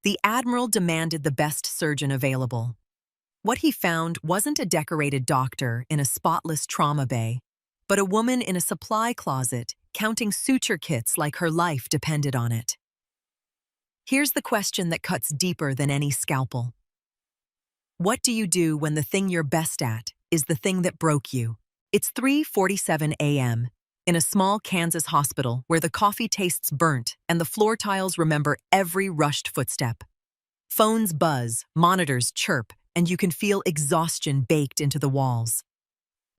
The Admiral demanded the best surgeon available. What he found wasn't a decorated doctor in a spotless trauma bay, but a woman in a supply closet counting suture kits like her life depended on it. Here's the question that cuts deeper than any scalpel. What do you do when the thing you're best at is the thing that broke you? It's 3:47 a.m. in a small Kansas hospital where the coffee tastes burnt and the floor tiles remember every rushed footstep. Phones buzz, monitors chirp, and you can feel exhaustion baked into the walls.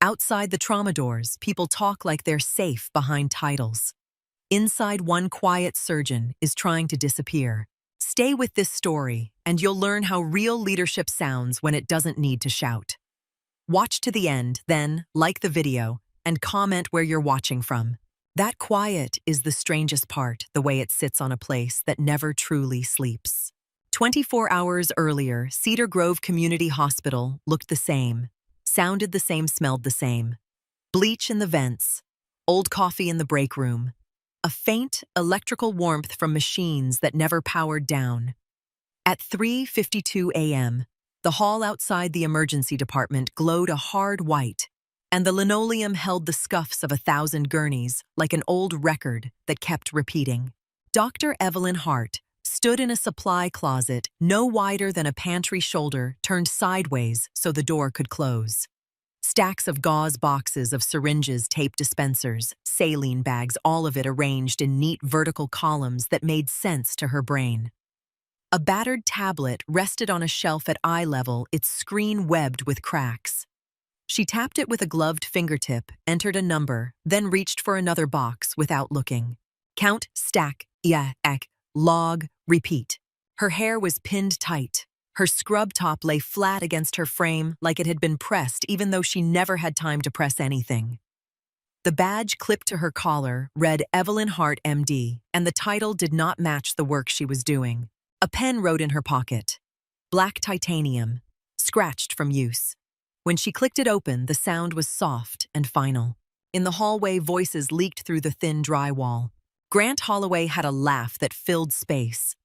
Outside the trauma doors, people talk like they're safe behind titles. Inside, one quiet surgeon is trying to disappear. Stay with this story, and you'll learn how real leadership sounds when it doesn't need to shout. Watch to the end, then like the video, and comment where you're watching from. That quiet is the strangest part, the way it sits on a place that never truly sleeps. 24 hours earlier, Cedar Grove Community Hospital looked the same, sounded the same, smelled the same. Bleach in the vents, old coffee in the break room, a faint electrical warmth from machines that never powered down. At 3:52 a.m., the hall outside the emergency department glowed a hard white, and the linoleum held the scuffs of 1,000 gurneys like an old record that kept repeating. Dr. Evelyn Hart stood in a supply closet no wider than a pantry shoulder turned sideways so the door could close. Stacks of gauze boxes of syringes, tape dispensers, saline bags, all of it arranged in neat vertical columns that made sense to her brain. A battered tablet rested on a shelf at eye level, its screen webbed with cracks. She tapped it with a gloved fingertip, entered a number, then reached for another box without looking. Count, stack, log, repeat. Her hair was pinned tight. Her scrub top lay flat against her frame like it had been pressed, even though she never had time to press anything. The badge clipped to her collar read Evelyn Hart, MD, and the title did not match the work she was doing. A pen wrote in her pocket. Black titanium, scratched from use. When she clicked it open, the sound was soft and final. In the hallway, voices leaked through the thin drywall. Grant Holloway had a laugh that filled space.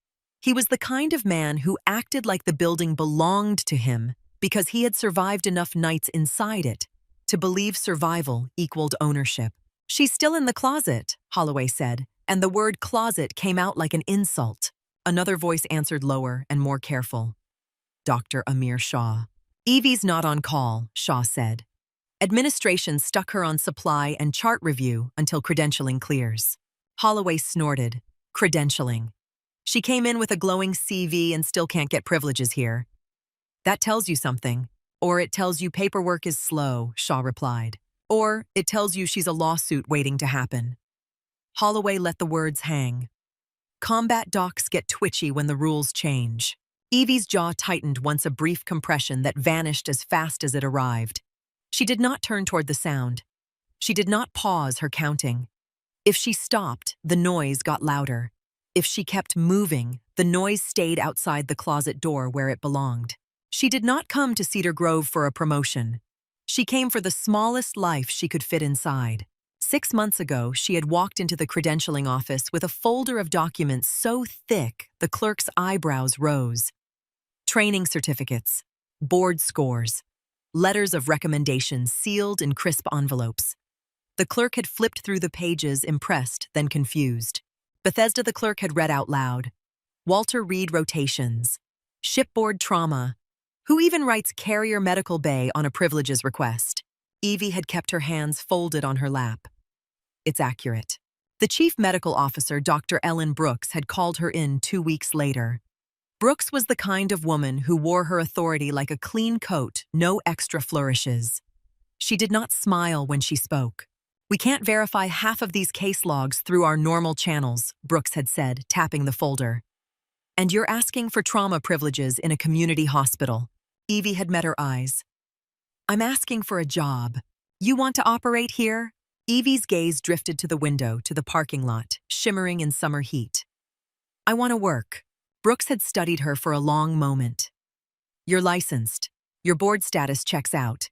He was the kind of man who acted like the building belonged to him because he had survived enough nights inside it to believe survival equaled ownership. "She's still in the closet," Holloway said, and the word closet came out like an insult. Another voice answered lower and more careful. "Dr. Amir Shah." "Evie's not on call," Shah said. "Administration stuck her on supply and chart review until credentialing clears." Holloway snorted. "Credentialing. She came in with a glowing CV and still can't get privileges here." "That tells you something. Or it tells you paperwork is slow," Shah replied. "Or it tells you she's a lawsuit waiting to happen." Holloway let the words hang. Combat docs get twitchy when the rules change. Evie's jaw tightened once, a brief compression that vanished as fast as it arrived. She did not turn toward the sound. She did not pause her counting. If she stopped, the noise got louder. If she kept moving, the noise stayed outside the closet door where it belonged. She did not come to Cedar Grove for a promotion. She came for the smallest life she could fit inside. 6 months ago, she had walked into the credentialing office with a folder of documents so thick the clerk's eyebrows rose. Training certificates, board scores, letters of recommendation sealed in crisp envelopes. The clerk had flipped through the pages, impressed, then confused. Bethesda, the clerk, had read out loud. Walter Reed rotations. Shipboard trauma. Who even writes carrier medical bay on a privileges request? Evie had kept her hands folded on her lap. It's accurate. The chief medical officer, Dr. Ellen Brooks, had called her in 2 weeks later. Brooks was the kind of woman who wore her authority like a clean coat, no extra flourishes. She did not smile when she spoke. "We can't verify half of these case logs through our normal channels," Brooks had said, tapping the folder. "And you're asking for trauma privileges in a community hospital." Evie had met her eyes. "I'm asking for a job. You want to operate here?" Evie's gaze drifted to the window, to the parking lot, shimmering in summer heat. "I want to work." Brooks had studied her for a long moment. "You're licensed. Your board status checks out.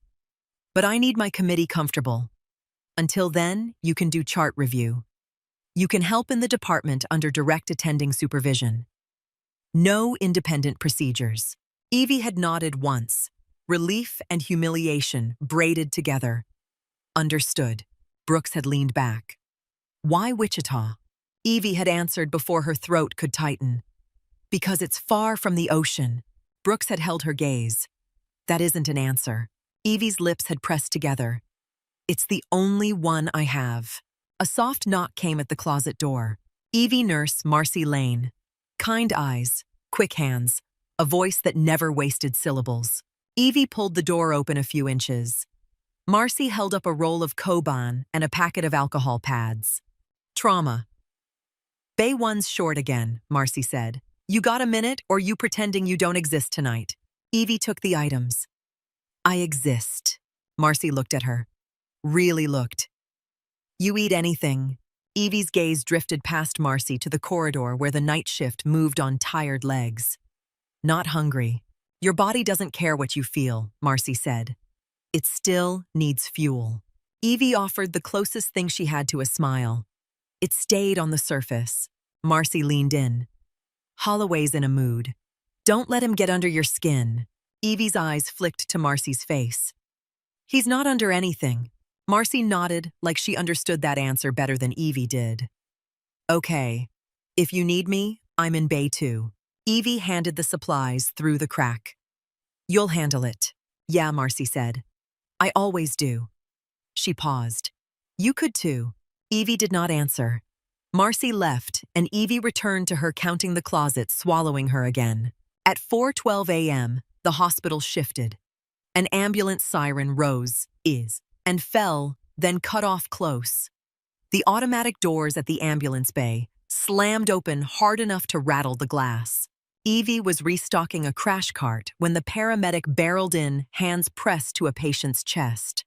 But I need my committee comfortable. Until then, you can do chart review. You can help in the department under direct attending supervision. No independent procedures. Evie had nodded once. Relief and humiliation braided together. Understood. Brooks had leaned back. Why Wichita? Evie had answered before her throat could tighten. Because it's far from the ocean. Brooks had held her gaze. That isn't an answer. Evie's lips had pressed together. It's the only one I have. A soft knock came at the closet door. Evie nurse Marcy Lane. Kind eyes, quick hands, a voice that never wasted syllables. Evie pulled the door open a few inches. Marcy held up a roll of Coban and a packet of alcohol pads. Trauma. Bay 1's short again, Marcy said. You got a minute or you pretending you don't exist tonight? Evie took the items. I exist. Marcy looked at her. Really looked. You eat anything. Evie's gaze drifted past Marcy to the corridor where the night shift moved on tired legs. Not hungry. Your body doesn't care what you feel, Marcy said. It still needs fuel. Evie offered the closest thing she had to a smile. It stayed on the surface. Marcy leaned in. Holloway's in a mood. Don't let him get under your skin. Evie's eyes flicked to Marcy's face. He's not under anything. Marcy nodded like she understood that answer better than Evie did. Okay. If you need me, I'm in Bay 2. Evie handed the supplies through the crack. You'll handle it. Yeah, Marcy said. I always do. She paused. You could too. Evie did not answer. Marcy left, and Evie returned to her counting the closet, swallowing her again. At 4:12 a.m., the hospital shifted. An ambulance siren rose, and fell, then cut off close. The automatic doors at the ambulance bay slammed open hard enough to rattle the glass. Evie was restocking a crash cart when the paramedic barreled in, hands pressed to a patient's chest.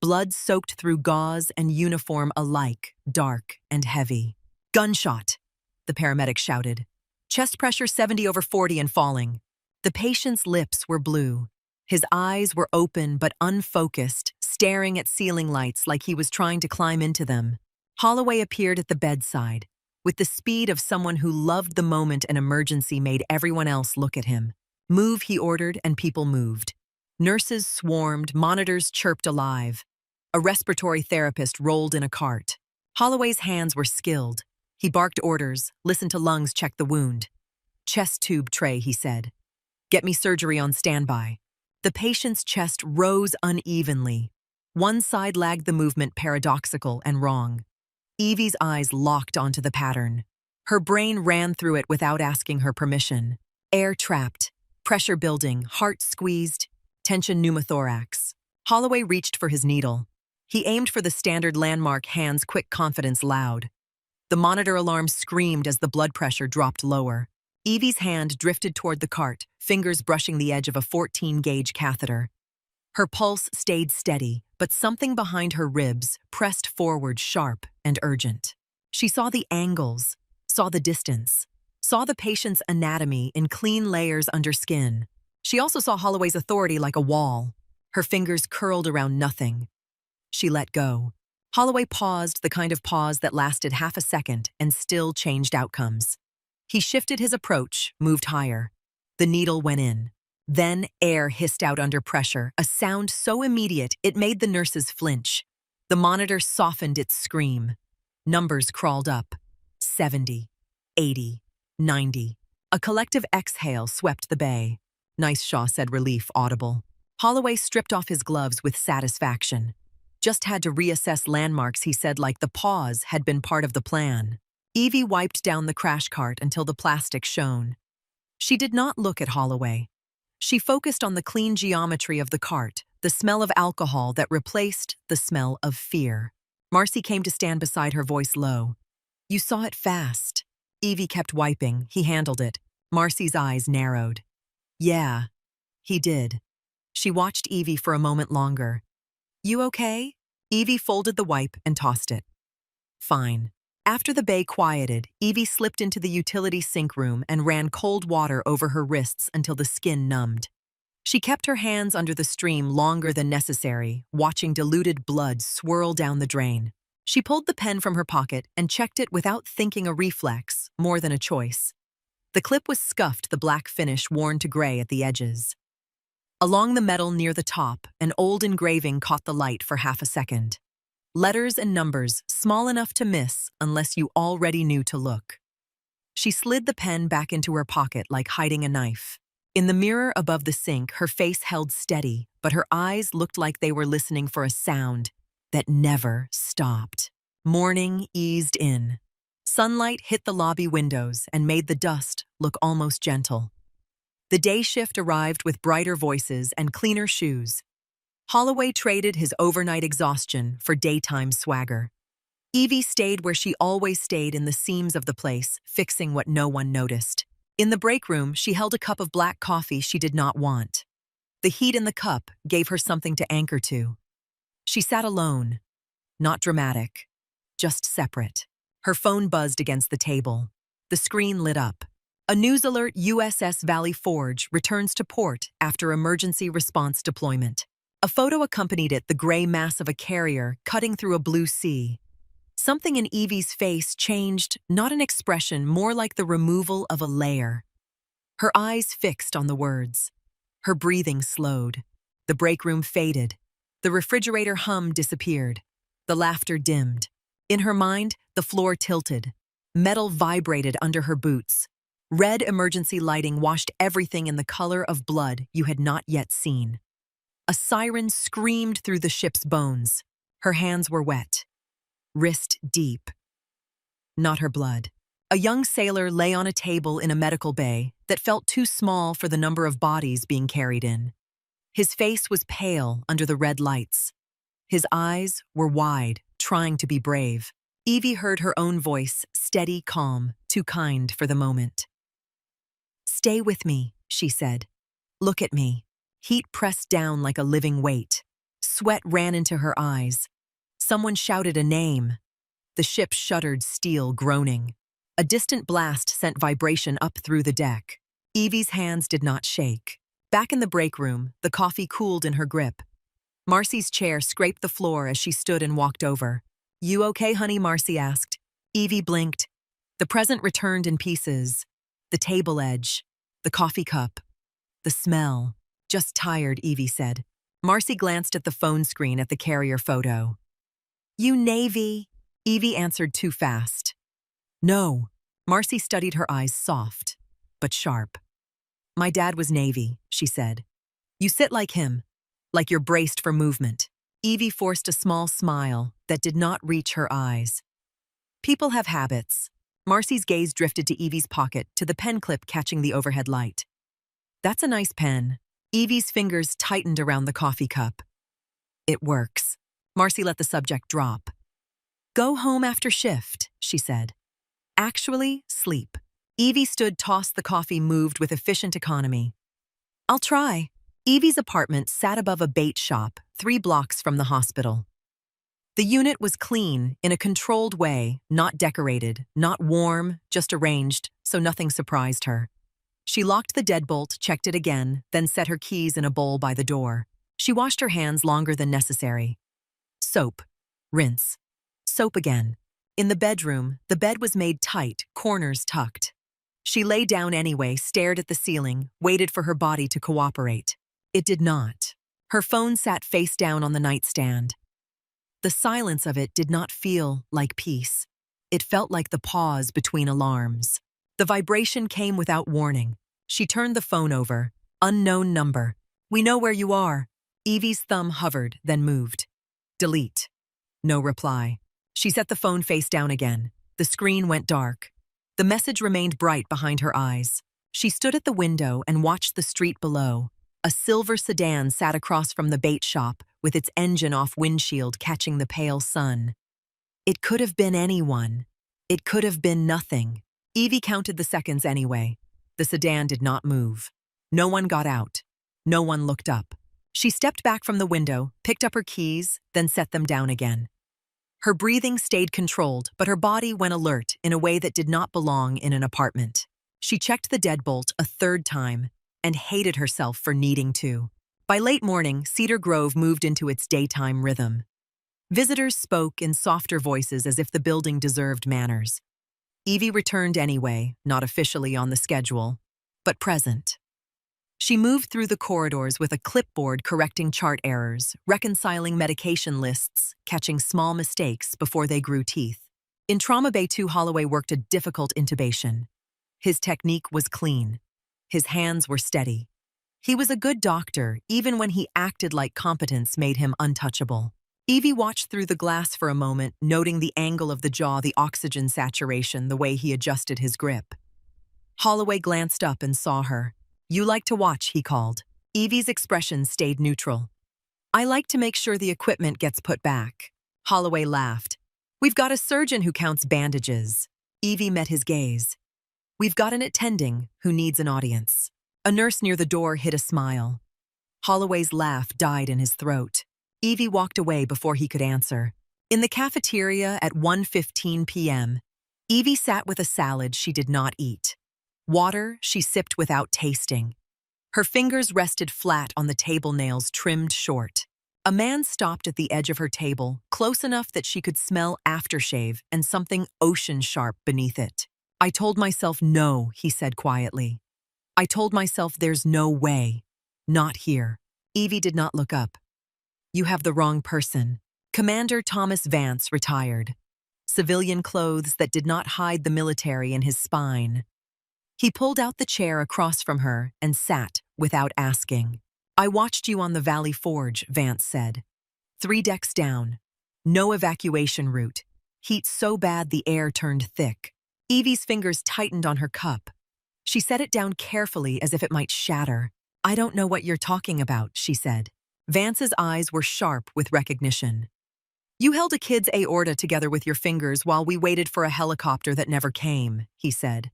Blood soaked through gauze and uniform alike, dark and heavy. Gunshot, the paramedic shouted. Chest pressure 70/40 and falling. The patient's lips were blue. His eyes were open but unfocused, staring at ceiling lights like he was trying to climb into them. Holloway appeared at the bedside, with the speed of someone who loved the moment an emergency made everyone else look at him. Move, he ordered, and people moved. Nurses swarmed, monitors chirped alive. A respiratory therapist rolled in a cart. Holloway's hands were skilled. He barked orders, listened to lungs check the wound. Chest tube tray, he said. Get me surgery on standby. The patient's chest rose unevenly. One side lagged the movement paradoxical and wrong. Evie's eyes locked onto the pattern. Her brain ran through it without asking her permission. Air trapped, pressure building, heart squeezed, tension pneumothorax. Holloway reached for his needle. He aimed for the standard landmark hands quick confidence loud. The monitor alarm screamed as the blood pressure dropped lower. Evie's hand drifted toward the cart, fingers brushing the edge of a 14-gauge catheter. Her pulse stayed steady, but something behind her ribs pressed forward sharp and urgent. She saw the angles, saw the distance, saw the patient's anatomy in clean layers under skin. She also saw Holloway's authority like a wall. Her fingers curled around nothing. She let go. Holloway paused, the kind of pause that lasted half a second and still changed outcomes. He shifted his approach, moved higher. The needle went in. Then air hissed out under pressure, a sound so immediate it made the nurses flinch. The monitor softened its scream. Numbers crawled up. 70, 80, 90. A collective exhale swept the bay. Nice, Shaw said, relief audible. Holloway stripped off his gloves with satisfaction. Just had to reassess landmarks, he said, like the pause had been part of the plan. Evie wiped down the crash cart until the plastic shone. She did not look at Holloway. She focused on the clean geometry of the cart, the smell of alcohol that replaced the smell of fear. Marcy came to stand beside her, voice low. You saw it fast. Evie kept wiping. He handled it. Marcy's eyes narrowed. Yeah, he did. She watched Evie for a moment longer. You okay? Evie folded the wipe and tossed it. Fine. After the bay quieted, Evie slipped into the utility sink room and ran cold water over her wrists until the skin numbed. She kept her hands under the stream longer than necessary, watching diluted blood swirl down the drain. She pulled the pen from her pocket and checked it without thinking, a reflex, more than a choice. The clip was scuffed, the black finish worn to gray at the edges. Along the metal near the top, an old engraving caught the light for half a second. Letters and numbers, small enough to miss unless you already knew to look. She slid the pen back into her pocket like hiding a knife. In the mirror above the sink, her face held steady, but her eyes looked like they were listening for a sound that never stopped. Morning eased in. Sunlight hit the lobby windows and made the dust look almost gentle. The day shift arrived with brighter voices and cleaner shoes. Holloway traded his overnight exhaustion for daytime swagger. Evie stayed where she always stayed, in the seams of the place, fixing what no one noticed. In the break room, she held a cup of black coffee she did not want. The heat in the cup gave her something to anchor to. She sat alone, not dramatic, just separate. Her phone buzzed against the table. The screen lit up. A news alert: USS Valley Forge returns to port after emergency response deployment. A photo accompanied it, the gray mass of a carrier cutting through a blue sea. Something in Evie's face changed, not an expression, more like the removal of a layer. Her eyes fixed on the words. Her breathing slowed. The break room faded. The refrigerator hum disappeared. The laughter dimmed. In her mind, the floor tilted. Metal vibrated under her boots. Red emergency lighting washed everything in the color of blood you had not yet seen. A siren screamed through the ship's bones. Her hands were wet. Wrist deep. Not her blood. A young sailor lay on a table in a medical bay that felt too small for the number of bodies being carried in. His face was pale under the red lights. His eyes were wide, trying to be brave. Evie heard her own voice, steady, calm, too kind for the moment. "Stay with me," she said. "Look at me." Heat pressed down like a living weight. Sweat ran into her eyes. Someone shouted a name. The ship shuddered, steel groaning. A distant blast sent vibration up through the deck. Evie's hands did not shake. Back in the break room, the coffee cooled in her grip. Marcy's chair scraped the floor as she stood and walked over. "You okay, honey?" Marcy asked. Evie blinked. The present returned in pieces. The table edge. The coffee cup. The smell. "Just tired," Evie said. Marcy glanced at the phone screen at the carrier photo. "You Navy?" Evie answered too fast. "No." Marcy studied her eyes, soft, but sharp. "My dad was Navy," she said. "You sit like him, like you're braced for movement." Evie forced a small smile that did not reach her eyes. "People have habits." Marcy's gaze drifted to Evie's pocket, to the pen clip catching the overhead light. "That's a nice pen." Evie's fingers tightened around the coffee cup. "It works." Marcy let the subject drop. "Go home after shift," she said. "Actually, sleep." Evie stood, tossed the coffee, moved with efficient economy. "I'll try." Evie's apartment sat above a bait shop, 3 blocks from the hospital. The unit was clean, in a controlled way, not decorated, not warm, just arranged, so nothing surprised her. She locked the deadbolt, checked it again, then set her keys in a bowl by the door. She washed her hands longer than necessary. Soap. Rinse. Soap again. In the bedroom, the bed was made tight, corners tucked. She lay down anyway, stared at the ceiling, waited for her body to cooperate. It did not. Her phone sat face down on the nightstand. The silence of it did not feel like peace. It felt like the pause between alarms. The vibration came without warning. She turned the phone over. Unknown number. "We know where you are." Evie's thumb hovered, then moved. Delete. No reply. She set the phone face down again. The screen went dark. The message remained bright behind her eyes. She stood at the window and watched the street below. A silver sedan sat across from the bait shop, with its engine off, windshield catching the pale sun. It could have been anyone. It could have been nothing. Evie counted the seconds anyway. The sedan did not move. No one got out. No one looked up. She stepped back from the window, picked up her keys, then set them down again. Her breathing stayed controlled, but her body went alert in a way that did not belong in an apartment. She checked the deadbolt a 3rd time and hated herself for needing to. By late morning, Cedar Grove moved into its daytime rhythm. Visitors spoke in softer voices as if the building deserved manners. Evie returned anyway, not officially on the schedule, but present. She moved through the corridors with a clipboard correcting chart errors, reconciling medication lists, catching small mistakes before they grew teeth. In Trauma Bay 2, Holloway worked a difficult intubation. His technique was clean. His hands were steady. He was a good doctor, even when he acted like competence made him untouchable. Evie watched through the glass for a moment, noting the angle of the jaw, the oxygen saturation, the way he adjusted his grip. Holloway glanced up and saw her. "You like to watch," he called. Evie's expression stayed neutral. "I like to make sure the equipment gets put back." Holloway laughed. "We've got a surgeon who counts bandages." Evie met his gaze. "We've got an attending who needs an audience." A nurse near the door hid a smile. Holloway's laugh died in his throat. Evie walked away before he could answer. In the cafeteria at 1:15 p.m., Evie sat with a salad she did not eat. Water she sipped without tasting. Her fingers rested flat on the table nails trimmed short. A man stopped at the edge of her table, close enough that she could smell aftershave and something ocean-sharp beneath it. "I told myself no," he said quietly. "I told myself there's no way. Not here." Evie did not look up. "You have the wrong person." Commander Thomas Vance retired. Civilian clothes that did not hide the military in his spine. He pulled out the chair across from her and sat without asking. "I watched you on the Valley Forge," Vance said. 3 decks down. No evacuation route. Heat so bad the air turned thick. Evie's fingers tightened on her cup. She set it down carefully as if it might shatter. "I don't know what you're talking about," she said. Vance's eyes were sharp with recognition. "You held a kid's aorta together with your fingers while we waited for a helicopter that never came," he said.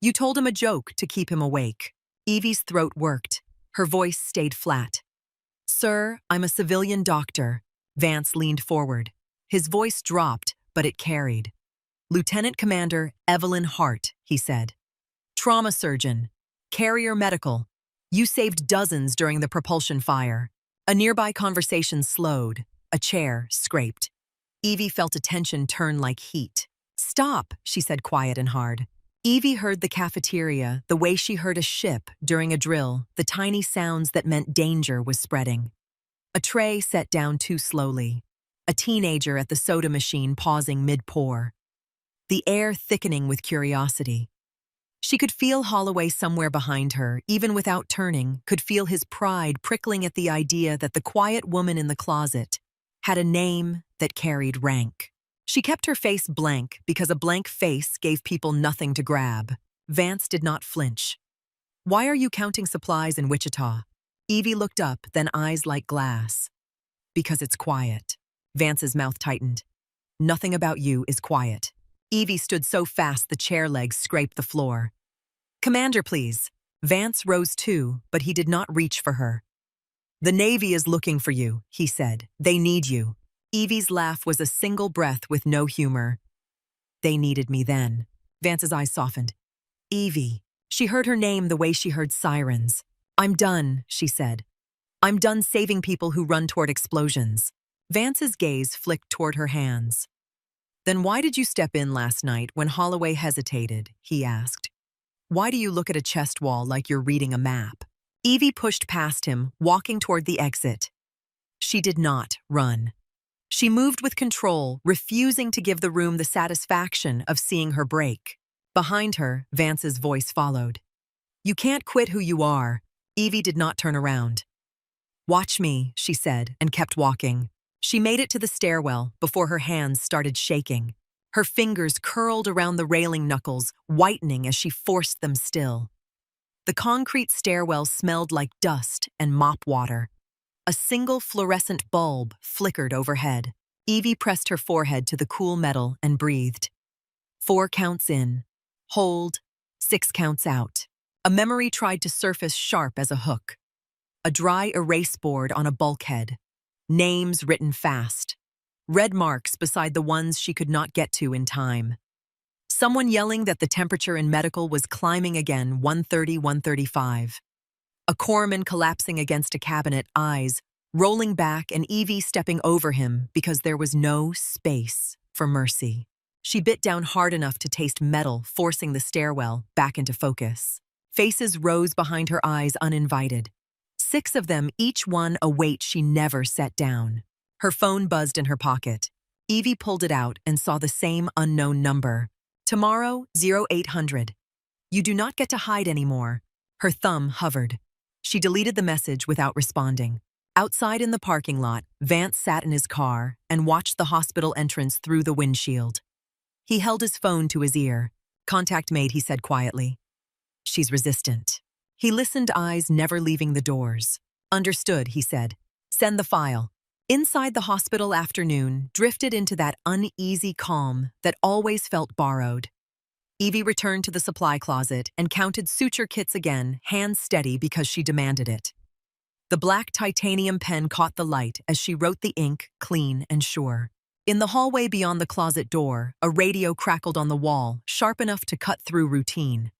"You told him a joke to keep him awake." Evie's throat worked. Her voice stayed flat. "Sir, I'm a civilian doctor." Vance leaned forward. His voice dropped, but it carried. "Lieutenant Commander Evelyn Hart," he said. "Trauma surgeon. Carrier medical. You saved dozens during the propulsion fire." A nearby conversation slowed. A chair scraped. Evie felt attention turn like heat. "Stop," she said quiet and hard. Evie heard the cafeteria the way she heard a ship during a drill, the tiny sounds that meant danger was spreading. A tray set down too slowly. A teenager at the soda machine pausing mid-pour. The air thickening with curiosity. She could feel Holloway somewhere behind her, even without turning, could feel his pride prickling at the idea that the quiet woman in the closet had a name that carried rank. She kept her face blank because a blank face gave people nothing to grab. Vance did not flinch. "Why are you counting supplies in Wichita?" Evie looked up, then eyes like glass. "Because it's quiet." Vance's mouth tightened. "Nothing about you is quiet." Evie stood so fast the chair legs scraped the floor. "Commander, please." Vance rose too, but he did not reach for her. "The Navy is looking for you," he said. "They need you." Evie's laugh was a single breath with no humor. "They needed me then." Vance's eyes softened. "Evie." She heard her name the way she heard sirens. "I'm done," she said. "I'm done saving people who run toward explosions." Vance's gaze flicked toward her hands. "Then why did you step in last night when Holloway hesitated?" he asked. "Why do you look at a chest wall like you're reading a map?" Evie pushed past him, walking toward the exit. She did not run. She moved with control, refusing to give the room the satisfaction of seeing her break. Behind her, Vance's voice followed. "You can't quit who you are." Evie did not turn around. "Watch me," she said, and kept walking. She made it to the stairwell before her hands started shaking. Her fingers curled around the railing knuckles, whitening as she forced them still. The concrete stairwell smelled like dust and mop water. A single fluorescent bulb flickered overhead. Evie pressed her forehead to the cool metal and breathed. 4 counts in. Hold. 6 counts out. A memory tried to surface sharp as a hook. A dry erase board on a bulkhead. Names written fast. Red marks beside the ones she could not get to in time. Someone yelling that the temperature in medical was climbing again, 130, 135. A corpsman collapsing against a cabinet, eyes rolling back, and Evie stepping over him because there was no space for mercy. She bit down hard enough to taste metal, forcing the stairwell back into focus. Faces rose behind her eyes uninvited. 6 of them, each one a weight she never set down. Her phone buzzed in her pocket. Evie pulled it out and saw the same unknown number. Tomorrow, 0800. You do not get to hide anymore. Her thumb hovered. She deleted the message without responding. Outside in the parking lot, Vance sat in his car and watched the hospital entrance through the windshield. He held his phone to his ear. Contact made, he said quietly. She's resistant. He listened, eyes never leaving the doors. Understood, he said. Send the file. Inside the hospital, afternoon drifted into that uneasy calm that always felt borrowed. Evie returned to the supply closet and counted suture kits again, hands steady because she demanded it. The black titanium pen caught the light as she wrote the ink, clean and sure. In the hallway beyond the closet door, a radio crackled on the wall, sharp enough to cut through routine.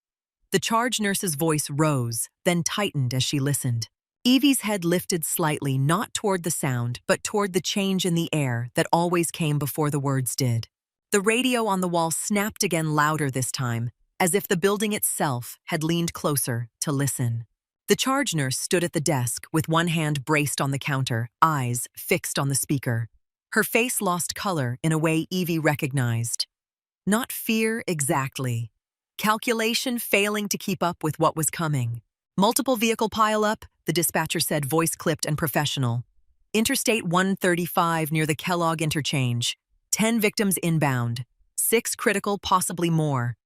The charge nurse's voice rose, then tightened as she listened. Evie's head lifted slightly, not toward the sound, but toward the change in the air that always came before the words did. The radio on the wall snapped again, louder this time, as if the building itself had leaned closer to listen. The charge nurse stood at the desk with one hand braced on the counter, eyes fixed on the speaker. Her face lost color in a way Evie recognized. Not fear exactly. Calculation failing to keep up with what was coming. Multiple vehicle pileup, the dispatcher said, voice clipped and professional. Interstate 135 near the Kellogg interchange. 10 victims inbound. 6 critical, possibly more.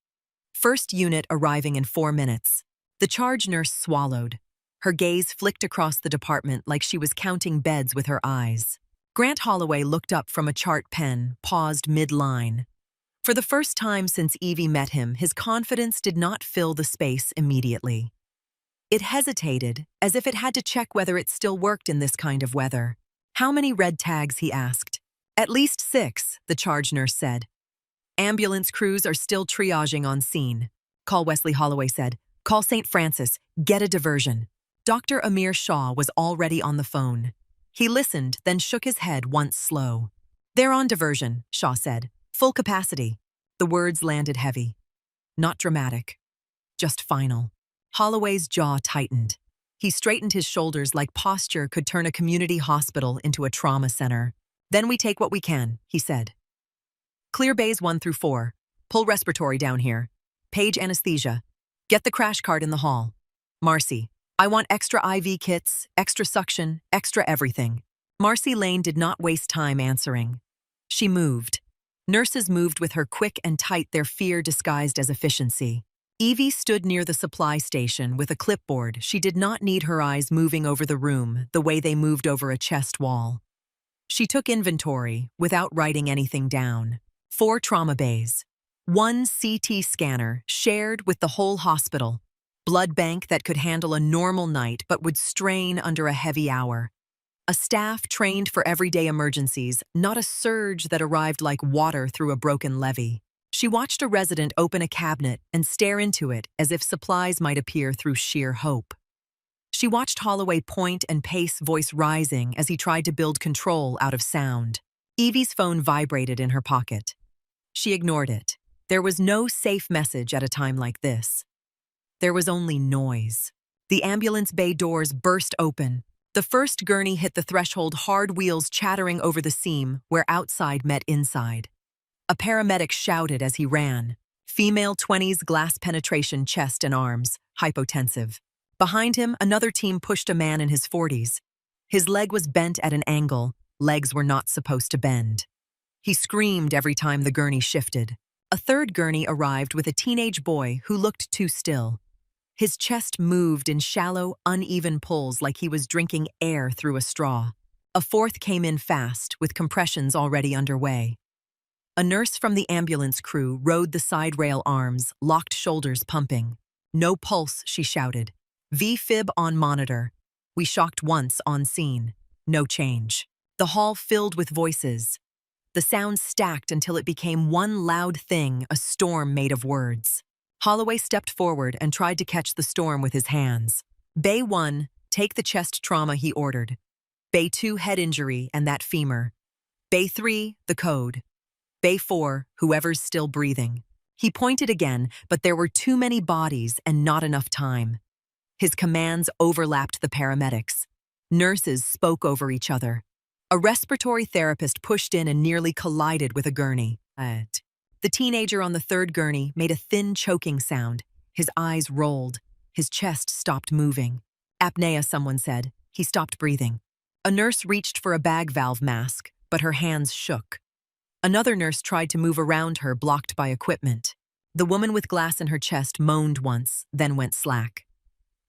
First unit arriving in 4 minutes. The charge nurse swallowed. Her gaze flicked across the department like she was counting beds with her eyes. Grant Holloway looked up from a chart pen, paused mid-line. For the first time since Evie met him, his confidence did not fill the space immediately. It hesitated, as if it had to check whether it still worked in this kind of weather. How many red tags, he asked. At least 6, the charge nurse said. Ambulance crews are still triaging on scene. Call Wesley, Holloway said. Call St. Francis. Get a diversion. Dr. Amir Shaw was already on the phone. He listened, then shook his head once slow. They're on diversion, Shaw said. Full capacity. The words landed heavy. Not dramatic. Just final. Holloway's jaw tightened. He straightened his shoulders like posture could turn a community hospital into a trauma center. Then we take what we can, he said. Clear bays 1 through 4. Pull respiratory down here. Page anesthesia. Get the crash cart in the hall. Marcy, I want extra IV kits, extra suction, extra everything. Marcy Lane did not waste time answering. She moved. Nurses moved with her, quick and tight, their fear disguised as efficiency. Evie stood near the supply station with a clipboard. She did not need her eyes moving over the room the way they moved over a chest wall. She took inventory without writing anything down. 4 trauma bays. 1 CT scanner shared with the whole hospital. Blood bank that could handle a normal night but would strain under a heavy hour. A staff trained for everyday emergencies, not a surge that arrived like water through a broken levee. She watched a resident open a cabinet and stare into it as if supplies might appear through sheer hope. She watched Holloway point and pace, voice rising as he tried to build control out of sound. Evie's phone vibrated in her pocket. She ignored it. There was no safe message at a time like this. There was only noise. The ambulance bay doors burst open. The first gurney hit the threshold, hard wheels chattering over the seam where outside met inside. A paramedic shouted as he ran. Female 20s, glass penetration, chest and arms, hypotensive. Behind him, another team pushed a man in his 40s. His leg was bent at an angle. Legs were not supposed to bend. He screamed every time the gurney shifted. A third gurney arrived with a teenage boy who looked too still. His chest moved in shallow, uneven pulls like he was drinking air through a straw. A fourth came in fast, with compressions already underway. A nurse from the ambulance crew rode the side rail, arms, locked shoulders pumping. No pulse, she shouted. V-fib on monitor. We shocked once on scene. No change. The hall filled with voices. The sounds stacked until it became one loud thing, a storm made of words. Holloway stepped forward and tried to catch the storm with his hands. Bay 1, take the chest trauma, he ordered. Bay 2, head injury and that femur. Bay 3, the code. Bay 4, whoever's still breathing. He pointed again, but there were too many bodies and not enough time. His commands overlapped the paramedics. Nurses spoke over each other. A respiratory therapist pushed in and nearly collided with a gurney. The teenager on the third gurney made a thin choking sound. His eyes rolled. His chest stopped moving. Apnea, someone said. He stopped breathing. A nurse reached for a bag valve mask, but her hands shook. Another nurse tried to move around her, blocked by equipment. The woman with glass in her chest moaned once, then went slack.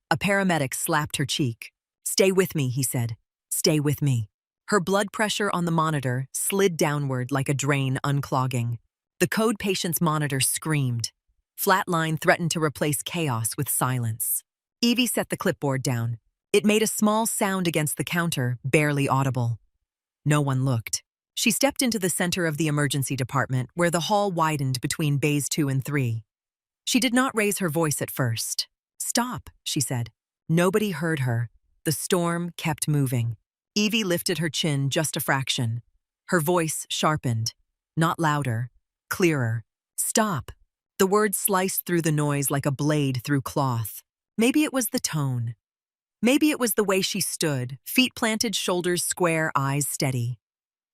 A paramedic slapped her cheek. "Stay with me," he said. "Stay with me." Her blood pressure on the monitor slid downward like a drain unclogging. The code patient's monitor screamed. Flatline threatened to replace chaos with silence. Evie set the clipboard down. It made a small sound against the counter, barely audible. No one looked. She stepped into the center of the emergency department, where the hall widened between bays 2 and 3. She did not raise her voice at first. "Stop," she said. Nobody heard her. The storm kept moving. Evie lifted her chin just a fraction. Her voice sharpened. Not louder, clearer. "Stop." The word sliced through the noise like a blade through cloth. Maybe it was the tone. Maybe it was the way she stood, feet planted, shoulders square, eyes steady.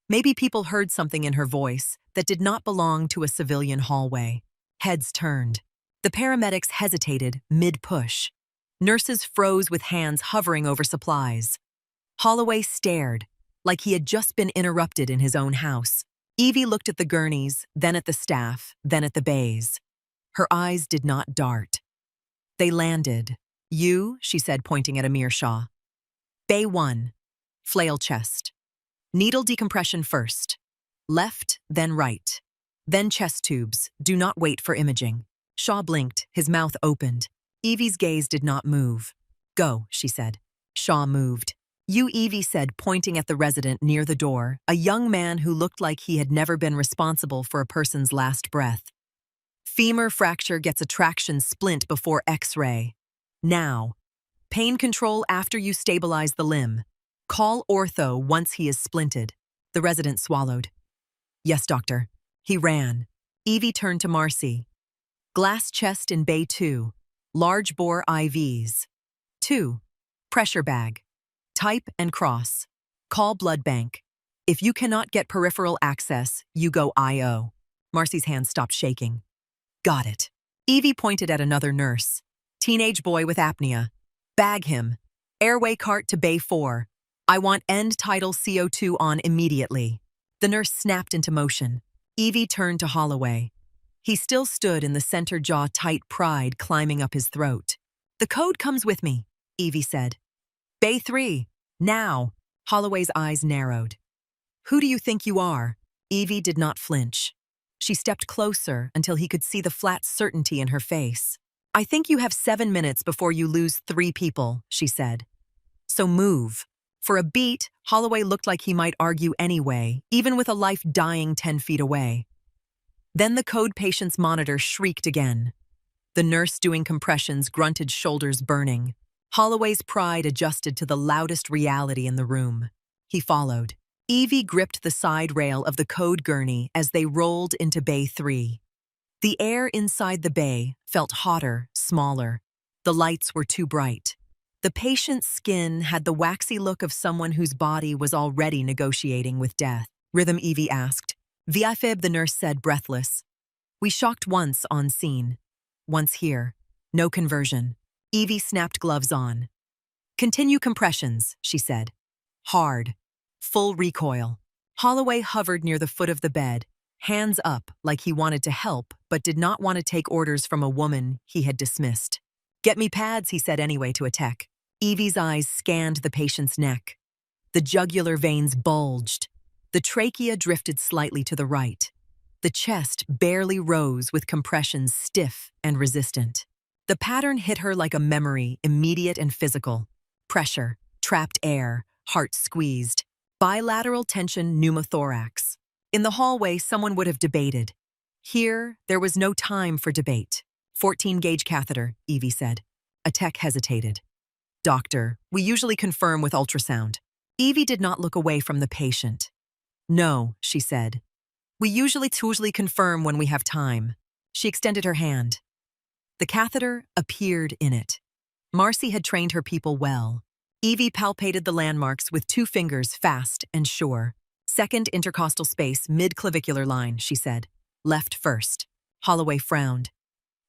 Maybe people heard something in her voice that did not belong to a civilian hallway. Heads turned. The paramedics hesitated mid-push. Nurses froze with hands hovering over supplies. Holloway stared, like he had just been interrupted in his own house. Evie looked at the gurneys, then at the staff, then at the bays. Her eyes did not dart. They landed. "You," she said, pointing at Amir Shah. "Bay 1. Flail chest. Needle decompression first. Left, then right. Then chest tubes. Do not wait for imaging." Shah blinked, his mouth opened. Evie's gaze did not move. "Go," she said. Shah moved. "You," Evie said, pointing at the resident near the door, a young man who looked like he had never been responsible for a person's last breath. "Femur fracture gets a traction splint before X-ray. Now. Pain control after you stabilize the limb. Call ortho once he is splinted." The resident swallowed. "Yes, doctor." He ran. Evie turned to Marcy. "Glass chest in Bay 2. Large bore IVs. 2. Pressure bag. Type and cross. Call blood bank. If you cannot get peripheral access, you go IO." Marcy's hand stopped shaking. "Got it." Evie pointed at another nurse. "Teenage boy with apnea. Bag him. Airway cart to Bay 4. I want end tidal CO2 on immediately." The nurse snapped into motion. Evie turned to Holloway. He still stood in the center jaw, tight pride climbing up his throat. "The code comes with me," Evie said. "Bay 3. Now." Holloway's eyes narrowed. "Who do you think you are?" Evie did not flinch. She stepped closer until he could see the flat certainty in her face. "I think you have 7 minutes before you lose 3 people," she said. "So move." For a beat, Holloway looked like he might argue anyway, even with a life dying 10 feet away. Then the code patient's monitor shrieked again. The nurse doing compressions grunted, shoulders burning. Holloway's pride adjusted to the loudest reality in the room. He followed. Evie gripped the side rail of the code gurney as they rolled into Bay 3. The air inside the bay felt hotter, smaller. The lights were too bright. The patient's skin had the waxy look of someone whose body was already negotiating with death. "Rhythm?" Evie asked. "Viafib," the nurse said, breathless. "We shocked once on scene. Once here. No conversion." Evie snapped gloves on. "Continue compressions," she said. "Hard. Full recoil." Holloway hovered near the foot of the bed, hands up like he wanted to help but did not want to take orders from a woman he had dismissed. "Get me pads," he said anyway to a tech. Evie's eyes scanned the patient's neck. The jugular veins bulged. The trachea drifted slightly to the right. The chest barely rose with compressions stiff and resistant. The pattern hit her like a memory, immediate and physical. Pressure, trapped air, heart squeezed. Bilateral tension pneumothorax. In the hallway, someone would have debated. Here, there was no time for debate. 14-gauge catheter, Evie said. A tech hesitated. "Doctor, we usually confirm with ultrasound." Evie did not look away from the patient. "No," she said. We usually confirm when we have time. She extended her hand. The catheter appeared in it. Marcy had trained her people well. Evie palpated the landmarks with 2 fingers, fast and sure. Second intercostal space, mid-clavicular line, she said. Left first. Holloway frowned.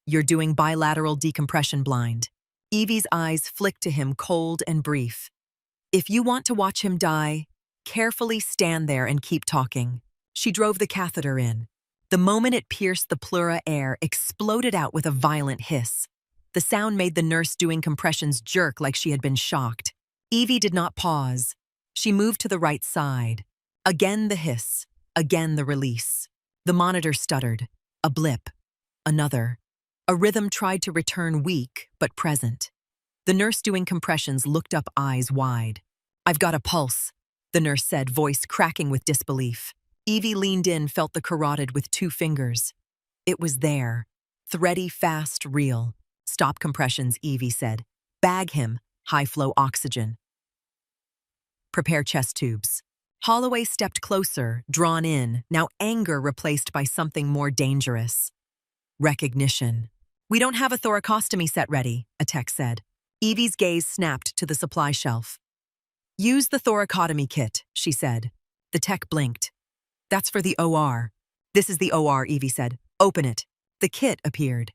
You're doing bilateral decompression blind. Evie's eyes flicked to him, cold and brief. If you want to watch him die, carefully stand there and keep talking. She drove the catheter in. The moment it pierced the pleura, air exploded out with a violent hiss. The sound made the nurse doing compressions jerk like she had been shocked. Evie did not pause. She moved to the right side. Again the hiss. Again the release. The monitor stuttered. A blip. Another. A rhythm tried to return, weak but present. The nurse doing compressions looked up, eyes wide. I've got a pulse, the nurse said, voice cracking with disbelief. Evie leaned in, felt the carotid with 2 fingers. It was there. Thready, fast, real. Stop compressions, Evie said. Bag him. High-flow oxygen. Prepare chest tubes. Holloway stepped closer, drawn in, now anger replaced by something more dangerous. Recognition. We don't have a thoracostomy set ready, a tech said. Evie's gaze snapped to the supply shelf. Use the thoracotomy kit, she said. The tech blinked. That's for the OR. This is the OR, Evie said. Open it. The kit appeared.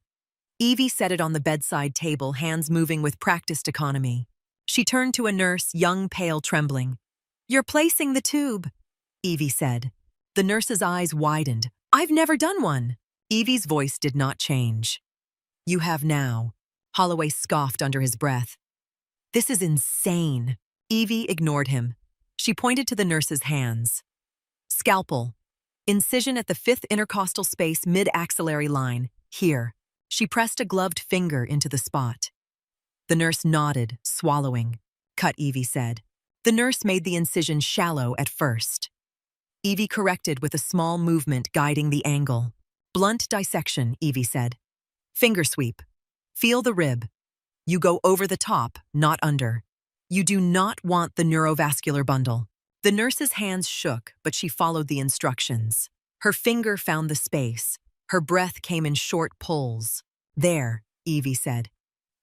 Evie set it on the bedside table, hands moving with practiced economy. She turned to a nurse, young, pale, trembling. You're placing the tube, Evie said. The nurse's eyes widened. I've never done one. Evie's voice did not change. You have now. Holloway scoffed under his breath. This is insane. Evie ignored him. She pointed to the nurse's hands. Scalpel. Incision at the 5th intercostal space, mid-axillary line. Here. She pressed a gloved finger into the spot. The nurse nodded, swallowing. Cut, Evie said. The nurse made the incision shallow at first. Evie corrected with a small movement guiding the angle. Blunt dissection, Evie said. Finger sweep. Feel the rib. You go over the top, not under. You do not want the neurovascular bundle. The nurse's hands shook, but she followed the instructions. Her finger found the space. Her breath came in short pulls. There, Evie said.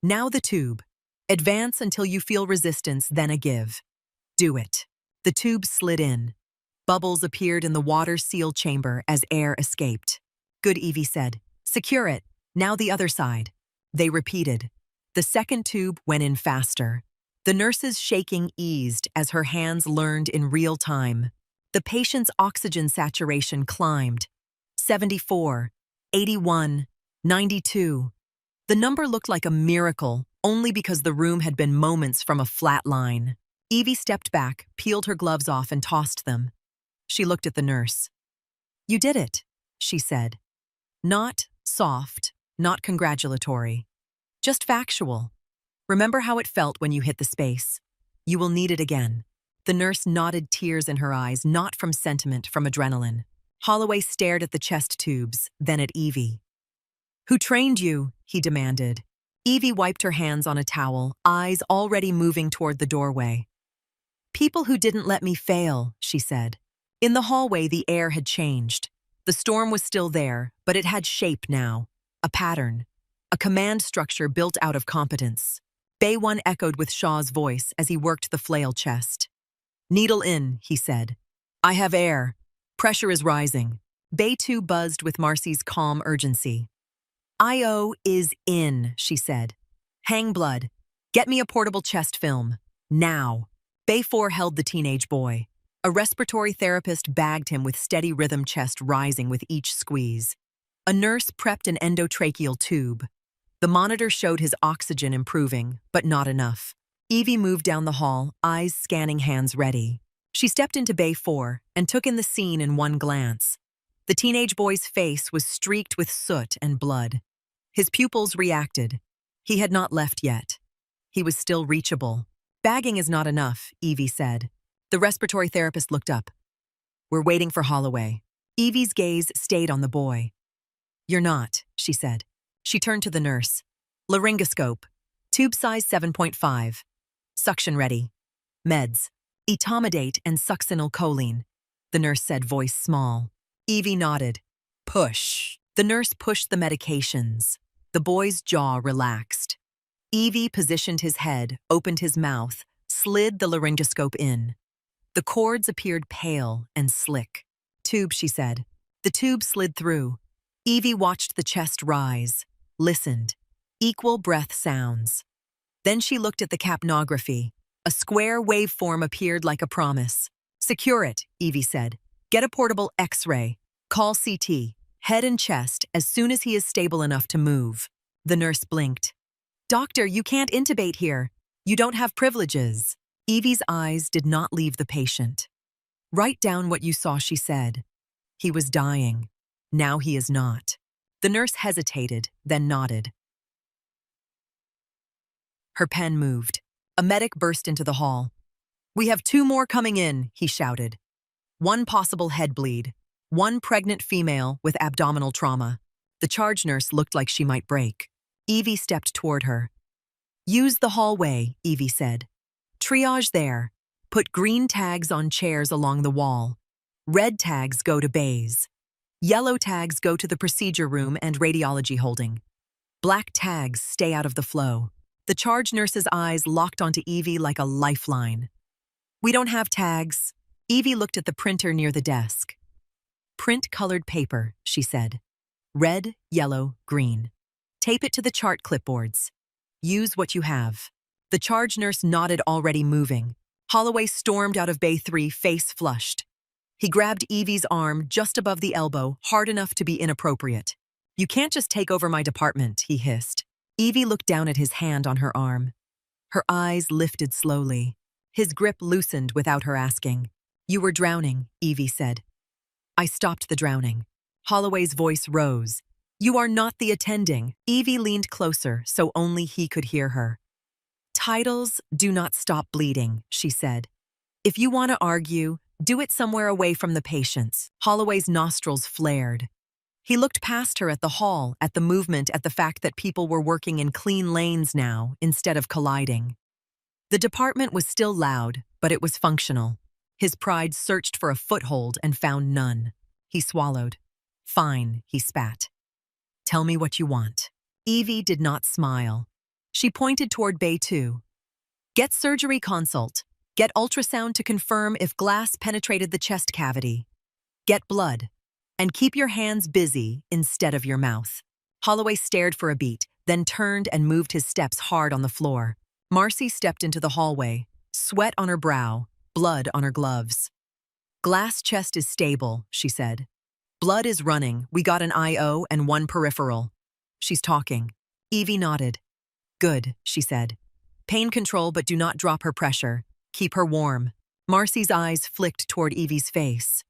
Now the tube. Advance until you feel resistance, then a give. Do it. The tube slid in. Bubbles appeared in the water-sealed chamber as air escaped. Good, Evie said. Secure it. Now the other side. They repeated. The second tube went in faster. The nurse's shaking eased as her hands learned in real time. The patient's oxygen saturation climbed. 74, 81, 92. The number looked like a miracle, only because the room had been moments from a flat line. Evie stepped back, peeled her gloves off, and tossed them. She looked at the nurse. You did it, she said. Not soft, not congratulatory. Just factual. Remember how it felt when you hit the space. You will need it again. The nurse nodded, tears in her eyes, not from sentiment, from adrenaline. Holloway stared at the chest tubes, then at Evie. Who trained you? He demanded. Evie wiped her hands on a towel, eyes already moving toward the doorway. People who didn't let me fail, she said. In the hallway, the air had changed. The storm was still there, but it had shape now. A pattern. A command structure built out of competence. Bay 1 echoed with Shaw's voice as he worked the flail chest. Needle in, he said. I have air. Pressure is rising. Bay 2 buzzed with Marcy's calm urgency. IO is in, she said. Hang blood. Get me a portable chest film. Now. Bay 4 held the teenage boy. A respiratory therapist bagged him with steady rhythm, chest rising with each squeeze. A nurse prepped an endotracheal tube. The monitor showed his oxygen improving, but not enough. Evie moved down the hall, eyes scanning, hands ready. She stepped into Bay 4 and took in the scene in one glance. The teenage boy's face was streaked with soot and blood. His pupils reacted. He had not left yet. He was still reachable. Bagging is not enough, Evie said. The respiratory therapist looked up. We're waiting for Holloway. Evie's gaze stayed on the boy. You're not, she said. She turned to the nurse. Laryngoscope. Tube size 7.5. Suction ready. Meds. Etomidate and succinylcholine. The nurse said, voice small. Evie nodded. Push. The nurse pushed the medications. The boy's jaw relaxed. Evie positioned his head, opened his mouth, slid the laryngoscope in. The cords appeared pale and slick. Tube, she said. The tube slid through. Evie watched the chest rise, listened. Equal breath sounds. Then she looked at the capnography. A square waveform appeared like a promise. Secure it, Evie said. Get a portable X-ray. Call CT, head and chest, as soon as he is stable enough to move. The nurse blinked. Doctor, you can't intubate here. You don't have privileges. Evie's eyes did not leave the patient. Write down what you saw, she said. He was dying. Now he is not. The nurse hesitated, then nodded. Her pen moved. A medic burst into the hall. We have 2 more coming in, he shouted. 1 possible head bleed. 1 pregnant female with abdominal trauma. The charge nurse looked like she might break. Evie stepped toward her. Use the hallway, Evie said. Triage there. Put green tags on chairs along the wall. Red tags go to bays. Yellow tags go to the procedure room and radiology holding. Black tags stay out of the flow. The charge nurse's eyes locked onto Evie like a lifeline. We don't have tags. Evie looked at the printer near the desk. Print colored paper, she said. Red, yellow, green. Tape it to the chart clipboards. Use what you have. The charge nurse nodded, already moving. Holloway stormed out of Bay 3, face flushed. He grabbed Evie's arm just above the elbow, hard enough to be inappropriate. You can't just take over my department, he hissed. Evie looked down at his hand on her arm. Her eyes lifted slowly. His grip loosened without her asking. You were drowning, Evie said. I stopped the drowning. Holloway's voice rose. You are not the attending. Evie leaned closer so only he could hear her. Titles do not stop bleeding, she said. If you want to argue, do it somewhere away from the patients. Holloway's nostrils flared. He looked past her at the hall, at the movement, at the fact that people were working in clean lanes now, instead of colliding. The department was still loud, but it was functional. His pride searched for a foothold and found none. He swallowed. Fine, he spat. Tell me what you want. Evie did not smile. She pointed toward Bay 2. Get surgery consult. Get ultrasound to confirm if glass penetrated the chest cavity. Get blood. And keep your hands busy instead of your mouth. Holloway stared for a beat, then turned and moved his steps hard on the floor. Marcy stepped into the hallway, sweat on her brow, blood on her gloves. Glass chest is stable, she said. Blood is running. We got an IO and 1 peripheral. She's talking. Evie nodded. Good, she said. Pain control, but do not drop her pressure. Keep her warm. Marcy's eyes flicked toward Evie's face.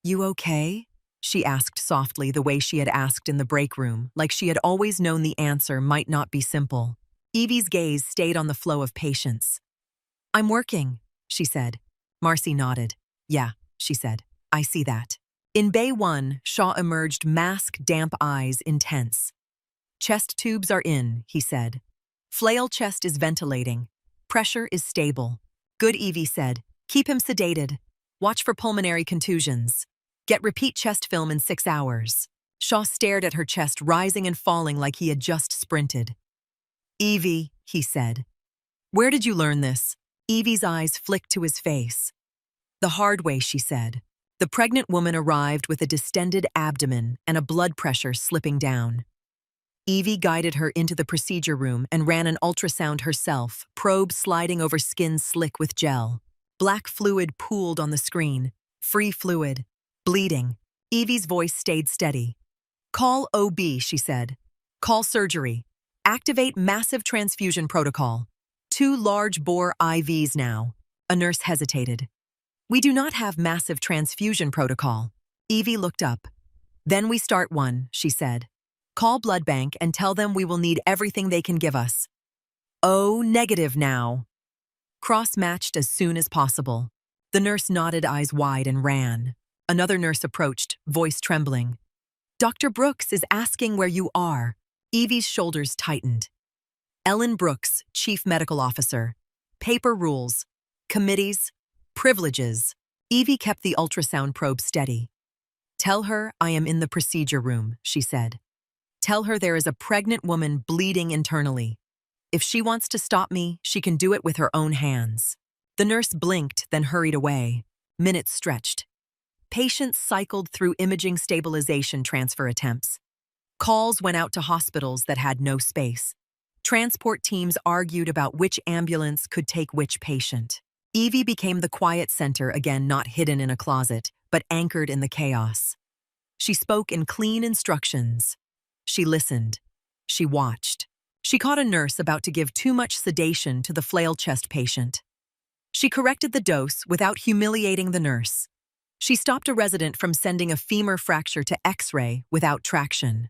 You okay? She asked softly, the way she had asked in the break room, like she had always known the answer might not be simple. Evie's gaze stayed on the flow of patients. I'm working, she said. Marcy nodded. Yeah, she said. I see that. In Bay 1, Shaw emerged, mask, damp eyes, intense. Chest tubes are in, he said. Flail chest is ventilating. Pressure is stable. Good, Evie said. Keep him sedated. Watch for pulmonary contusions. Get repeat chest film in 6 hours. Shaw stared at her chest, rising and falling like he had just sprinted. Evie, he said. Where did you learn this? Evie's eyes flicked to his face. The hard way, she said. The pregnant woman arrived with a distended abdomen and a blood pressure slipping down. Evie guided her into the procedure room and ran an ultrasound herself, probe sliding over skin slick with gel. Black fluid pooled on the screen. Free fluid. Bleeding. Evie's voice stayed steady. Call OB, she said. Call surgery. Activate massive transfusion protocol. 2 large bore IVs now. A nurse hesitated. We do not have massive transfusion protocol. Evie looked up. Then we start one, she said. Call blood bank and tell them we will need everything they can give us. O negative now. Cross-matched as soon as possible. The nurse nodded, eyes wide, and ran. Another nurse approached, voice trembling. Dr. Brooks is asking where you are. Evie's shoulders tightened. Ellen Brooks, Chief Medical Officer. Paper rules. Committees. Privileges. Evie kept the ultrasound probe steady. Tell her I am in the procedure room, she said. Tell her there is a pregnant woman bleeding internally. If she wants to stop me, she can do it with her own hands. The nurse blinked, then hurried away. Minutes stretched. Patients cycled through imaging stabilization transfer attempts. Calls went out to hospitals that had no space. Transport teams argued about which ambulance could take which patient. Evie became the quiet center again, not hidden in a closet, but anchored in the chaos. She spoke in clean instructions. She listened. She watched. She caught a nurse about to give too much sedation to the flail chest patient. She corrected the dose without humiliating the nurse. She stopped a resident from sending a femur fracture to X-ray without traction.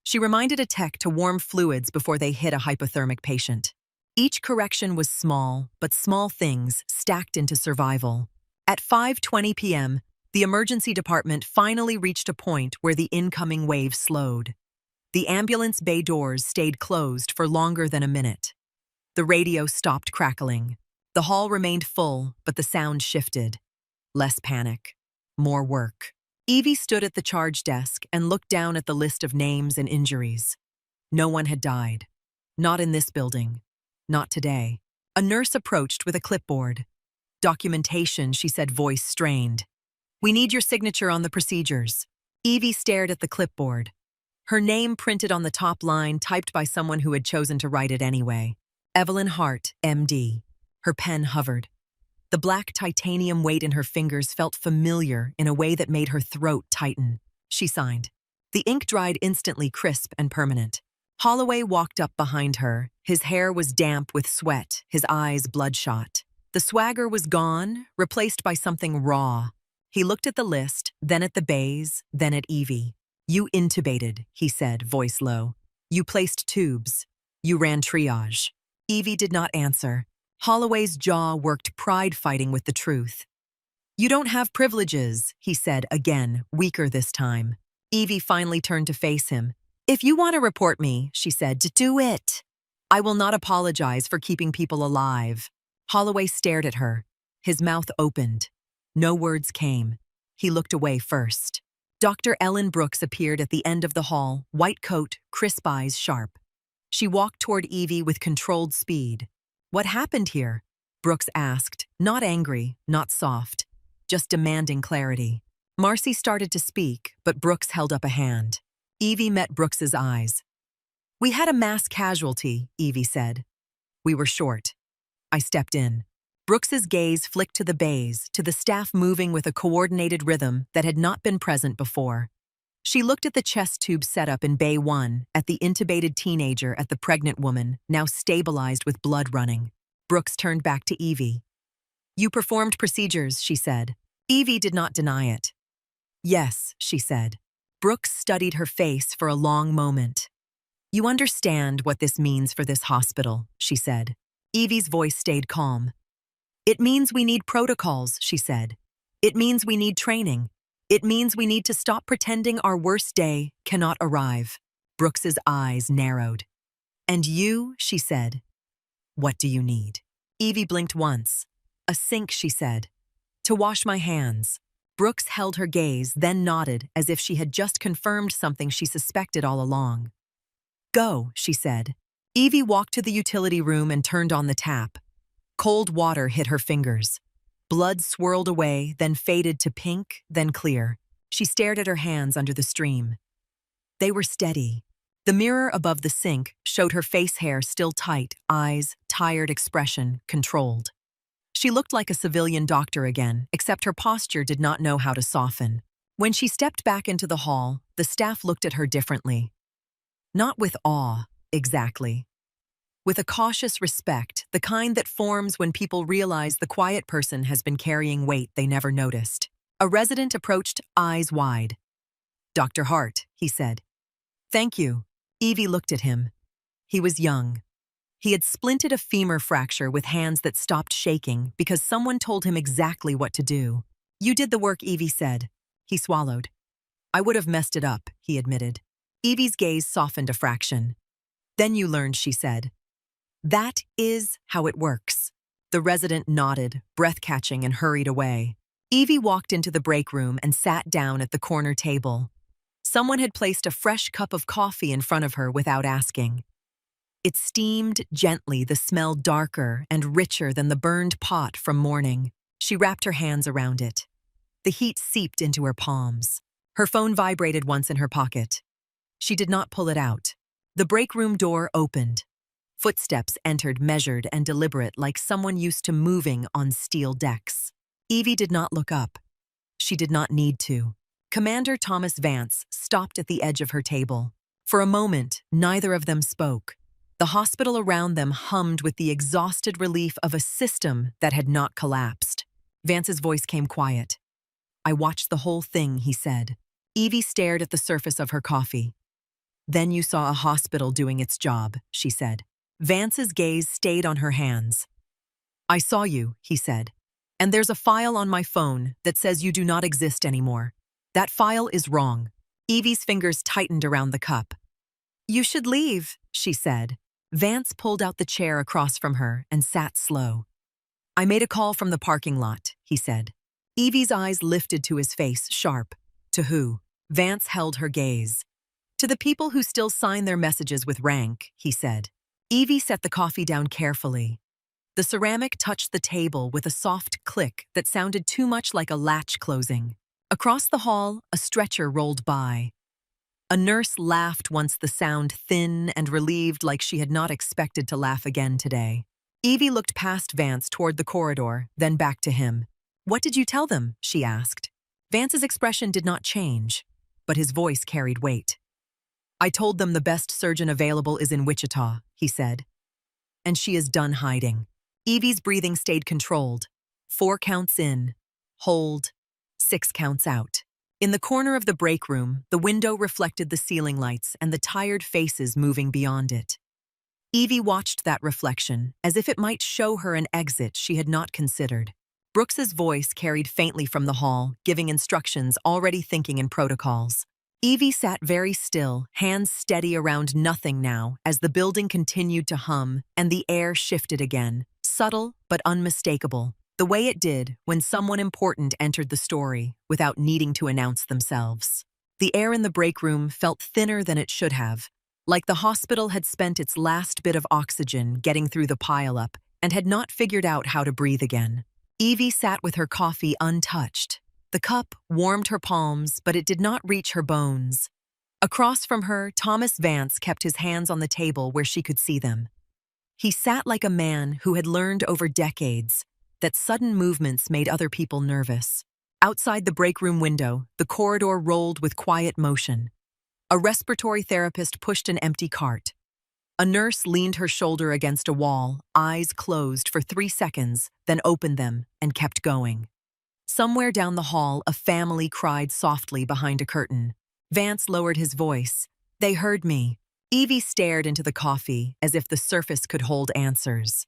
She reminded a tech to warm fluids before they hit a hypothermic patient. Each correction was small, but small things stacked into survival. At 5:20 p.m., the emergency department finally reached a point where the incoming wave slowed. The ambulance bay doors stayed closed for longer than a minute. The radio stopped crackling. The hall remained full, but the sound shifted. Less panic. More work. Evie stood at the charge desk and looked down at the list of names and injuries. No one had died. Not in this building. Not today. A nurse approached with a clipboard. Documentation, she said, voice strained. We need your signature on the procedures. Evie stared at the clipboard. Her name printed on the top line, typed by someone who had chosen to write it anyway. Evelyn Hart, MD. Her pen hovered. The black titanium weight in her fingers felt familiar in a way that made her throat tighten. She signed. The ink dried instantly, crisp and permanent. Holloway walked up behind her. His hair was damp with sweat, his eyes bloodshot. The swagger was gone, replaced by something raw. He looked at the list, then at the bays, then at Evie. You intubated, he said, voice low. You placed tubes. You ran triage. Evie did not answer. Holloway's jaw worked, pride fighting with the truth. You don't have privileges, he said again, weaker this time. Evie finally turned to face him. If you want to report me, she said, do it. I will not apologize for keeping people alive. Holloway stared at her. His mouth opened. No words came. He looked away first. Dr. Ellen Brooks appeared at the end of the hall, white coat, crisp eyes sharp. She walked toward Evie with controlled speed. What happened here? Brooks asked, not angry, not soft, just demanding clarity. Marcy started to speak, but Brooks held up a hand. Evie met Brooks's eyes. We had a mass casualty, Evie said. We were short. I stepped in. Brooks's gaze flicked to the bays, to the staff moving with a coordinated rhythm that had not been present before. She looked at the chest tube setup in Bay 1, at the intubated teenager, at the pregnant woman, now stabilized with blood running. Brooks turned back to Evie. You performed procedures, she said. Evie did not deny it. Yes, she said. Brooks studied her face for a long moment. You understand what this means for this hospital, she said. Evie's voice stayed calm. It means we need protocols, she said. It means we need training. It means we need to stop pretending our worst day cannot arrive. Brooks's eyes narrowed. And you, she said. What do you need? Evie blinked once. A sink, she said. To wash my hands. Brooks held her gaze, then nodded as if she had just confirmed something she suspected all along. Go, she said. Evie walked to the utility room and turned on the tap. Cold water hit her fingers. Blood swirled away, then faded to pink, then clear. She stared at her hands under the stream. They were steady. The mirror above the sink showed her face hair still tight, eyes, tired expression, controlled. She looked like a civilian doctor again, except her posture did not know how to soften. When she stepped back into the hall, the staff looked at her differently. Not with awe, exactly. With a cautious respect, the kind that forms when people realize the quiet person has been carrying weight they never noticed. A resident approached, eyes wide. Dr. Hart, he said. Thank you. Evie looked at him. He was young. He had splinted a femur fracture with hands that stopped shaking because someone told him exactly what to do. You did the work, Evie said. He swallowed. I would have messed it up, he admitted. Evie's gaze softened a fraction. Then you learned, she said. That is how it works. The resident nodded, breath-catching, and hurried away. Evie walked into the break room and sat down at the corner table. Someone had placed a fresh cup of coffee in front of her without asking. It steamed gently, the smell darker and richer than the burned pot from morning. She wrapped her hands around it. The heat seeped into her palms. Her phone vibrated once in her pocket. She did not pull it out. The break room door opened. Footsteps entered, measured and deliberate, like someone used to moving on steel decks. Evie did not look up. She did not need to. Commander Thomas Vance stopped at the edge of her table. For a moment, neither of them spoke. The hospital around them hummed with the exhausted relief of a system that had not collapsed. Vance's voice came quiet. "I watched the whole thing," he said. Evie stared at the surface of her coffee. "Then you saw a hospital doing its job," she said. Vance's gaze stayed on her hands. "I saw you," he said. "And there's a file on my phone that says you do not exist anymore. That file is wrong." Evie's fingers tightened around the cup. "You should leave," she said. Vance pulled out the chair across from her and sat slow. "I made a call from the parking lot," he said. Evie's eyes lifted to his face, sharp. "To who?" Vance held her gaze. "To the people who still sign their messages with rank," he said. Evie set the coffee down carefully. The ceramic touched the table with a soft click that sounded too much like a latch closing. Across the hall, a stretcher rolled by. A nurse laughed once, the sound thin and relieved, like she had not expected to laugh again today. Evie looked past Vance toward the corridor, then back to him. "What did you tell them?" she asked. Vance's expression did not change, but his voice carried weight. "I told them the best surgeon available is in Wichita," he said. "And she is done hiding." Evie's breathing stayed controlled. 4 counts in. Hold. 6 counts out. In the corner of the break room, the window reflected the ceiling lights and the tired faces moving beyond it. Evie watched that reflection, as if it might show her an exit she had not considered. Brooks's voice carried faintly from the hall, giving instructions, already thinking in protocols. Evie sat very still, hands steady around nothing now, as the building continued to hum and the air shifted again, subtle but unmistakable, the way it did when someone important entered the story without needing to announce themselves. The air in the break room felt thinner than it should have, like the hospital had spent its last bit of oxygen getting through the pileup and had not figured out how to breathe again. Evie sat with her coffee untouched. The cup warmed her palms, but it did not reach her bones. Across from her, Thomas Vance kept his hands on the table where she could see them. He sat like a man who had learned over decades that sudden movements made other people nervous. Outside the break room window, the corridor rolled with quiet motion. A respiratory therapist pushed an empty cart. A nurse leaned her shoulder against a wall, eyes closed for 3 seconds, then opened them and kept going. Somewhere down the hall, a family cried softly behind a curtain. Vance lowered his voice. "They heard me." Evie stared into the coffee as if the surface could hold answers.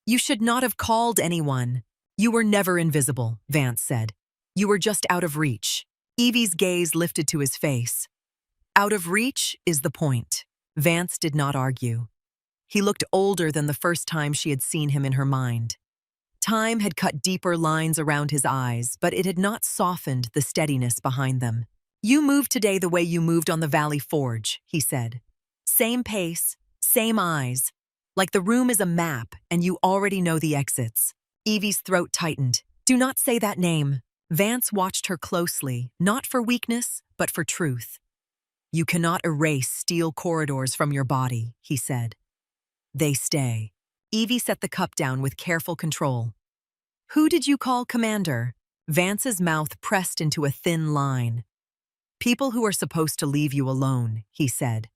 "You should not have called anyone. You were never invisible," Vance said. "You were just out of reach." Evie's gaze lifted to his face. "Out of reach is the point." Vance did not argue. He looked older than the first time she had seen him in her mind. Time had cut deeper lines around his eyes, but it had not softened the steadiness behind them. "You moved today the way you moved on the Valley Forge," he said. "Same pace, same eyes. Like the room is a map and you already know the exits." Evie's throat tightened. "Do not say that name." Vance watched her closely, not for weakness, but for truth. "You cannot erase steel corridors from your body," he said. "They stay." Evie set the cup down with careful control. "Who did you call Commander?" Vance's mouth pressed into a thin line. "People who are supposed to leave you alone," he said.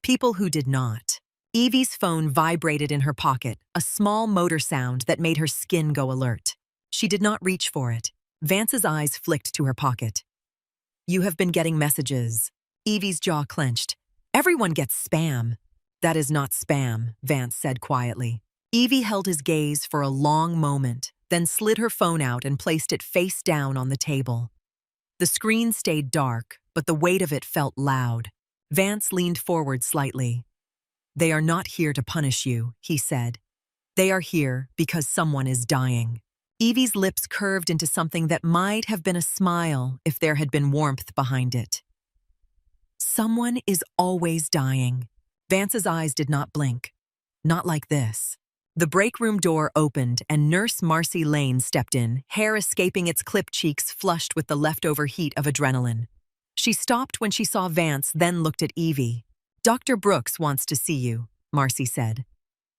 "People who did not." Evie's phone vibrated in her pocket, a small motor sound that made her skin go alert. She did not reach for it. Vance's eyes flicked to her pocket. "You have been getting messages." Evie's jaw clenched. "Everyone gets spam." "That is not spam," Vance said quietly. Evie held his gaze for a long moment, then slid her phone out and placed it face down on the table. The screen stayed dark, but the weight of it felt loud. Vance leaned forward slightly. "They are not here to punish you," he said. "They are here because someone is dying." Evie's lips curved into something that might have been a smile if there had been warmth behind it. Someone is always dying. Vance's eyes did not blink. Not like this. The break room door opened and Nurse Marcy Lane stepped in, hair escaping its clipped cheeks flushed with the leftover heat of adrenaline. She stopped when she saw Vance, then looked at Evie. "Dr. Brooks wants to see you," Marcy said.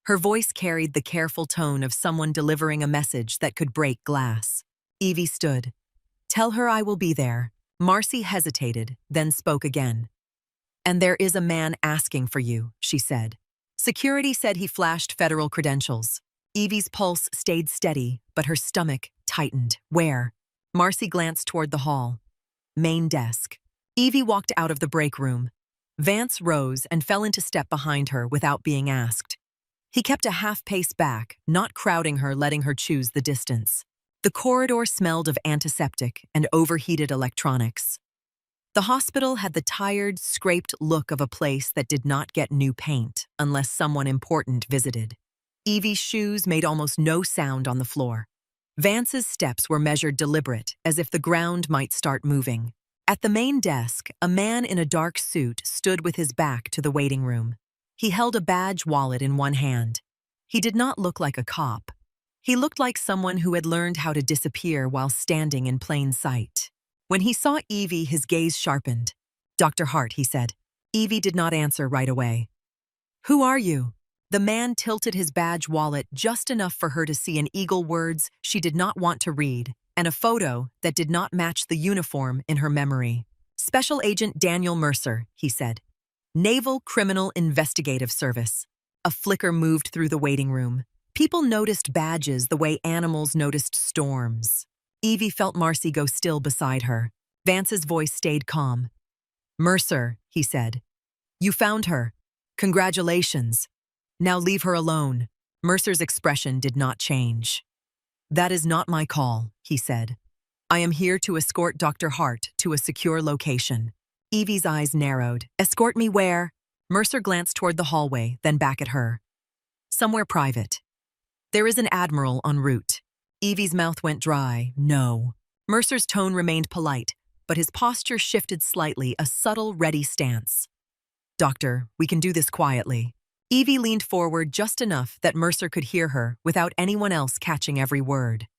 Her voice carried the careful tone of someone delivering a message that could break glass. Evie stood. "Tell her I will be there." Marcy hesitated, then spoke again. "And there is a man asking for you," she said. Security said he flashed federal credentials. Evie's pulse stayed steady, but her stomach tightened. "Where?" Marcy glanced toward the hall. "Main desk." Evie walked out of the break room. Vance rose and fell into step behind her without being asked. He kept a half pace back, not crowding her, letting her choose the distance. The corridor smelled of antiseptic and overheated electronics. The hospital had the tired, scraped look of a place that did not get new paint unless someone important visited. Evie's shoes made almost no sound on the floor. Vance's steps were measured deliberate, as if the ground might start moving. At the main desk, a man in a dark suit stood with his back to the waiting room. He held a badge wallet in one hand. He did not look like a cop. He looked like someone who had learned how to disappear while standing in plain sight. When he saw Evie, his gaze sharpened. "Dr. Hart," he said. Evie did not answer right away. "Who are you?" The man tilted his badge wallet just enough for her to see an eagle words she did not want to read, and a photo that did not match the uniform in her memory. "Special Agent Daniel Mercer," he said. "Naval Criminal Investigative Service." A flicker moved through the waiting room. People noticed badges the way animals noticed storms. Evie felt Marcy go still beside her. Vance's voice stayed calm. "Mercer," he said. "You found her. Congratulations. Now leave her alone." Mercer's expression did not change. "That is not my call," he said. "I am here to escort Dr. Hart to a secure location." Evie's eyes narrowed. "Escort me where?" Mercer glanced toward the hallway, then back at her. "Somewhere private. There is an Admiral en route." Evie's mouth went dry. "No." Mercer's tone remained polite, but his posture shifted slightly, a subtle, ready stance. "Doctor, we can do this quietly." Evie leaned forward just enough that Mercer could hear her without anyone else catching every word.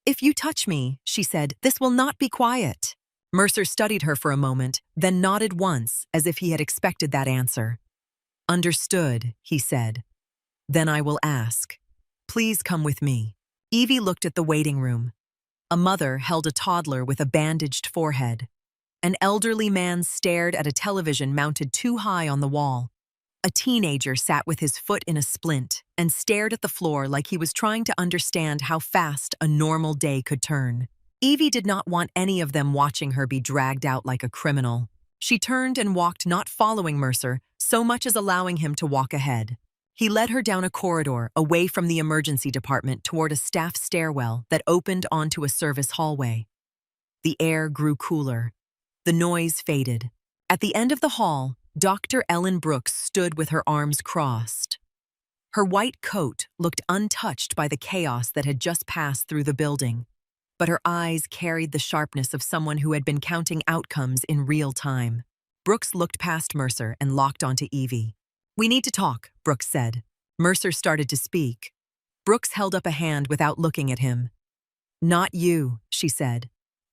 "If you touch me," she said, "this will not be quiet." Mercer studied her for a moment, then nodded once as if he had expected that answer. "Understood," he said. "Then I will ask. Please come with me." Evie looked at the waiting room. A mother held a toddler with a bandaged forehead. An elderly man stared at a television mounted too high on the wall. A teenager sat with his foot in a splint and stared at the floor like he was trying to understand how fast a normal day could turn. Evie did not want any of them watching her be dragged out like a criminal. She turned and walked, not following Mercer so much as allowing him to walk ahead. He led her down a corridor away from the emergency department toward a staff stairwell that opened onto a service hallway. The air grew cooler. The noise faded. At the end of the hall, Dr. Ellen Brooks stood with her arms crossed. Her white coat looked untouched by the chaos that had just passed through the building, but her eyes carried the sharpness of someone who had been counting outcomes in real time. Brooks looked past Mercer and locked onto Evie. "We need to talk," Brooks said. Mercer started to speak. Brooks held up a hand without looking at him. "Not you," she said.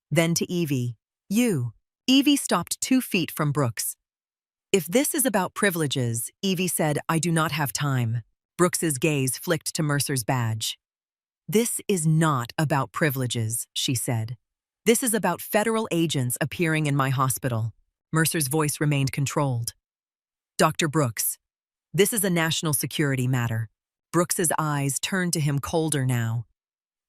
Then to Evie, "You." Evie stopped 2 feet from Brooks. "If this is about privileges," Evie said, "I do not have time." Brooks's gaze flicked to Mercer's badge. "This is not about privileges," she said. "This is about federal agents appearing in my hospital." Mercer's voice remained controlled. "Dr. Brooks, this is a national security matter." Brooks's eyes turned to him colder now.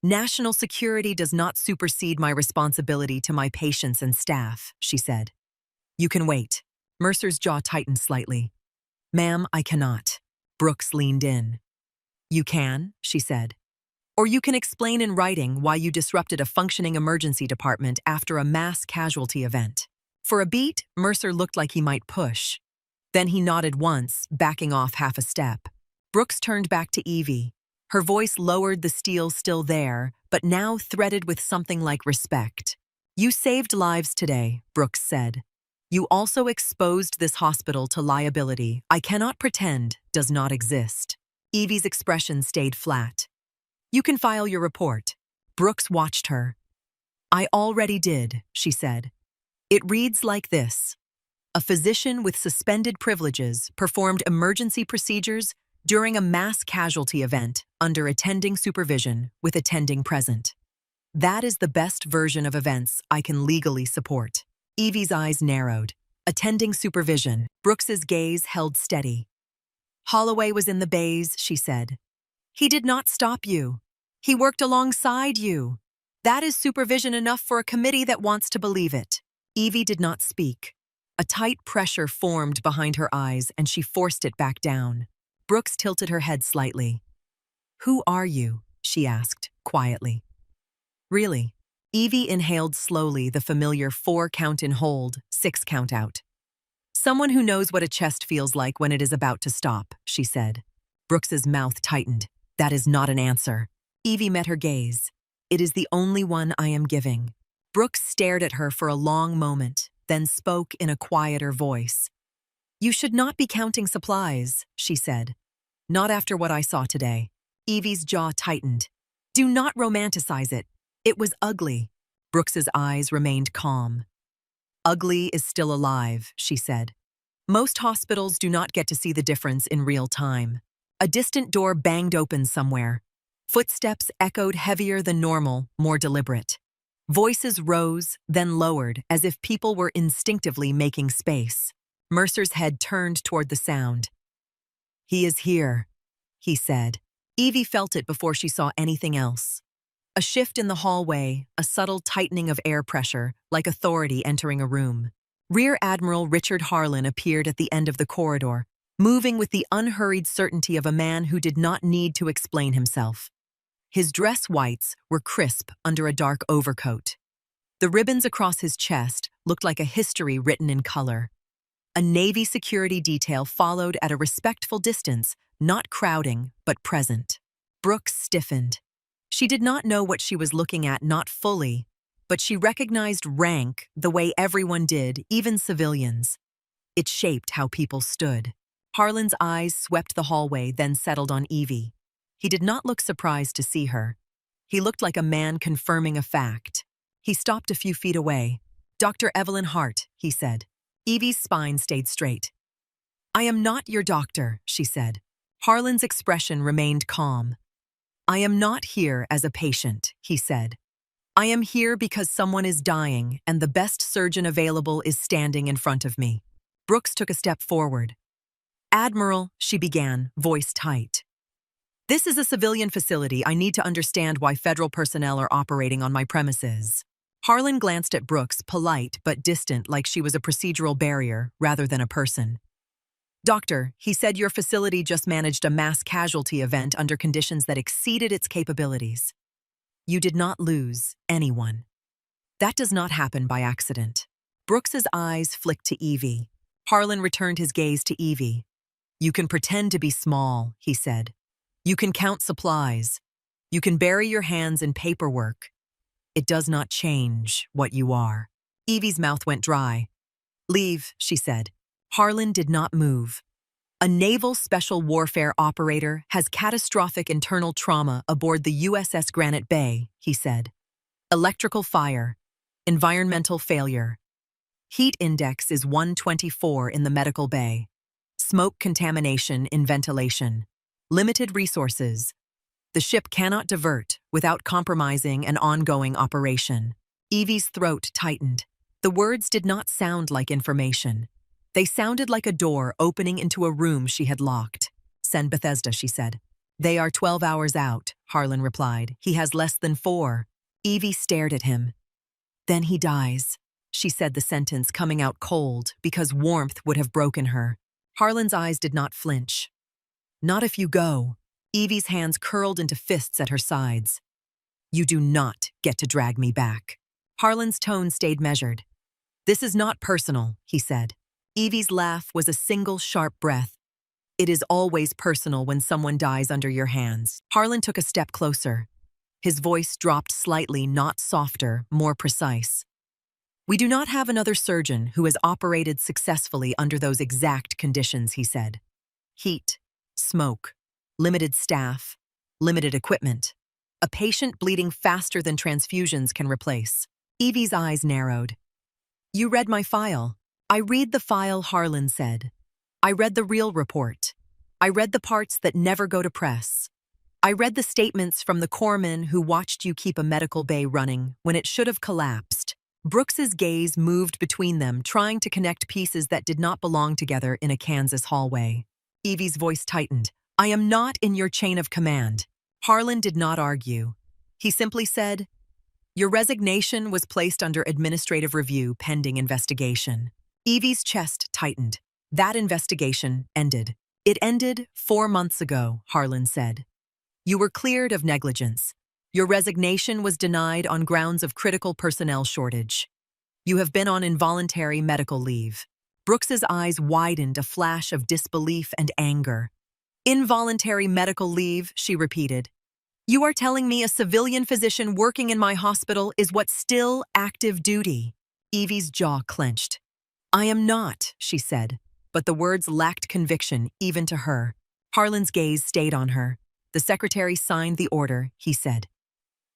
"National security does not supersede my responsibility to my patients and staff," she said. "You can wait." Mercer's jaw tightened slightly. "Ma'am, I cannot." Brooks leaned in. "You can," she said. "Or you can explain in writing why you disrupted a functioning emergency department after a mass casualty event." For a beat, Mercer looked like he might push. Then he nodded once, backing off half a step. Brooks turned back to Evie. Her voice lowered, the steel still there, but now threaded with something like respect. "You saved lives today," Brooks said. "You also exposed this hospital to liability I cannot pretend does not exist." Evie's expression stayed flat. "You can file your report." Brooks watched her. "I already did," she said. "It reads like this. A physician with suspended privileges performed emergency procedures during a mass casualty event under attending supervision with attending present. That is the best version of events I can legally support." Evie's eyes narrowed. Attending supervision. Brooks's gaze held steady. "Holloway was in the bays," she said. "He did not stop you. He worked alongside you. That is supervision enough for a committee that wants to believe it." Evie did not speak. A tight pressure formed behind her eyes and she forced it back down. Brooks tilted her head slightly. "Who are you?" she asked, quietly. "Really?" Evie inhaled slowly, the familiar 4-count in hold, 6-count out. "Someone who knows what a chest feels like when it is about to stop," she said. Brooks's mouth tightened. "That is not an answer." Evie met her gaze. "It is the only one I am giving." Brooks stared at her for a long moment, then spoke in a quieter voice. "You should not be counting supplies," she said. "Not after what I saw today." Evie's jaw tightened. "Do not romanticize it. It was ugly." Brooks's eyes remained calm. "Ugly is still alive," she said. "Most hospitals do not get to see the difference in real time." A distant door banged open somewhere. Footsteps echoed heavier than normal, more deliberate. Voices rose, then lowered, as if people were instinctively making space. Mercer's head turned toward the sound. "He is here," he said. Evie felt it before she saw anything else. A shift in the hallway, a subtle tightening of air pressure, like authority entering a room. Rear Admiral Richard Harlan appeared at the end of the corridor, moving with the unhurried certainty of a man who did not need to explain himself. His dress whites were crisp under a dark overcoat. The ribbons across his chest looked like a history written in color. A Navy security detail followed at a respectful distance, not crowding, but present. Brooks stiffened. She did not know what she was looking at, not fully, but she recognized rank the way everyone did, even civilians. It shaped how people stood. Harlan's eyes swept the hallway, then settled on Evie. He did not look surprised to see her. He looked like a man confirming a fact. He stopped a few feet away. "Dr. Evelyn Hart," he said. Evie's spine stayed straight. "I am not your doctor," she said. Harlan's expression remained calm. "I am not here as a patient," he said. "I am here because someone is dying and the best surgeon available is standing in front of me." Brooks took a step forward. "Admiral," she began, voice tight. "This is a civilian facility. I need to understand why federal personnel are operating on my premises." Harlan glanced at Brooks, polite but distant, like she was a procedural barrier rather than a person. "Doctor, he said your facility just managed a mass casualty event under conditions that exceeded its capabilities. You did not lose anyone. That does not happen by accident." Brooks's eyes flicked to Evie. Harlan returned his gaze to Evie. "You can pretend to be small," he said. "You can count supplies. You can bury your hands in paperwork. It does not change what you are." Evie's mouth went dry. "Leave," she said. Harlan did not move. "A naval special warfare operator has catastrophic internal trauma aboard the USS Granite Bay," he said. "Electrical fire, environmental failure. Heat index is 124 in the medical bay. Smoke contamination in ventilation. Limited resources. The ship cannot divert without compromising an ongoing operation." Evie's throat tightened. The words did not sound like information. They sounded like a door opening into a room she had locked. "Send Bethesda," she said. "They are 12 hours out," Harlan replied. "He has less than 4. Evie stared at him. "Then he dies." She said the sentence coming out cold because warmth would have broken her. Harlan's eyes did not flinch. "Not if you go." Evie's hands curled into fists at her sides. "You do not get to drag me back." Harlan's tone stayed measured. "This is not personal," he said. Evie's laugh was a single sharp breath. It is always personal when someone dies under your hands. Harlan took a step closer. His voice dropped slightly, not softer, more precise. We do not have another surgeon who has operated successfully under those exact conditions, he said. Heat, smoke, limited staff, limited equipment. A patient bleeding faster than transfusions can replace. Evie's eyes narrowed. You read my file. I read the file, Harlan said. I read the real report. I read the parts that never go to press. I read the statements from the corpsman who watched you keep a medical bay running when it should have collapsed. Brooks's gaze moved between them, trying to connect pieces that did not belong together in a Kansas hallway. Evie's voice tightened. I am not in your chain of command. Harlan did not argue. He simply said, your resignation was placed under administrative review pending investigation. Evie's chest tightened. That investigation ended. It ended 4 months ago, Harlan said. You were cleared of negligence. Your resignation was denied on grounds of critical personnel shortage. You have been on involuntary medical leave. Brooks's eyes widened, a flash of disbelief and anger. Involuntary medical leave, she repeated. You are telling me a civilian physician working in my hospital is what's still active duty? Evie's jaw clenched. I am not, she said, but the words lacked conviction even to her. Harlan's gaze stayed on her. The secretary signed the order, he said.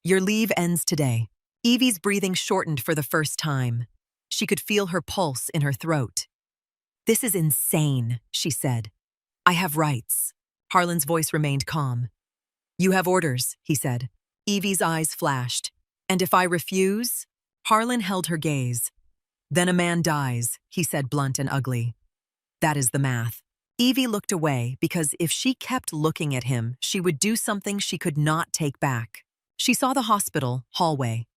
Your leave ends today. Evie's breathing shortened for the first time. She could feel her pulse in her throat. This is insane, she said. I have rights. Harlan's voice remained calm. You have orders, he said. Evie's eyes flashed. And if I refuse? Harlan held her gaze. Then a man dies, he said, blunt and ugly. That is the math. Evie looked away because if she kept looking at him, she would do something she could not take back. She saw the hospital hallway.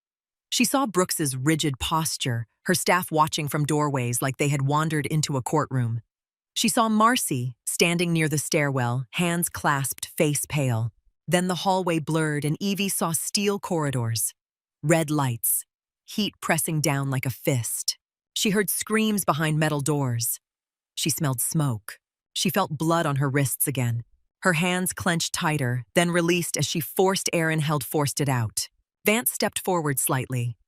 She saw Brooks's rigid posture, her staff watching from doorways like they had wandered into a courtroom. She saw Marcy standing near the stairwell, hands clasped, face pale. Then the hallway blurred and Evie saw steel corridors, red lights, heat pressing down like a fist. She heard screams behind metal doors. She smelled smoke. She felt blood on her wrists again. Her hands clenched tighter, then released as she forced air and forced it out. Vance stepped forward slightly.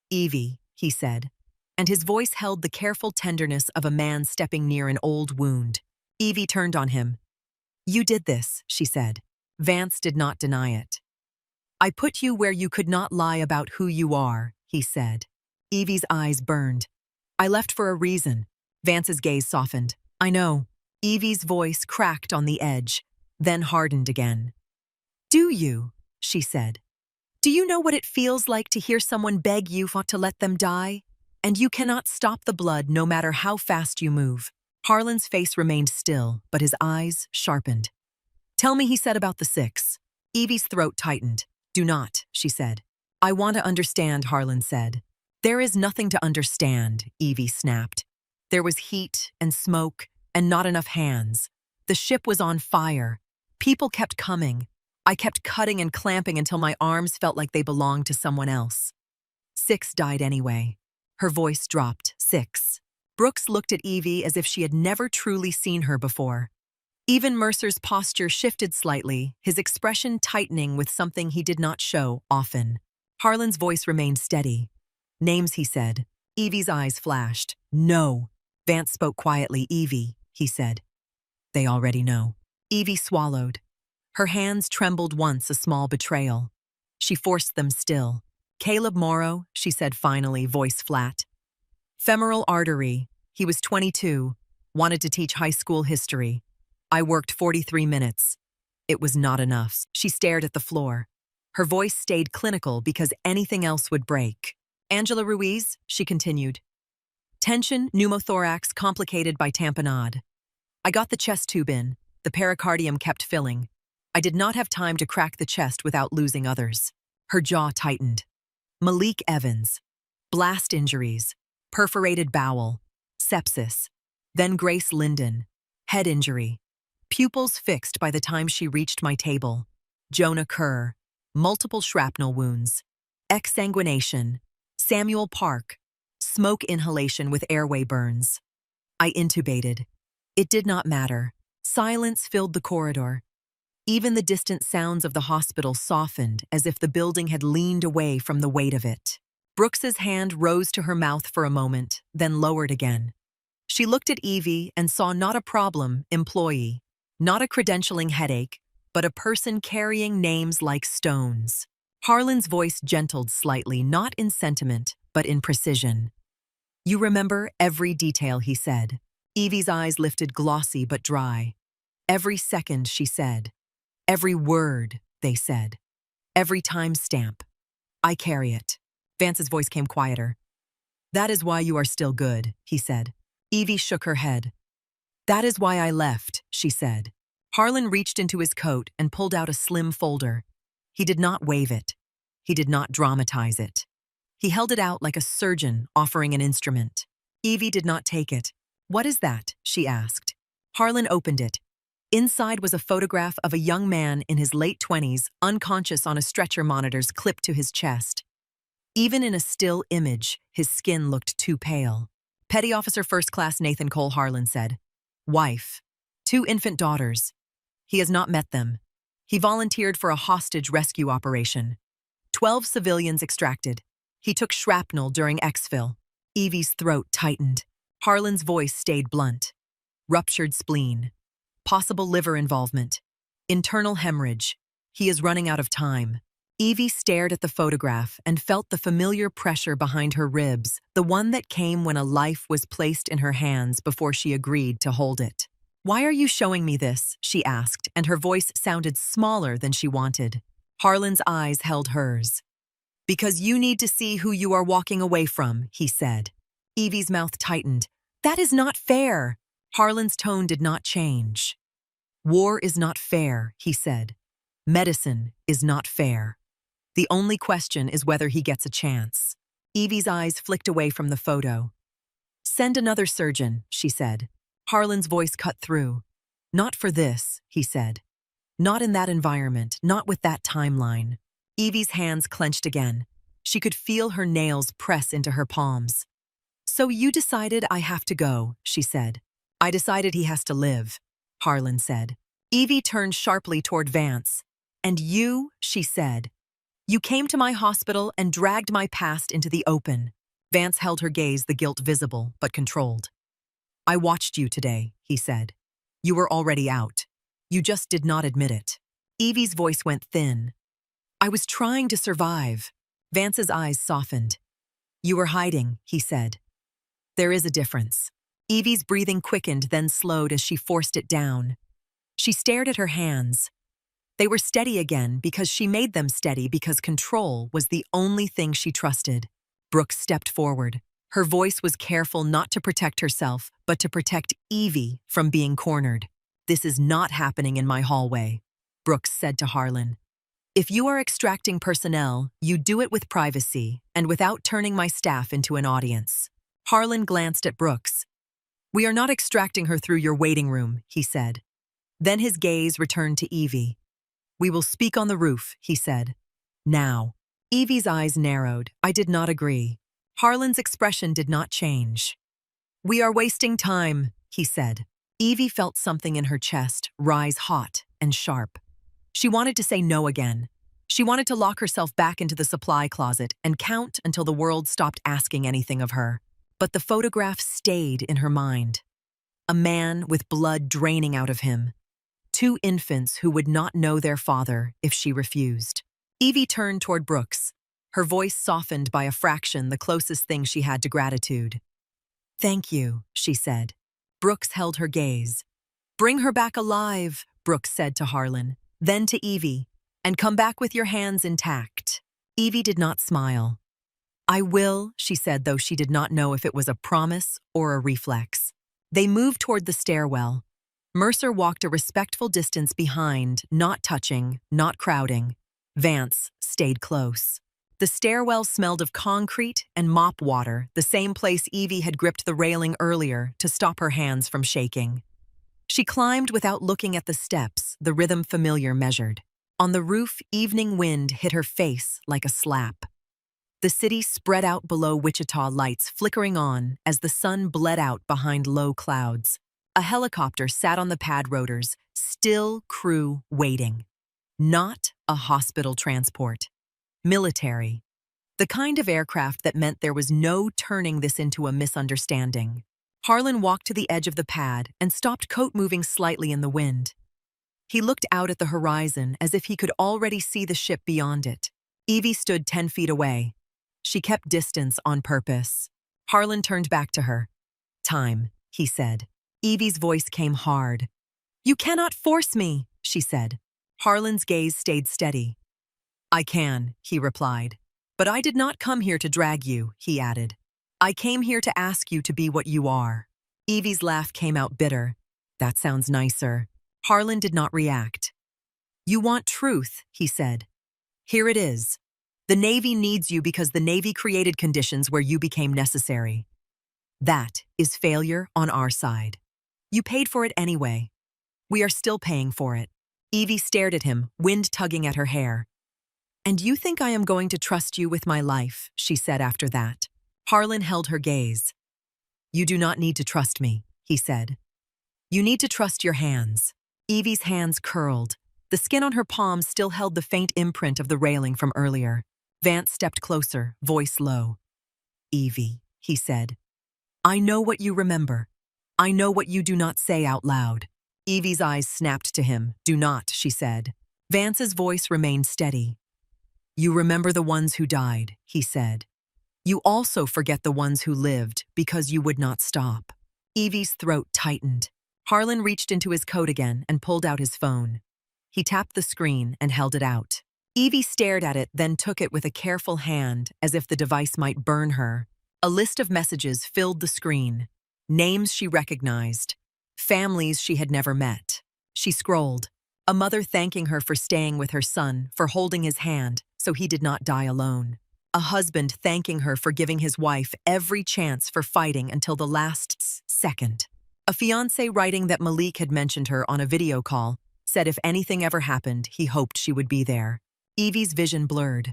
Evie, he said, and his voice held the careful tenderness of a man stepping near an old wound. Evie turned on him. You did this, she said. Vance did not deny it. I put you where you could not lie about who you are, he said. Evie's eyes burned. I left for a reason. Vance's gaze softened. I know. Evie's voice cracked on the edge, then hardened again. Do you? She said. Do you know what it feels like to hear someone beg you to let them die? And you cannot stop the blood no matter how fast you move. Harlan's face remained still, but his eyes sharpened. Tell me, he said, about the 6. Evie's throat tightened. Do not, she said. I want to understand, Harlan said. There is nothing to understand, Evie snapped. There was heat and smoke and not enough hands. The ship was on fire. People kept coming. I kept cutting and clamping until my arms felt like they belonged to someone else. 6 died anyway. Her voice dropped. 6. Brooks looked at Evie as if she had never truly seen her before. Even Mercer's posture shifted slightly, his expression tightening with something he did not show often. Harlan's voice remained steady. Names, he said. Evie's eyes flashed. No. Vance spoke quietly. Evie, he said. They already know. Evie swallowed. Her hands trembled once, a small betrayal. She forced them still. Caleb Morrow, she said finally, voice flat. Femoral artery. He was 22, wanted to teach high school history. I worked 43 minutes. It was not enough. She stared at the floor. Her voice stayed clinical because anything else would break. Angela Ruiz, she continued. Tension, pneumothorax complicated by tamponade. I got the chest tube in. The pericardium kept filling. I did not have time to crack the chest without losing others. Her jaw tightened. Malik Evans. Blast injuries. Perforated bowel. Sepsis. Then Grace Linden. Head injury. Pupils fixed by the time she reached my table. Jonah Kerr. Multiple shrapnel wounds. Exsanguination. Samuel Park. Smoke inhalation with airway burns. I intubated. It did not matter. Silence filled the corridor. Even the distant sounds of the hospital softened as if the building had leaned away from the weight of it. Brooks's hand rose to her mouth for a moment, then lowered again. She looked at Evie and saw not a problem employee, not a credentialing headache, but a person carrying names like stones. Harlan's voice gentled slightly, not in sentiment, but in precision. You remember every detail, he said. Evie's eyes lifted, glossy but dry. Every second, she said. Every word, they said. Every timestamp. I carry it. Vance's voice came quieter. That is why you are still good, he said. Evie shook her head. That is why I left, she said. Harlan reached into his coat and pulled out a slim folder. He did not wave it. He did not dramatize it. He held it out like a surgeon offering an instrument. Evie did not take it. What is that? She asked. Harlan opened it. Inside was a photograph of a young man in his late 20s, unconscious on a stretcher monitors clipped to his chest. Even in a still image, his skin looked too pale. Petty Officer First Class Nathan Cole, Harlan said. Wife. 2 infant daughters. He has not met them. He volunteered for a hostage rescue operation. 12 civilians extracted. He took shrapnel during exfil. Evie's throat tightened. Harlan's voice stayed blunt. Ruptured spleen. Possible liver involvement. Internal hemorrhage. He is running out of time. Evie stared at the photograph and felt the familiar pressure behind her ribs, the one that came when a life was placed in her hands before she agreed to hold it. Why are you showing me this? She asked, and her voice sounded smaller than she wanted. Harlan's eyes held hers. Because you need to see who you are walking away from, he said. Evie's mouth tightened. That is not fair. Harlan's tone did not change. War is not fair, he said. Medicine is not fair. The only question is whether he gets a chance. Evie's eyes flicked away from the photo. Send another surgeon, she said. Harlan's voice cut through. Not for this, he said. Not in that environment, not with that timeline. Evie's hands clenched again. She could feel her nails press into her palms. So you decided I have to go, she said. I decided he has to live, Harlan said. Evie turned sharply toward Vance. And you, she said. You came to my hospital and dragged my past into the open. Vance held her gaze, the guilt visible, but controlled. I watched you today, he said. You were already out. You just did not admit it. Evie's voice went thin. I was trying to survive. Vance's eyes softened. You were hiding, he said. There is a difference. Evie's breathing quickened, then slowed as she forced it down. She stared at her hands. They were steady again because she made them steady because control was the only thing she trusted. Brooks stepped forward. Her voice was careful not to protect herself, but to protect Evie from being cornered. This is not happening in my hallway, Brooks said to Harlan. If you are extracting personnel, you do it with privacy and without turning my staff into an audience. Harlan glanced at Brooks. We are not extracting her through your waiting room, he said. Then his gaze returned to Evie. We will speak on the roof, he said. Now. Evie's eyes narrowed. I did not agree. Harlan's expression did not change. We are wasting time, he said. Evie felt something in her chest rise hot and sharp. She wanted to say no again. She wanted to lock herself back into the supply closet and count until the world stopped asking anything of her. But the photograph stayed in her mind. A man with blood draining out of him. 2 infants who would not know their father if she refused. Evie turned toward Brooks, her voice softened by a fraction, the closest thing she had to gratitude. Thank you, she said. Brooks held her gaze. Bring her back alive, Brooks said to Harlan, then to Evie, and come back with your hands intact. Evie did not smile. I will, she said, though she did not know if it was a promise or a reflex. They moved toward the stairwell. Mercer walked a respectful distance behind, not touching, not crowding. Vance stayed close. The stairwell smelled of concrete and mop water, the same place Evie had gripped the railing earlier to stop her hands from shaking. She climbed without looking at the steps, the rhythm familiar measured. On the roof, evening wind hit her face like a slap. The city spread out below Wichita, lights flickering on as the sun bled out behind low clouds. A helicopter sat on the pad rotors, still crew waiting. Not a hospital transport. Military. The kind of aircraft that meant there was no turning this into a misunderstanding. Harlan walked to the edge of the pad and stopped, coat moving slightly in the wind. He looked out at the horizon as if he could already see the ship beyond it. Evie stood 10 feet away. She kept distance on purpose. Harlan turned back to her. "Time," he said. Evie's voice came hard. "You cannot force me," she said. Harlan's gaze stayed steady. "I can," he replied. "But I did not come here to drag you," he added. "I came here to ask you to be what you are." Evie's laugh came out bitter. "That sounds nicer." Harlan did not react. "You want truth," he said. "Here it is. The Navy needs you because the Navy created conditions where you became necessary. That is failure on our side. You paid for it anyway. We are still paying for it." Evie stared at him, wind tugging at her hair. "And you think I am going to trust you with my life," she said after that. Harlan held her gaze. "You do not need to trust me," he said. "You need to trust your hands." Evie's hands curled. The skin on her palms still held the faint imprint of the railing from earlier. Vance stepped closer, voice low. "Evie," he said. "I know what you remember. I know what you do not say out loud." Evie's eyes snapped to him. "Do not," she said. Vance's voice remained steady. "You remember the ones who died," he said. "You also forget the ones who lived because you would not stop." Evie's throat tightened. Harlan reached into his coat again and pulled out his phone. He tapped the screen and held it out. Evie stared at it, then took it with a careful hand, as if the device might burn her. A list of messages filled the screen. Names she recognized. Families she had never met. She scrolled. A mother thanking her for staying with her son, for holding his hand so he did not die alone. A husband thanking her for giving his wife every chance for fighting until the last second. A fiancé writing that Malik had mentioned her on a video call, said if anything ever happened, he hoped she would be there. Evie's vision blurred.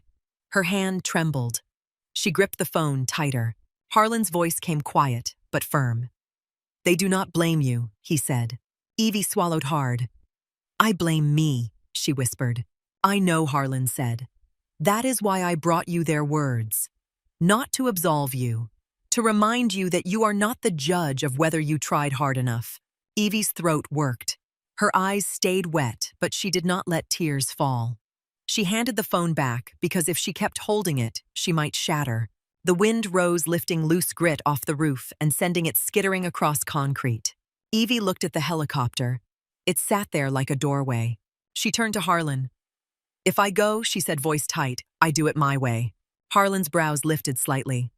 Her hand trembled. She gripped the phone tighter. Harlan's voice came quiet, but firm. "They do not blame you," he said. Evie swallowed hard. "I blame me," she whispered. "I know," Harlan said. "That is why I brought you their words. Not to absolve you. To remind you that you are not the judge of whether you tried hard enough." Evie's throat worked. Her eyes stayed wet, but she did not let tears fall. She handed the phone back because if she kept holding it, she might shatter. The wind rose, lifting loose grit off the roof and sending it skittering across concrete. Evie looked at the helicopter. It sat there like a doorway. She turned to Harlan. "If I go," she said, voice tight, "I do it my way." Harlan's brows lifted slightly.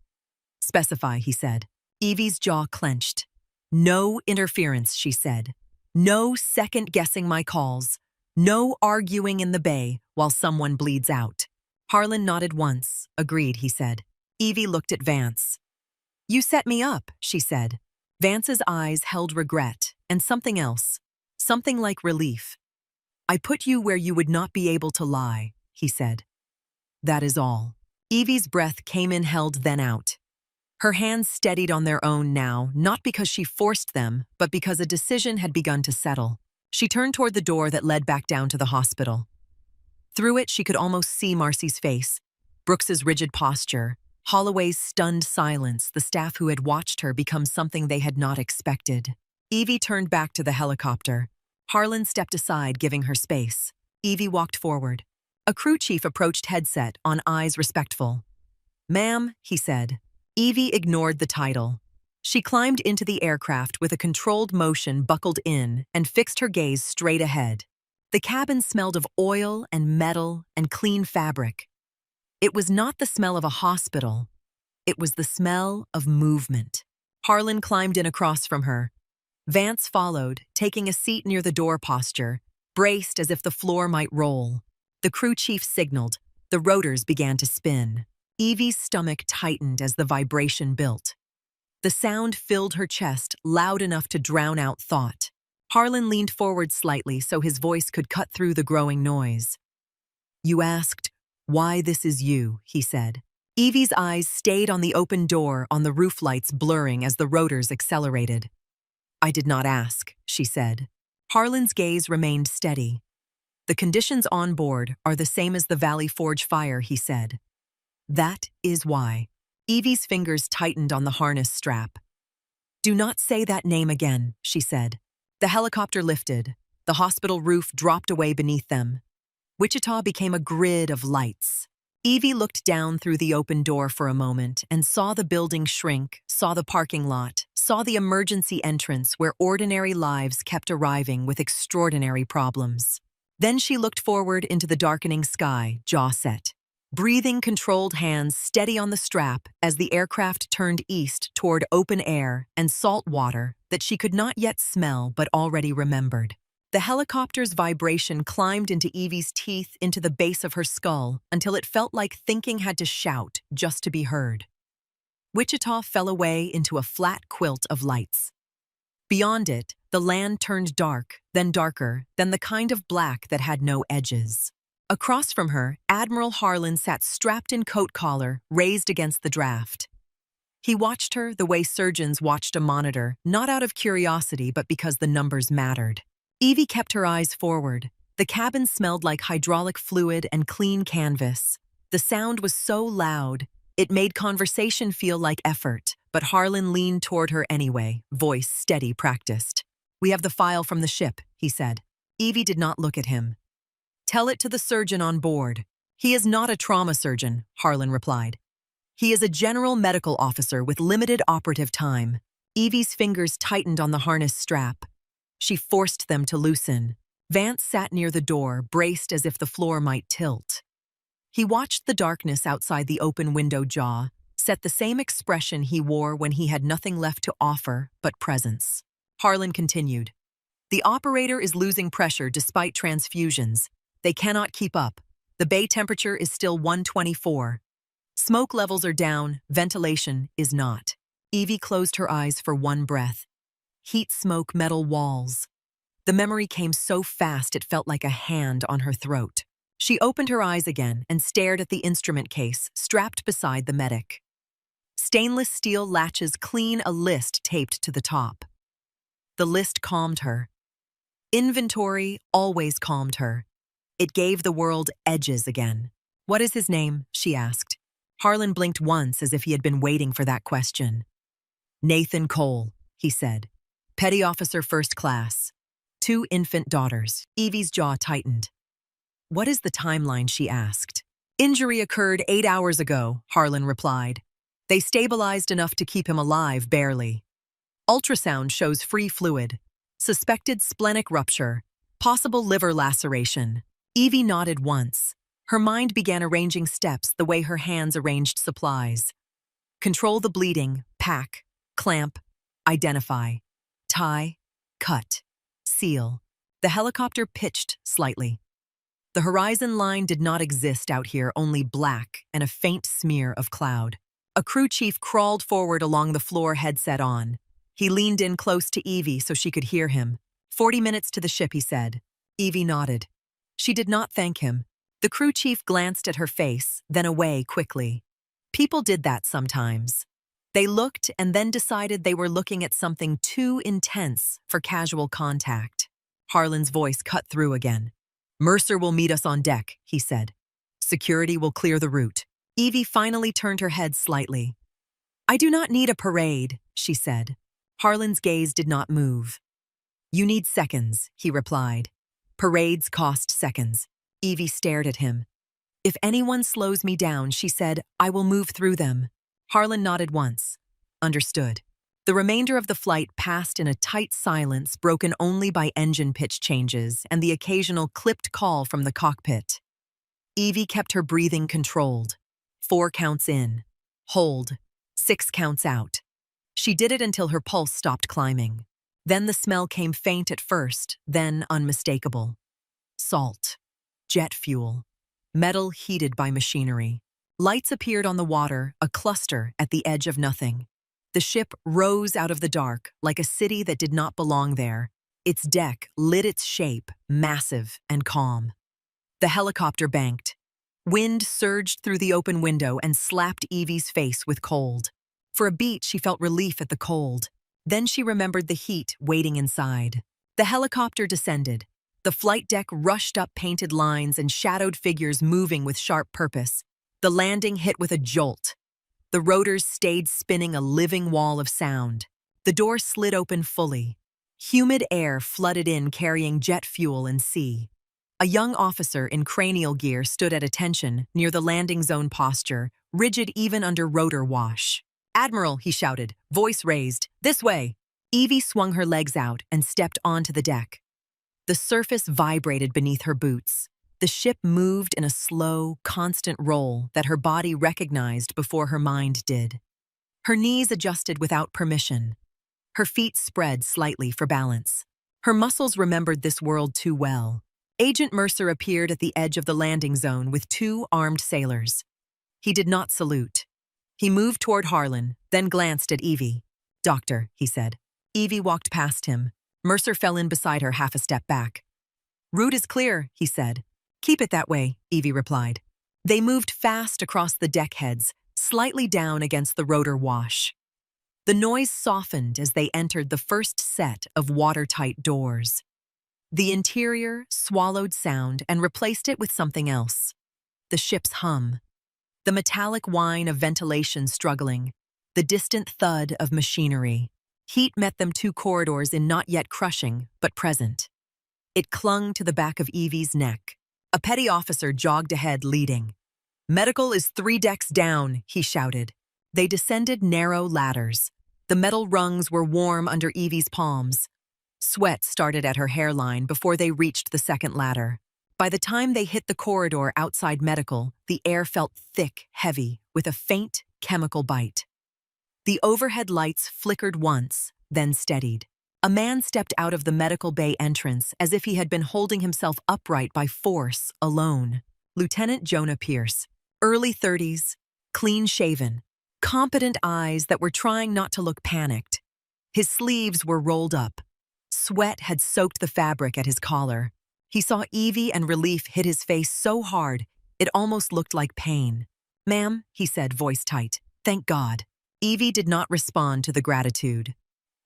"Specify," he said. Evie's jaw clenched. "No interference," she said. "No second-guessing my calls. No arguing in the bay while someone bleeds out." Harlan nodded once. "Agreed," he said. Evie looked at Vance. "You set me up," she said. Vance's eyes held regret and something else, something like relief. "I put you where you would not be able to lie," he said. "That is all." Evie's breath came in, held, then out. Her hands steadied on their own now, not because she forced them, but because a decision had begun to settle. She turned toward the door that led back down to the hospital. Through it, she could almost see Marcy's face, Brooks's rigid posture, Holloway's stunned silence, the staff who had watched her become something they had not expected. Evie turned back to the helicopter. Harlan stepped aside, giving her space. Evie walked forward. A crew chief approached, headset on, eyes respectful. "Ma'am," he said. Evie ignored the title. She climbed into the aircraft with a controlled motion, buckled in, and fixed her gaze straight ahead. The cabin smelled of oil and metal and clean fabric. It was not the smell of a hospital. It was the smell of movement. Harlan climbed in across from her. Vance followed, taking a seat near the door posture, braced as if the floor might roll. The crew chief signaled. The rotors began to spin. Evie's stomach tightened as the vibration built. The sound filled her chest, loud enough to drown out thought. Harlan leaned forward slightly so his voice could cut through the growing noise. "You asked why this is you," he said. Evie's eyes stayed on the open door, on the roof lights blurring as the rotors accelerated. I did not ask, she said. Harlan's gaze remained steady. The conditions on board are the same as the Valley Forge fire, he said. That is why. Evie's fingers tightened on the harness strap. Do not say that name again, she said. The helicopter lifted. The hospital roof dropped away beneath them. Wichita became a grid of lights. Evie looked down through the open door for a moment and saw the building shrink, saw the parking lot, saw the emergency entrance where ordinary lives kept arriving with extraordinary problems. Then she looked forward into the darkening sky, jaw set. Breathing controlled hands steady on the strap as the aircraft turned east toward open air and salt water that she could not yet smell but already remembered. The helicopter's vibration climbed into Evie's teeth into the base of her skull until it felt like thinking had to shout just to be heard. Wichita fell away into a flat quilt of lights. Beyond it, the land turned dark, then darker, then the kind of black that had no edges. Across from her, Admiral Harlan sat strapped in coat collar, raised against the draft. He watched her the way surgeons watched a monitor, not out of curiosity but because the numbers mattered. Evie kept her eyes forward. The cabin smelled like hydraulic fluid and clean canvas. The sound was so loud, it made conversation feel like effort, but Harlan leaned toward her anyway, voice steady, practiced. We have the file from the ship, he said. Evie did not look at him. Tell it to the surgeon on board. He is not a trauma surgeon, Harlan replied. He is a general medical officer with limited operative time. Evie's fingers tightened on the harness strap. She forced them to loosen. Vance sat near the door, braced as if the floor might tilt. He watched the darkness outside the open window jaw, set the same expression he wore when he had nothing left to offer but presence. Harlan continued. The operator is losing pressure despite transfusions. They cannot keep up. The bay temperature is still 124. Smoke levels are down, ventilation is not. Evie closed her eyes for one breath. Heat smoke metal walls. The memory came so fast it felt like a hand on her throat. She opened her eyes again and stared at the instrument case strapped beside the medic. Stainless steel latches clean a list taped to the top. The list calmed her. Inventory always calmed her. It gave the world edges again. What is his name? She asked. Harlan blinked once as if he had been waiting for that question. Nathan Cole, he said. Petty officer first class. 2 infant daughters. Evie's jaw tightened. What is the timeline, she asked. Injury occurred 8 hours ago, Harlan replied. They stabilized enough to keep him alive, barely. Ultrasound shows free fluid. Suspected splenic rupture. Possible liver laceration. Evie nodded once. Her mind began arranging steps the way her hands arranged supplies. Control the bleeding, pack, clamp, identify, tie, cut, seal. The helicopter pitched slightly. The horizon line did not exist out here, only black and a faint smear of cloud. A crew chief crawled forward along the floor, headset on. He leaned in close to Evie so she could hear him. 40 minutes to the ship, he said. Evie nodded. She did not thank him. The crew chief glanced at her face, then away quickly. People did that sometimes. They looked and then decided they were looking at something too intense for casual contact. Harlan's voice cut through again. Mercer will meet us on deck, he said. Security will clear the route. Evie finally turned her head slightly. I do not need a parade, she said. Harlan's gaze did not move. You need seconds, he replied. Parades cost seconds. Evie stared at him. If anyone slows me down, she said, I will move through them. Harlan nodded once. Understood. The remainder of the flight passed in a tight silence broken only by engine pitch changes and the occasional clipped call from the cockpit. Evie kept her breathing controlled. 4 counts in. Hold. 6 counts out. She did it until her pulse stopped climbing. Then the smell came faint at first, then unmistakable. Salt. Jet fuel. Metal heated by machinery. Lights appeared on the water, a cluster at the edge of nothing. The ship rose out of the dark like a city that did not belong there. Its deck lit its shape, massive and calm. The helicopter banked. Wind surged through the open window and slapped Evie's face with cold. For a beat, she felt relief at the cold. Then she remembered the heat waiting inside. The helicopter descended. The flight deck rushed up painted lines and shadowed figures moving with sharp purpose. The landing hit with a jolt. The rotors stayed spinning a living wall of sound. The door slid open fully. Humid air flooded in carrying jet fuel and sea. A young officer in cranial gear stood at attention near the landing zone posture, rigid even under rotor wash. "Admiral," he shouted, voice raised, "this way." Evie swung her legs out and stepped onto the deck. The surface vibrated beneath her boots. The ship moved in a slow, constant roll that her body recognized before her mind did. Her knees adjusted without permission. Her feet spread slightly for balance. Her muscles remembered this world too well. Agent Mercer appeared at the edge of the landing zone with 2 armed sailors. He did not salute. He moved toward Harlan, then glanced at Evie. "Doctor," he said. Evie walked past him. Mercer fell in beside her half a step back. "Route is clear," he said. "Keep it that way," Evie replied. They moved fast across the deckheads, slightly down against the rotor wash. The noise softened as they entered the first set of watertight doors. The interior swallowed sound and replaced it with something else. The ship's hum. The metallic whine of ventilation struggling. The distant thud of machinery. Heat met them 2 corridors in not yet crushing, but present. It clung to the back of Evie's neck. A petty officer jogged ahead, leading. "Medical is 3 decks down," he shouted. They descended narrow ladders. The metal rungs were warm under Evie's palms. Sweat started at her hairline before they reached the second ladder. By the time they hit the corridor outside medical, the air felt thick, heavy, with a faint chemical bite. The overhead lights flickered once, then steadied. A man stepped out of the medical bay entrance as if he had been holding himself upright by force, alone. Lieutenant Jonah Pierce, early 30s, clean-shaven, competent eyes that were trying not to look panicked. His sleeves were rolled up. Sweat had soaked the fabric at his collar. He saw Evie and relief hit his face so hard, it almost looked like pain. "Ma'am," he said, voice tight, "thank God." Evie did not respond to the gratitude.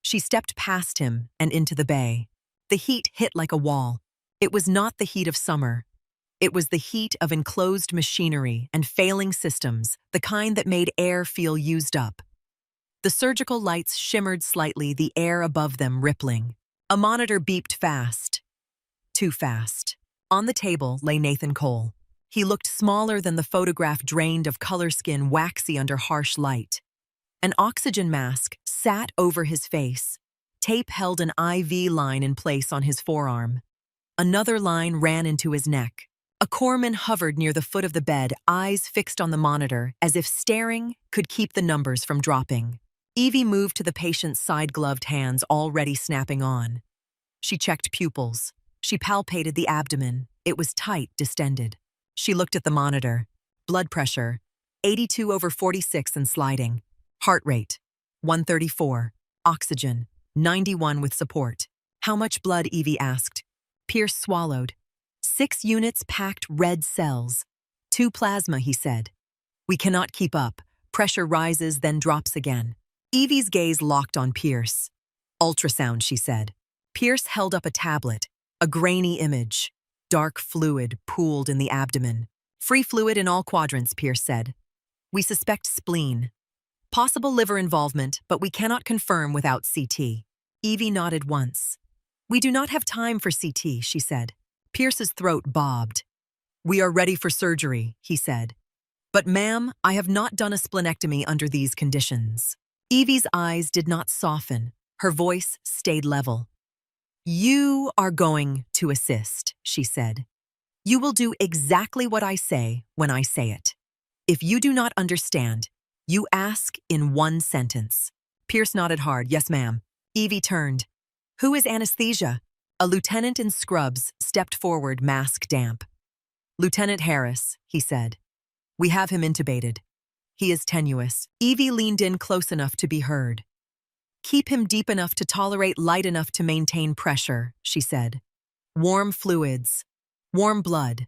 She stepped past him and into the bay. The heat hit like a wall. It was not the heat of summer. It was the heat of enclosed machinery and failing systems, the kind that made air feel used up. The surgical lights shimmered slightly, the air above them rippling. A monitor beeped fast. Too fast. On the table lay Nathan Cole. He looked smaller than the photograph, drained of color skin, waxy under harsh light. An oxygen mask sat over his face. Tape held an IV line in place on his forearm. Another line ran into his neck. A corpsman hovered near the foot of the bed, eyes fixed on the monitor, as if staring could keep the numbers from dropping. Evie moved to the patient's side-gloved hands, already snapping on. She checked pupils. She palpated the abdomen. It was tight, distended. She looked at the monitor. Blood pressure, 82/46 and sliding. Heart rate, 134. Oxygen, 91 with support. "How much blood?" Evie asked. Pierce swallowed. 6 units packed red cells. 2 plasma, he said. "We cannot keep up. Pressure rises, then drops again." Evie's gaze locked on Pierce. "Ultrasound," she said. Pierce held up a tablet, a grainy image. Dark fluid pooled in the abdomen. "Free fluid in all quadrants," Pierce said. "We suspect spleen. Possible liver involvement, but we cannot confirm without CT." Evie nodded once. "We do not have time for CT," she said. Pierce's throat bobbed. "We are ready for surgery," he said. "But ma'am, I have not done a splenectomy under these conditions." Evie's eyes did not soften. Her voice stayed level. "You are going to assist," she said. "You will do exactly what I say when I say it. If you do not understand, you ask in 1 sentence." Pierce nodded hard. "Yes, ma'am." Evie turned. "Who is anesthesia?" A lieutenant in scrubs stepped forward, mask damp. "Lieutenant Harris," he said. "We have him intubated. He is tenuous." Evie leaned in close enough to be heard. "Keep him deep enough to tolerate, light enough to maintain pressure," she said. "Warm fluids. Warm blood.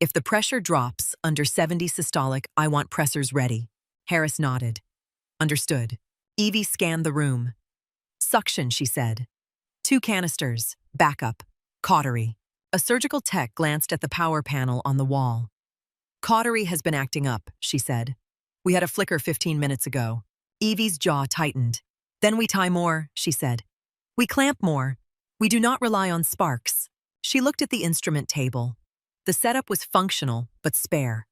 If the pressure drops under 70 systolic, I want pressors ready." Harris nodded. "Understood." Evie scanned the room. Suction, she said. 2 canisters. Backup. Cautery. A surgical tech glanced at the power panel on the wall. Cautery has been acting up, she said. We had a flicker 15 minutes ago. Evie's jaw tightened. Then we tie more, she said. We clamp more. We do not rely on sparks. She looked at the instrument table. The setup was functional, but spare.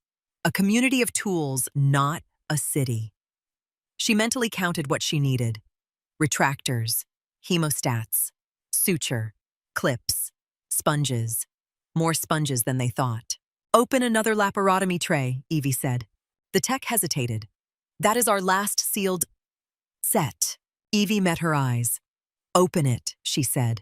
A community of tools, not a city. She mentally counted what she needed. Retractors, hemostats, suture, clips, sponges. More sponges than they thought. Open another laparotomy tray, Evie said. The tech hesitated. That is our last sealed set. Evie met her eyes. Open it, she said.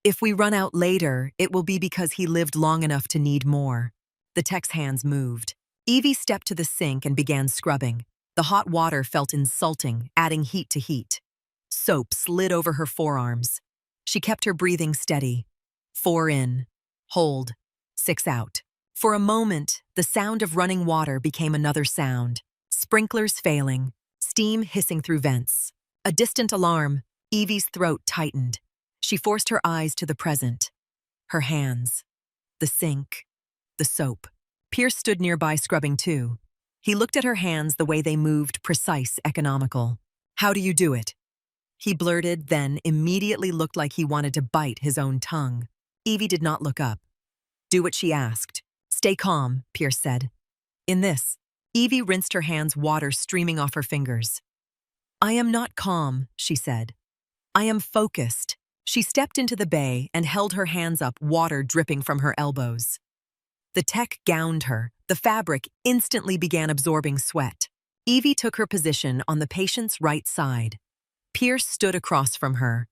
If we run out later, it will be because he lived long enough to need more. The tech's hands moved. Evie stepped to the sink and began scrubbing. The hot water felt insulting, adding heat to heat. Soap slid over her forearms. She kept her breathing steady. 4 in. Hold. 6 out. For a moment, the sound of running water became another sound. Sprinklers failing, steam hissing through vents. A distant alarm. Evie's throat tightened. She forced her eyes to the present. Her hands. The sink. The soap. Pierce stood nearby scrubbing too. He looked at her hands the way they moved, precise, economical. How do you do it? He blurted, then immediately looked like he wanted to bite his own tongue. Evie did not look up. Do what she asked. Stay calm, Pierce said. In this, Evie rinsed her hands, water streaming off her fingers. I am not calm, she said. I am focused. She stepped into the bay and held her hands up, water dripping from her elbows. The tech gowned her. The fabric instantly began absorbing sweat. Evie took her position on the patient's right side. Pierce stood across from her.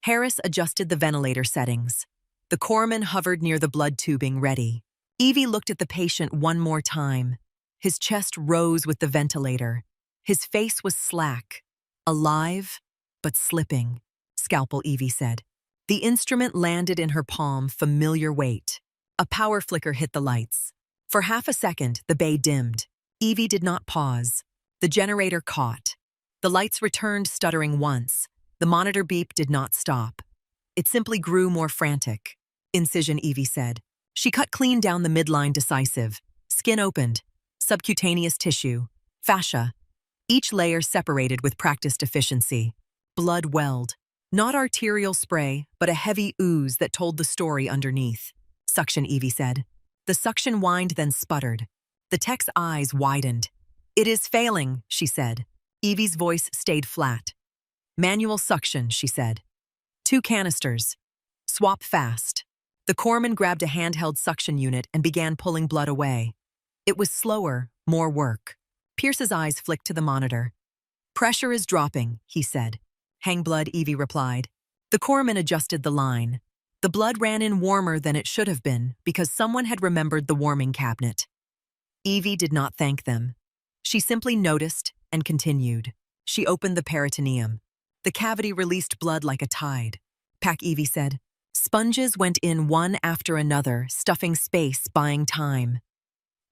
Harris adjusted the ventilator settings. The corpsman hovered near the blood tubing, ready. Evie looked at the patient one more time. His chest rose with the ventilator. His face was slack, alive, but slipping. Scalpel, Evie said. The instrument landed in her palm, familiar weight. A power flicker hit the lights. For half a second, the bay dimmed. Evie did not pause. The generator caught. The lights returned, stuttering once. The monitor beep did not stop. It simply grew more frantic. Incision, Evie said. She cut clean down the midline, decisive. Skin opened. Subcutaneous tissue. Fascia. Each layer separated with practiced efficiency. Blood welled. Not arterial spray, but a heavy ooze that told the story underneath. Suction, Evie said. The suction whined, then sputtered. The tech's eyes widened. It is failing, she said. Evie's voice stayed flat. Manual suction, she said. 2 canisters. Swap fast. The corpsman grabbed a handheld suction unit and began pulling blood away. It was slower, more work. Pierce's eyes flicked to the monitor. Pressure is dropping, he said. Hang blood, Evie replied. The corpsman adjusted the line. The blood ran in warmer than it should have been because someone had remembered the warming cabinet. Evie did not thank them. She simply noticed and continued. She opened the peritoneum. The cavity released blood like a tide. Pack, Evie said. Sponges went in one after another, stuffing space, buying time.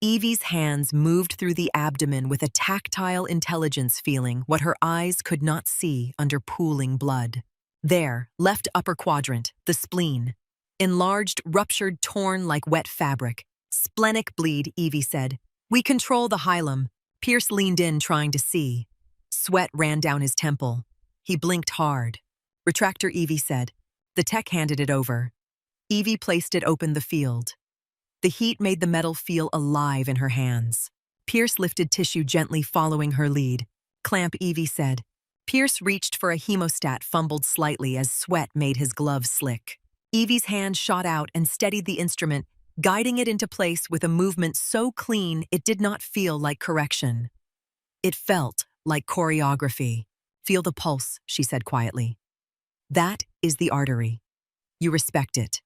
Evie's hands moved through the abdomen with a tactile intelligence, feeling what her eyes could not see under pooling blood. There, left upper quadrant, the spleen. Enlarged, ruptured, torn like wet fabric. Splenic bleed, Evie said. We control the hilum. Pierce leaned in, trying to see. Sweat ran down his temple. He blinked hard. Retractor, Evie said. The tech handed it over. Evie placed it, opened the field. The heat made the metal feel alive in her hands. Pierce lifted tissue gently, following her lead. Clamp, Evie said. Pierce reached for a hemostat, fumbled slightly as sweat made his gloves slick. Evie's hand shot out and steadied the instrument, guiding it into place with a movement so clean it did not feel like correction. It felt like choreography. Feel the pulse, she said quietly. That is the artery. You respect it.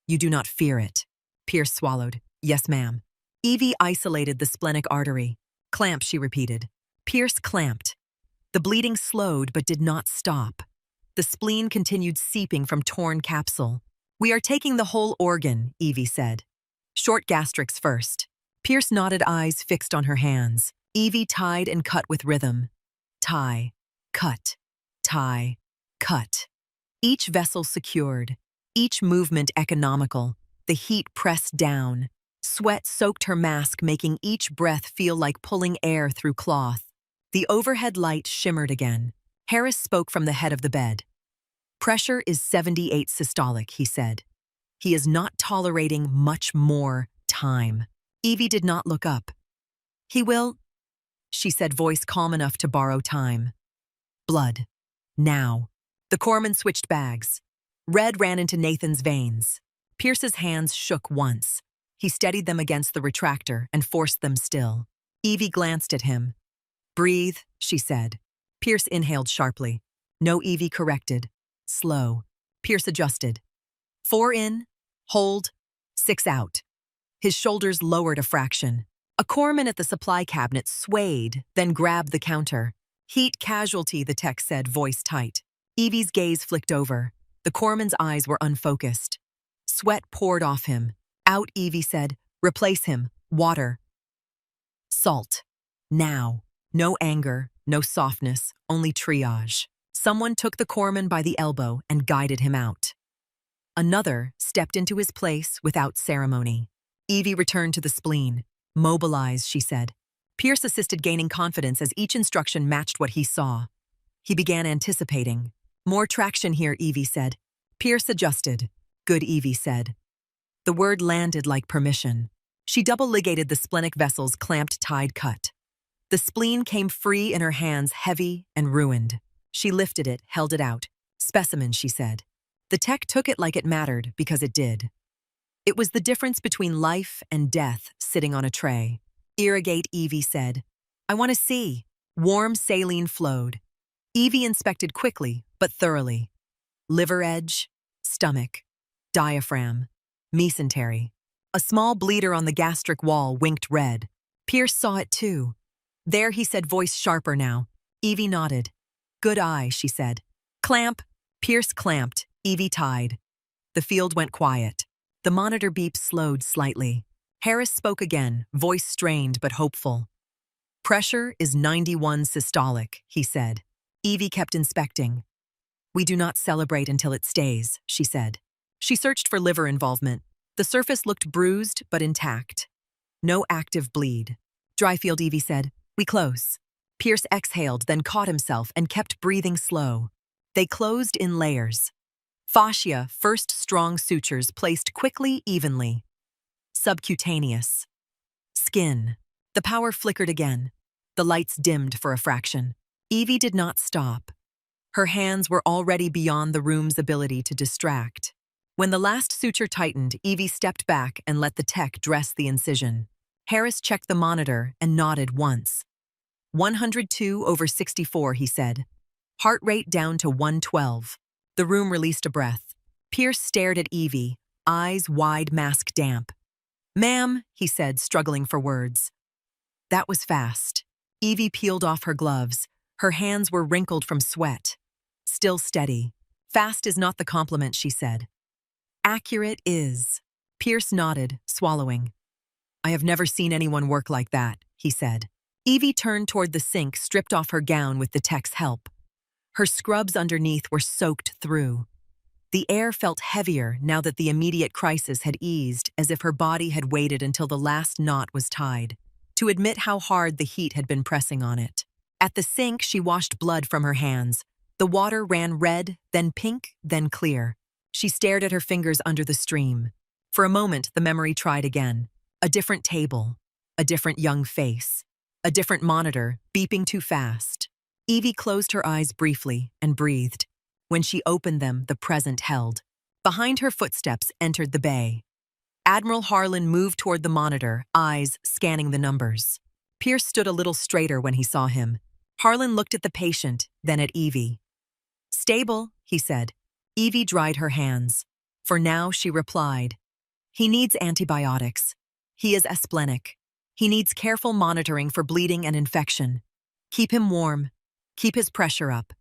You do not fear it. Pierce swallowed. Yes, ma'am. Evie isolated the splenic artery. Clamp, she repeated. Pierce clamped. The bleeding slowed but did not stop. The spleen continued seeping from torn capsule. We are taking the whole organ, Evie said. Short gastrics first. Pierce nodded, eyes fixed on her hands. Evie tied and cut with rhythm. Tie. Cut. Tie. cut. Each vessel secured, each movement economical, the heat pressed down. Sweat soaked her mask, making each breath feel like pulling air through cloth. The overhead light shimmered again. Harris spoke from the head of the bed. "Pressure is 78 systolic," he said. "He is not tolerating much more time." Evie did not look up. "He will," she said, voice calm enough to borrow time. "Blood. Now." The corpsman switched bags. Red ran into Nathan's veins. Pierce's hands shook once. He steadied them against the retractor and forced them still. Evie glanced at him. "Breathe," she said. Pierce inhaled sharply. No, Evie corrected. "Slow." Pierce adjusted. 4 in, hold, 6 out. His shoulders lowered a fraction. A corpsman at the supply cabinet swayed, then grabbed the counter. "Heat casualty," the tech said, voice tight. Evie's gaze flicked over. The corpsman's eyes were unfocused. Sweat poured off him. "Out," Evie said. "Replace him. Water. Salt. Now." No anger, no softness, only triage. Someone took the corpsman by the elbow and guided him out. Another stepped into his place without ceremony. Evie returned to the spleen. "Mobilize," she said. Pierce assisted, gaining confidence as each instruction matched what he saw. He began anticipating. "More traction here," Evie said. Pierce adjusted. "Good," Evie said. The word landed like permission. She double-ligated the splenic vessel's clamped tide cut. The spleen came free in her hands, heavy and ruined. She lifted it, held it out. "Specimen," she said. The tech took it like it mattered, because it did. It was the difference between life and death sitting on a tray. "Irrigate," Evie said. "I want to see." Warm saline flowed. Evie inspected quickly, but thoroughly. Liver edge, stomach, diaphragm, mesentery. A small bleeder on the gastric wall winked red. Pierce saw it too. "There," he said, voice sharper now. Evie nodded. "Good eye," she said. "Clamp." Pierce clamped. Evie tied. The field went quiet. The monitor beep slowed slightly. Harris spoke again, voice strained but hopeful. "Pressure is 91 systolic," he said. Evie kept inspecting. "We do not celebrate until it stays," she said. She searched for liver involvement. The surface looked bruised but intact. No active bleed. "Dryfield," Evie said. "We close." Pierce exhaled, then caught himself and kept breathing slow. They closed in layers. Fascia, first strong sutures placed quickly, evenly. Subcutaneous. Skin. The power flickered again. The lights dimmed for a fraction. Evie did not stop. Her hands were already beyond the room's ability to distract. When the last suture tightened, Evie stepped back and let the tech dress the incision. Harris checked the monitor and nodded once. 102/64, he said. Heart rate down to 112. The room released a breath. Pierce stared at Evie, eyes wide, mask damp. "Ma'am," he said, struggling for words. That was fast. Evie peeled off her gloves. Her hands were wrinkled from sweat. Still steady. "Fast is not the compliment," she said. "Accurate is." Pierce nodded, swallowing. "I have never seen anyone work like that," he said. Evie turned toward the sink, stripped off her gown with the tech's help. Her scrubs underneath were soaked through. The air felt heavier now that the immediate crisis had eased, as if her body had waited until the last knot was tied, to admit how hard the heat had been pressing on it. At the sink, she washed blood from her hands. The water ran red, then pink, then clear. She stared at her fingers under the stream. For a moment, the memory tried again. A different table, a different young face, a different monitor, beeping too fast. Evie closed her eyes briefly and breathed. When she opened them, the present held. Behind her, footsteps entered the bay. Admiral Harlan moved toward the monitor, eyes scanning the numbers. Pierce stood a little straighter when he saw him. Harlan looked at the patient, then at Evie. "Stable," he said. Evie dried her hands. For now, she replied. "He needs antibiotics. He is asplenic. He needs careful monitoring for bleeding and infection. Keep him warm. Keep his pressure up.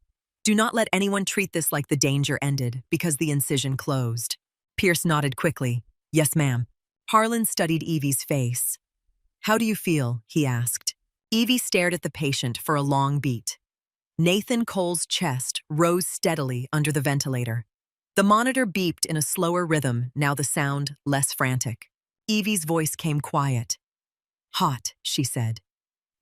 Do not let anyone treat this like the danger ended because the incision closed." Pierce nodded quickly. "Yes, ma'am." Harlan studied Evie's face. "How do you feel?" he asked. Evie stared at the patient for a long beat. Nathan Cole's chest rose steadily under the ventilator. The monitor beeped in a slower rhythm, now the sound less frantic. Evie's voice came quiet. "Hot," she said.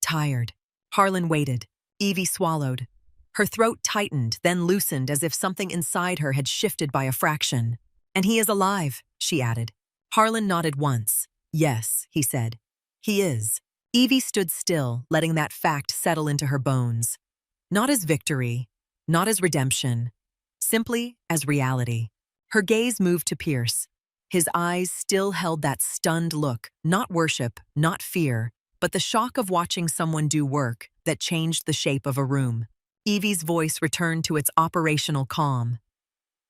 "Tired." Harlan waited. Evie swallowed. Her throat tightened, then loosened as if something inside her had shifted by a fraction. "And he is alive," she added. Harlan nodded once. "Yes," he said. "He is." Evie stood still, letting that fact settle into her bones. Not as victory, not as redemption, simply as reality. Her gaze moved to Pierce. His eyes still held that stunned look, not worship, not fear, but the shock of watching someone do work that changed the shape of a room. Evie's voice returned to its operational calm.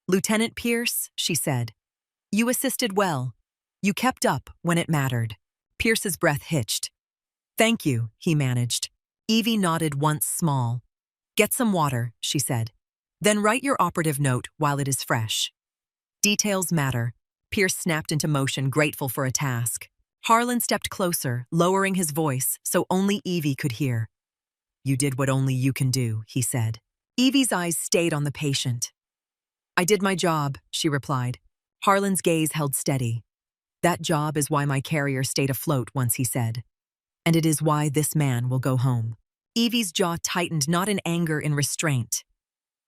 "Lieutenant Pierce," she said, "you assisted well. You kept up when it mattered." Pierce's breath hitched. "Thank you," he managed. Evie nodded once small. "Get some water," she said. "Then write your operative note while it is fresh." "Details matter." Pierce snapped into motion, grateful for a task. Harlan stepped closer, lowering his voice so only Evie could hear. "You did what only you can do," he said. Evie's eyes stayed on the patient. "I did my job," she replied. Harlan's gaze held steady. "That job is why my carrier stayed afloat," once he said. "And it is why this man will go home." Evie's jaw tightened, not in anger, in restraint.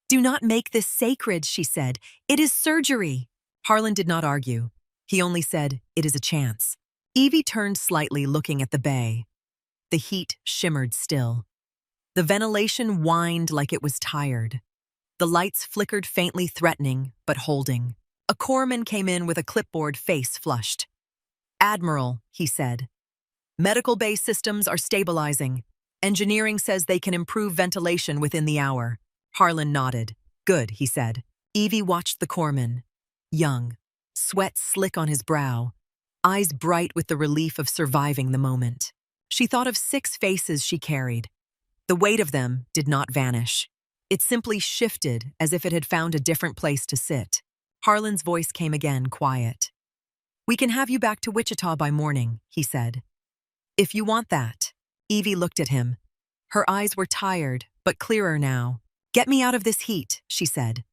"Do not make this sacred," she said. "It is surgery." Harlan did not argue. He only said, "It is a chance." Evie turned slightly, looking at the bay. The heat shimmered still. The ventilation whined like it was tired. The lights flickered faintly, threatening, but holding. A corpsman came in with a clipboard, face flushed. "Admiral," he said. "Medical bay systems are stabilizing. Engineering says they can improve ventilation within the hour." Harlan nodded. "Good," he said. Evie watched the corpsman. Young, sweat slick on his brow, eyes bright with the relief of surviving the moment. She thought of 6 faces she carried. The weight of them did not vanish. It simply shifted as if it had found a different place to sit. Harlan's voice came again, quiet. "We can have you back to Wichita by morning," he said. "If you want that." Evie looked at him. Her eyes were tired, but clearer now. "Get me out of this heat," she said.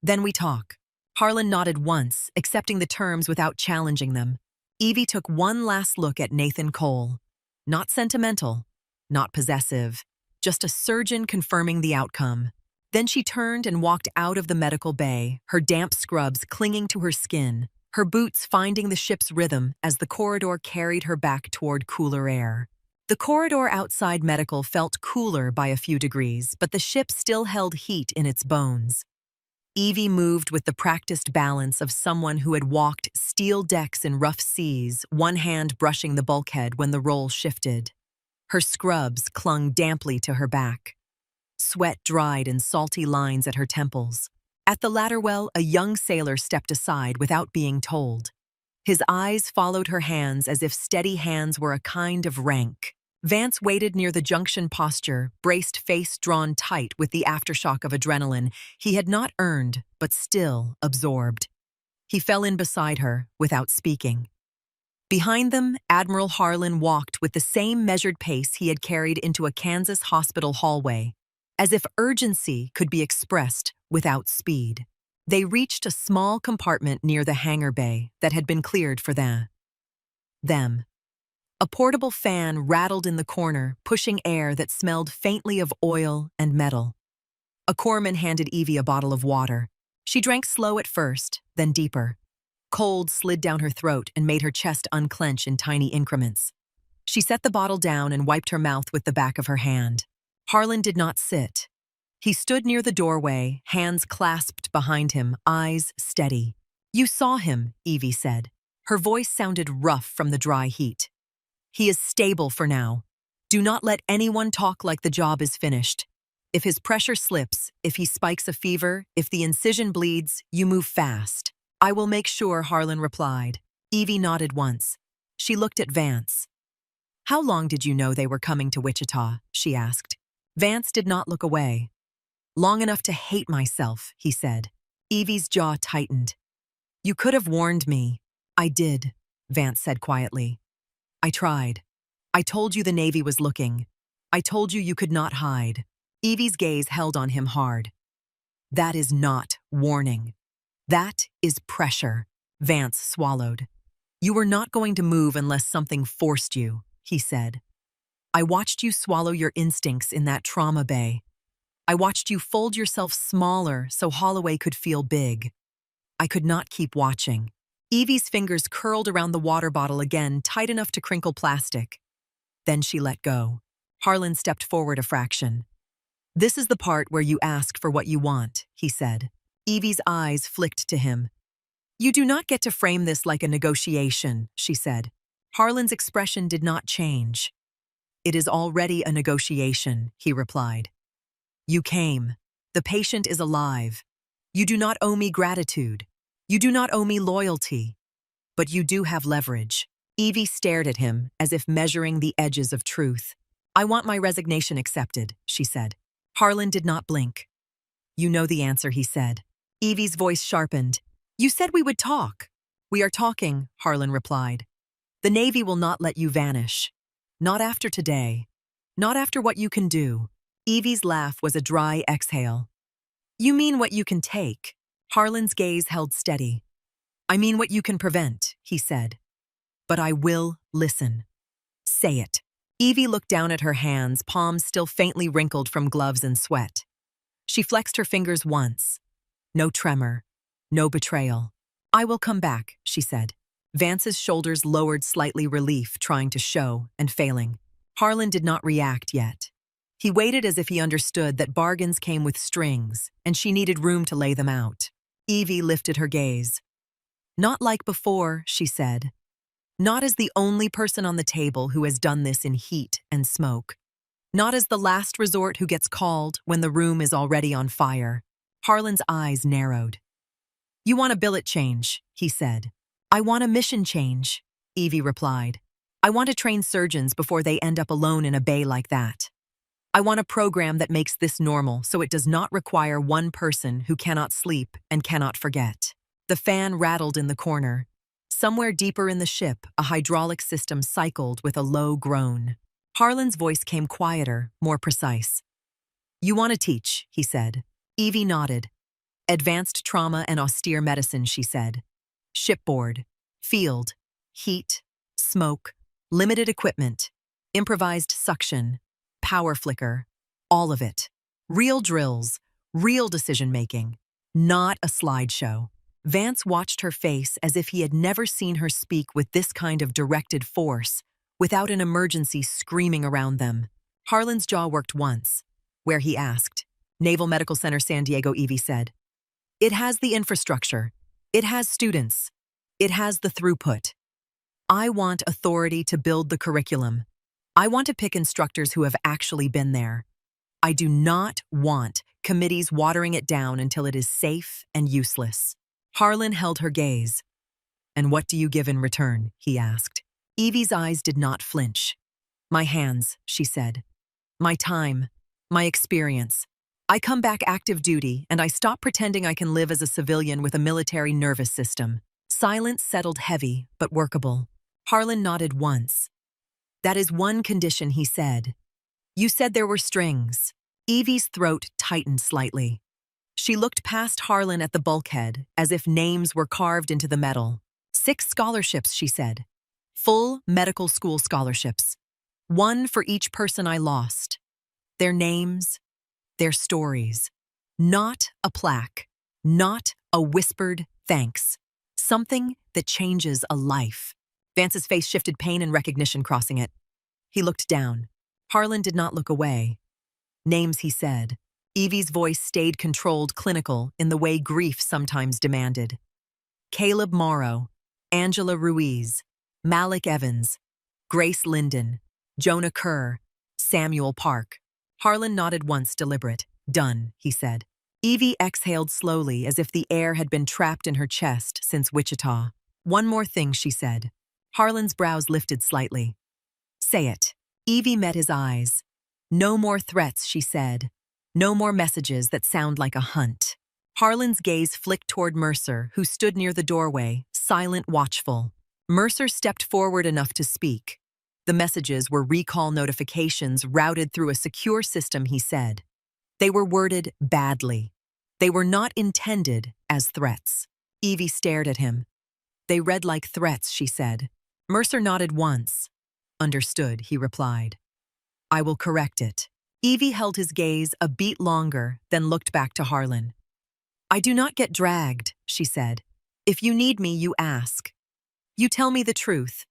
"Then we talk." Harlan nodded once, accepting the terms without challenging them. Evie took one last look at Nathan Cole. Not sentimental, not possessive, just a surgeon confirming the outcome. Then she turned and walked out of the medical bay, her damp scrubs clinging to her skin, her boots finding the ship's rhythm as the corridor carried her back toward cooler air. The corridor outside medical felt cooler by a few degrees, but the ship still held heat in its bones. Evie moved with the practiced balance of someone who had walked steel decks in rough seas, one hand brushing the bulkhead when the roll shifted. Her scrubs clung damply to her back. Sweat dried in salty lines at her temples. At the ladder well, a young sailor stepped aside without being told. His eyes followed her hands as if steady hands were a kind of rank. Vance waited near the junction posture, braced, face drawn tight with the aftershock of adrenaline he had not earned, but still absorbed. He fell in beside her, without speaking. Behind them, Admiral Harlan walked with the same measured pace he had carried into a Kansas hospital hallway, as if urgency could be expressed without speed. They reached a small compartment near the hangar bay that had been cleared for them. A portable fan rattled in the corner, pushing air that smelled faintly of oil and metal. A corpsman handed Evie a bottle of water. She drank slow at first, then deeper. Cold slid down her throat and made her chest unclench in tiny increments. She set the bottle down and wiped her mouth with the back of her hand. Harlan did not sit. He stood near the doorway, hands clasped behind him, eyes steady. "You saw him," Evie said. Her voice sounded rough from the dry heat. "He is stable for now. Do not let anyone talk like the job is finished. If his pressure slips, if he spikes a fever, if the incision bleeds, you move fast." "I will make sure," Harlan replied. Evie nodded once. She looked at Vance. "How long did you know they were coming to Wichita?" she asked. Vance did not look away. "Long enough to hate myself," he said. Evie's jaw tightened. "You could have warned me." "I did," Vance said quietly. "I tried. I told you the Navy was looking. I told you you could not hide. Evie's gaze held on him hard. That is not warning. That is pressure. Vance swallowed. You were not going to move unless something forced you, he said. I watched you swallow your instincts in that trauma bay. I watched you fold yourself smaller so Holloway could feel big. I could not keep watching. Evie's fingers curled around the water bottle again, tight enough to crinkle plastic. Then she let go. Harlan stepped forward a fraction. This is the part where you ask for what you want, he said. Evie's eyes flicked to him. You do not get to frame this like a negotiation, she said. Harlan's expression did not change. It is already a negotiation, he replied. You came. The patient is alive. You do not owe me gratitude. You do not owe me loyalty. But you do have leverage. Evie stared at him as if measuring the edges of truth. I want my resignation accepted, she said. Harlan did not blink. You know the answer, he said. Evie's voice sharpened. You said we would talk. We are talking, Harlan replied. The Navy will not let you vanish. Not after today. Not after what you can do. Evie's laugh was a dry exhale. You mean what you can take? Harlan's gaze held steady. I mean what you can prevent, he said. But I will listen. Say it. Evie looked down at her hands, palms still faintly wrinkled from gloves and sweat. She flexed her fingers once. No tremor. No betrayal. I will come back, she said. Vance's shoulders lowered slightly, relief trying to show and failing. Harlan did not react yet. He waited as if he understood that bargains came with strings, and she needed room to lay them out. Evie lifted her gaze. Not like before, she said. Not as the only person on the table who has done this in heat and smoke. Not as the last resort who gets called when the room is already on fire. Harlan's eyes narrowed. You want a billet change, he said. I want a mission change, Evie replied. I want to train surgeons before they end up alone in a bay like that. I want a program that makes this normal so it does not require one person who cannot sleep and cannot forget. The fan rattled in the corner. Somewhere deeper in the ship, a hydraulic system cycled with a low groan. Harlan's voice came quieter, more precise. You want to teach, he said. Evie nodded. Advanced trauma and austere medicine, she said. Shipboard, field, heat, smoke, limited equipment, improvised suction, power flicker, all of it. Real drills, real decision-making, not a slideshow. Vance watched her face as if he had never seen her speak with this kind of directed force, without an emergency screaming around them. Harlan's jaw worked once. Where, he asked. Naval Medical Center San Diego, Evie said. It has the infrastructure. It has students. It has the throughput. I want authority to build the curriculum. I want to pick instructors who have actually been there. I do not want committees watering it down until it is safe and useless. Harlan held her gaze. And what do you give in return, he asked. Evie's eyes did not flinch. My hands, she said. My time. My experience. I come back active duty, and I stop pretending I can live as a civilian with a military nervous system. Silence settled heavy, but workable. Harlan nodded once. That is one condition, he said. You said there were strings. Evie's throat tightened slightly. She looked past Harlan at the bulkhead, as if names were carved into the metal. 6 scholarships, she said. Full medical school scholarships. 1 for each person I lost. Their names, their stories. Not a plaque. Not a whispered thanks. Something that changes a life. Vance's face shifted, pain and recognition crossing it. He looked down. Harlan did not look away. Names, he said. Evie's voice stayed controlled, clinical, in the way grief sometimes demanded. Caleb Morrow, Angela Ruiz, Malik Evans, Grace Linden, Jonah Kerr, Samuel Park. Harlan nodded once, deliberate. Done, he said. Evie exhaled slowly, as if the air had been trapped in her chest since Wichita. One more thing, she said. Harlan's brows lifted slightly. Say it. Evie met his eyes. No more threats, she said. No more messages that sound like a hunt. Harlan's gaze flicked toward Mercer, who stood near the doorway, silent, watchful. Mercer stepped forward enough to speak. The messages were recall notifications routed through a secure system, he said. They were worded badly. They were not intended as threats. Evie stared at him. They read like threats, she said. Mercer nodded once. Understood, he replied. I will correct it. Evie held his gaze a beat longer, then looked back to Harlan. I do not get dragged, she said. If you need me, you ask. You tell me the truth.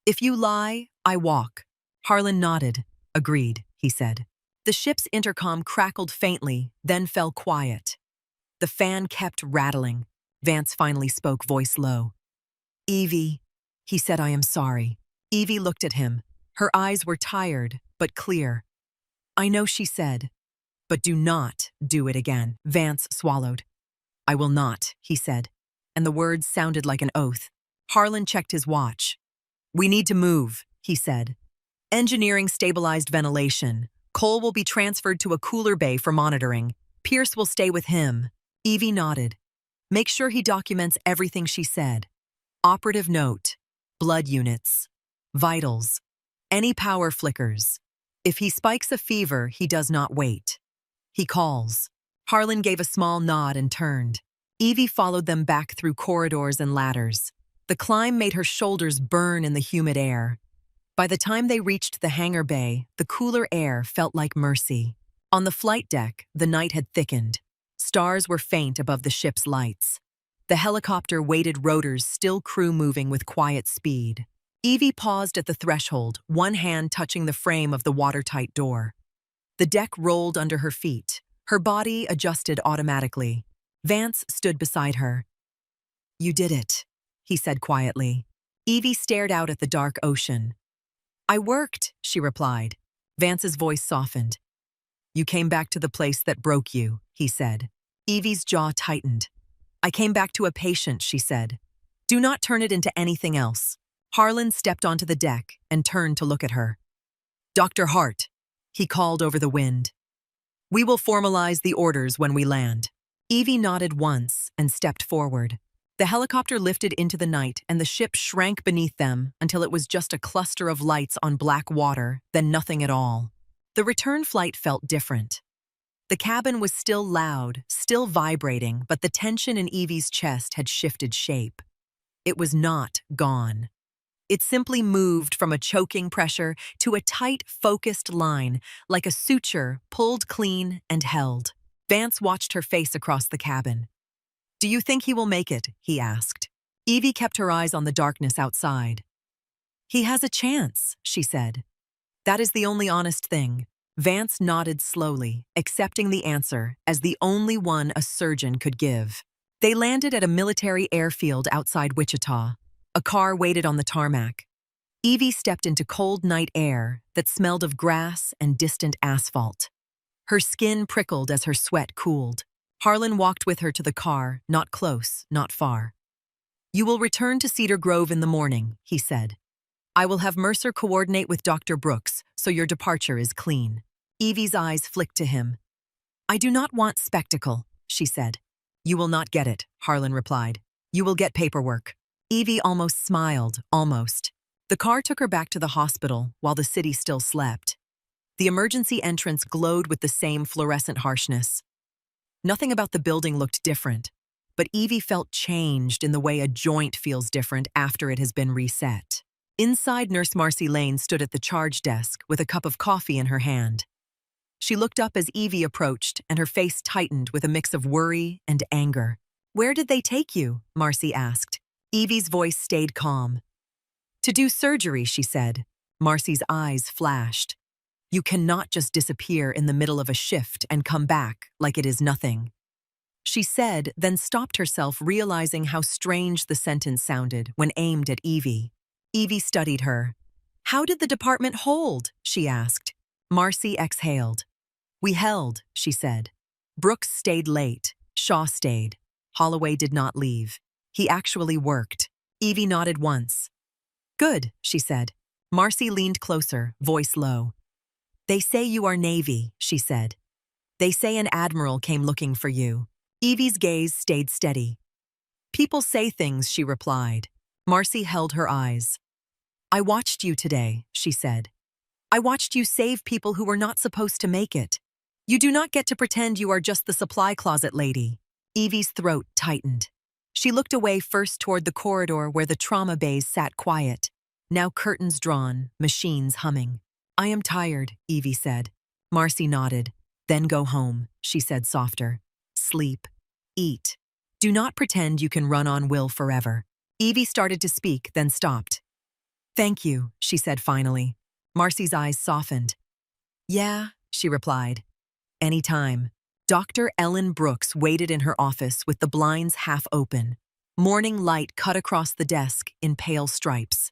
If you lie, I walk. Harlan nodded. Agreed, he said. The ship's intercom crackled faintly, then fell quiet. The fan kept rattling. Vance finally spoke, voice low. Evie, he said, I am sorry. Evie looked at him. Her eyes were tired, but clear. I know, she said, but do not do it again. Vance swallowed. I will not, he said, and the words sounded like an oath. Harlan checked his watch. We need to move, he said. Engineering stabilized ventilation. Cole will be transferred to a cooler bay for monitoring. Pierce will stay with him. Evie nodded. Make sure he documents everything she said. Operative note. Blood units. Vitals. Any power flickers. If he spikes a fever, he does not wait. He calls. Harlan gave a small nod and turned. Evie followed them back through corridors and ladders. The climb made her shoulders burn in the humid air. By the time they reached the hangar bay, the cooler air felt like mercy. On the flight deck, the night had thickened. Stars were faint above the ship's lights. The helicopter weighted rotors, still crew moving with quiet speed. Evie paused at the threshold, one hand touching the frame of the watertight door. The deck rolled under her feet. Her body adjusted automatically. Vance stood beside her. You did it, he said quietly. Evie stared out at the dark ocean. I worked, she replied. Vance's voice softened. You came back to the place that broke you, he said. Evie's jaw tightened. I came back to a patient, she said. Do not turn it into anything else. Harlan stepped onto the deck and turned to look at her. Dr. Hart, he called over the wind. We will formalize the orders when we land. Evie nodded once and stepped forward. The helicopter lifted into the night and the ship shrank beneath them until it was just a cluster of lights on black water, then nothing at all. The return flight felt different. The cabin was still loud, still vibrating, but the tension in Evie's chest had shifted shape. It was not gone. It simply moved from a choking pressure to a tight, focused line, like a suture pulled clean and held. Vance watched her face across the cabin. Do you think he will make it? He asked. Evie kept her eyes on the darkness outside. He has a chance, she said. That is the only honest thing. Vance nodded slowly, accepting the answer as the only one a surgeon could give. They landed at a military airfield outside Wichita. A car waited on the tarmac. Evie stepped into cold night air that smelled of grass and distant asphalt. Her skin prickled as her sweat cooled. Harlan walked with her to the car, not close, not far. You will return to Cedar Grove in the morning, he said. I will have Mercer coordinate with Dr. Brooks so your departure is clean. Evie's eyes flicked to him. I do not want spectacle, she said. You will not get it, Harlan replied. You will get paperwork. Evie almost smiled, almost. The car took her back to the hospital while the city still slept. The emergency entrance glowed with the same fluorescent harshness. Nothing about the building looked different, but Evie felt changed in the way a joint feels different after it has been reset. Inside, Nurse Marcy Lane stood at the charge desk with a cup of coffee in her hand. She looked up as Evie approached, and her face tightened with a mix of worry and anger. Where did they take you? Marcy asked. Evie's voice stayed calm. To do surgery, she said. Marcy's eyes flashed. You cannot just disappear in the middle of a shift and come back like it is nothing. She said, then stopped herself, realizing how strange the sentence sounded when aimed at Evie. Evie studied her. How did the department hold? She asked. Marcy exhaled. We held, she said. Brooks stayed late. Shaw stayed. Holloway did not leave. He actually worked. Evie nodded once. Good, she said. Marcy leaned closer, voice low. They say you are Navy, she said. They say an Admiral came looking for you. Evie's gaze stayed steady. People say things, she replied. Marcy held her eyes. I watched you today, she said. I watched you save people who were not supposed to make it. You do not get to pretend you are just the supply closet lady. Evie's throat tightened. She looked away first toward the corridor where the trauma bays sat quiet, now curtains drawn, machines humming. I am tired, Evie said. Marcy nodded. Then go home, she said softer. Sleep. Eat. Do not pretend you can run on will forever. Evie started to speak, then stopped. Thank you, she said finally. Marcy's eyes softened. Yeah, she replied. Any time. Dr. Ellen Brooks waited in her office with the blinds half open. Morning light cut across the desk in pale stripes.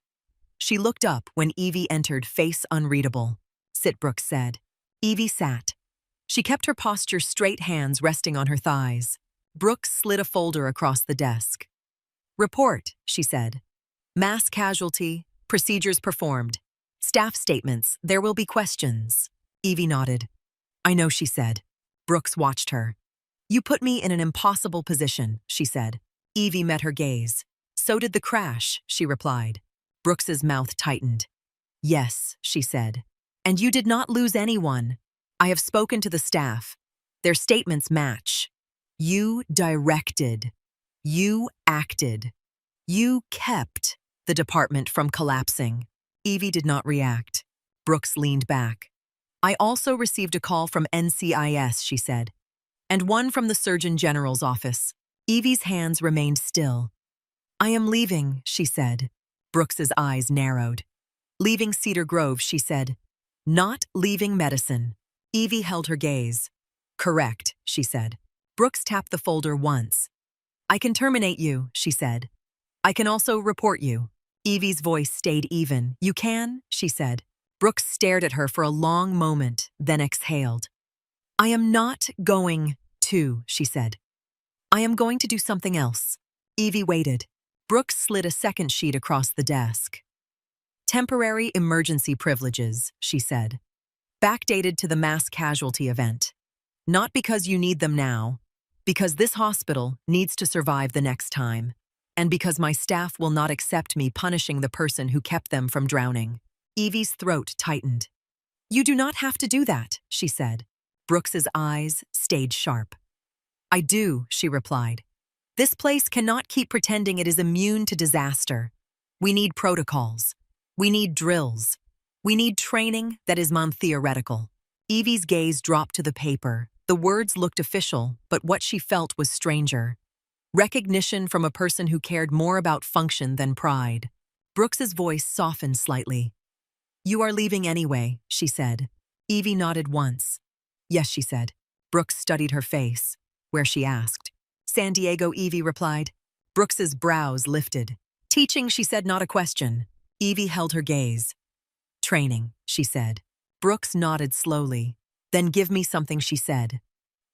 She looked up when Evie entered, face unreadable. Sit, Brooks said. Evie sat. She kept her posture straight, hands resting on her thighs. Brooks slid a folder across the desk. Report, she said. Mass casualty, procedures performed. Staff statements, there will be questions. Evie nodded. I know, she said. Brooks watched her. You put me in an impossible position, she said. Evie met her gaze. So did the crash, she replied. Brooks's mouth tightened. Yes, she said. And you did not lose anyone. I have spoken to the staff. Their statements match. You directed. You acted. You kept the department from collapsing. Evie did not react. Brooks leaned back. I also received a call from NCIS, she said, and one from the Surgeon General's office. Evie's hands remained still. I am leaving, she said. Brooks's eyes narrowed. Leaving Cedar Grove, she said. Not leaving medicine. Evie held her gaze. Correct, she said. Brooks tapped the folder once. I can terminate you, she said. I can also report you. Evie's voice stayed even. You can, she said. Brooks stared at her for a long moment, then exhaled. I am not going to, she said. I am going to do something else. Evie waited. Brooks slid a second sheet across the desk. Temporary emergency privileges, she said. Backdated to the mass casualty event. Not because you need them now, because this hospital needs to survive the next time, and because my staff will not accept me punishing the person who kept them from drowning. Evie's throat tightened. You do not have to do that, she said. Brooks's eyes stayed sharp. I do, she replied. This place cannot keep pretending it is immune to disaster. We need protocols. We need drills. We need training that is non-theoretical. Evie's gaze dropped to the paper. The words looked official, but what she felt was stranger. Recognition from a person who cared more about function than pride. Brooks's voice softened slightly. You are leaving anyway, she said. Evie nodded once. Yes, she said. Brooks studied her face. Where, she asked. San Diego, Evie replied. Brooks's brows lifted. Teaching, she said, not a question. Evie held her gaze. Training, she said. Brooks nodded slowly. Then give me something, she said.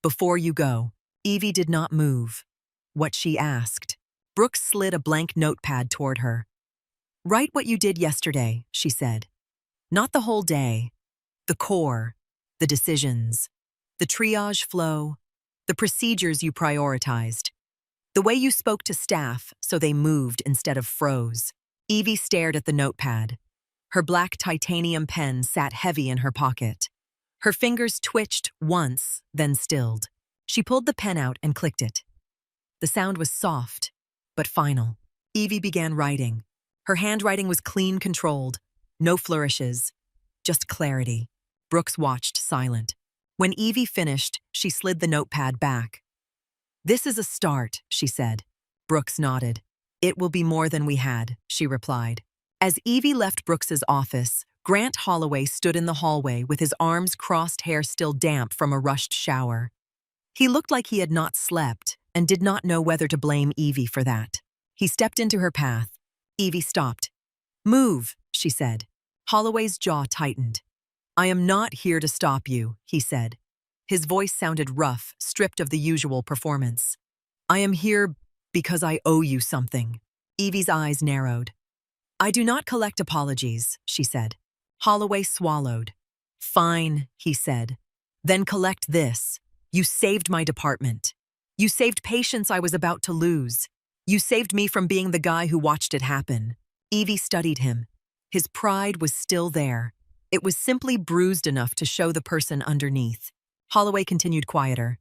Before you go. Evie did not move. What she asked. Brooks slid a blank notepad toward her. Write what you did yesterday, she said. Not the whole day. The core, the decisions, the triage flow, the procedures you prioritized, the way you spoke to staff so they moved instead of froze. Evie stared at the notepad. Her black titanium pen sat heavy in her pocket. Her fingers twitched once, then stilled. She pulled the pen out and clicked it. The sound was soft, but final. Evie began writing. Her handwriting was clean, controlled. No flourishes, just clarity. Brooks watched, silent. When Evie finished, she slid the notepad back. This is a start, she said. Brooks nodded. It will be more than we had, she replied. As Evie left Brooks's office, Grant Holloway stood in the hallway with his arms crossed, hair still damp from a rushed shower. He looked like he had not slept and did not know whether to blame Evie for that. He stepped into her path. Evie stopped. Move, she said. Holloway's jaw tightened. I am not here to stop you, he said. His voice sounded rough, stripped of the usual performance. I am here because I owe you something. Evie's eyes narrowed. I do not collect apologies, she said. Holloway swallowed. Fine, he said. Then collect this. You saved my department. You saved patients I was about to lose. You saved me from being the guy who watched it happen. Evie studied him. His pride was still there. It was simply bruised enough to show the person underneath. Holloway continued quieter.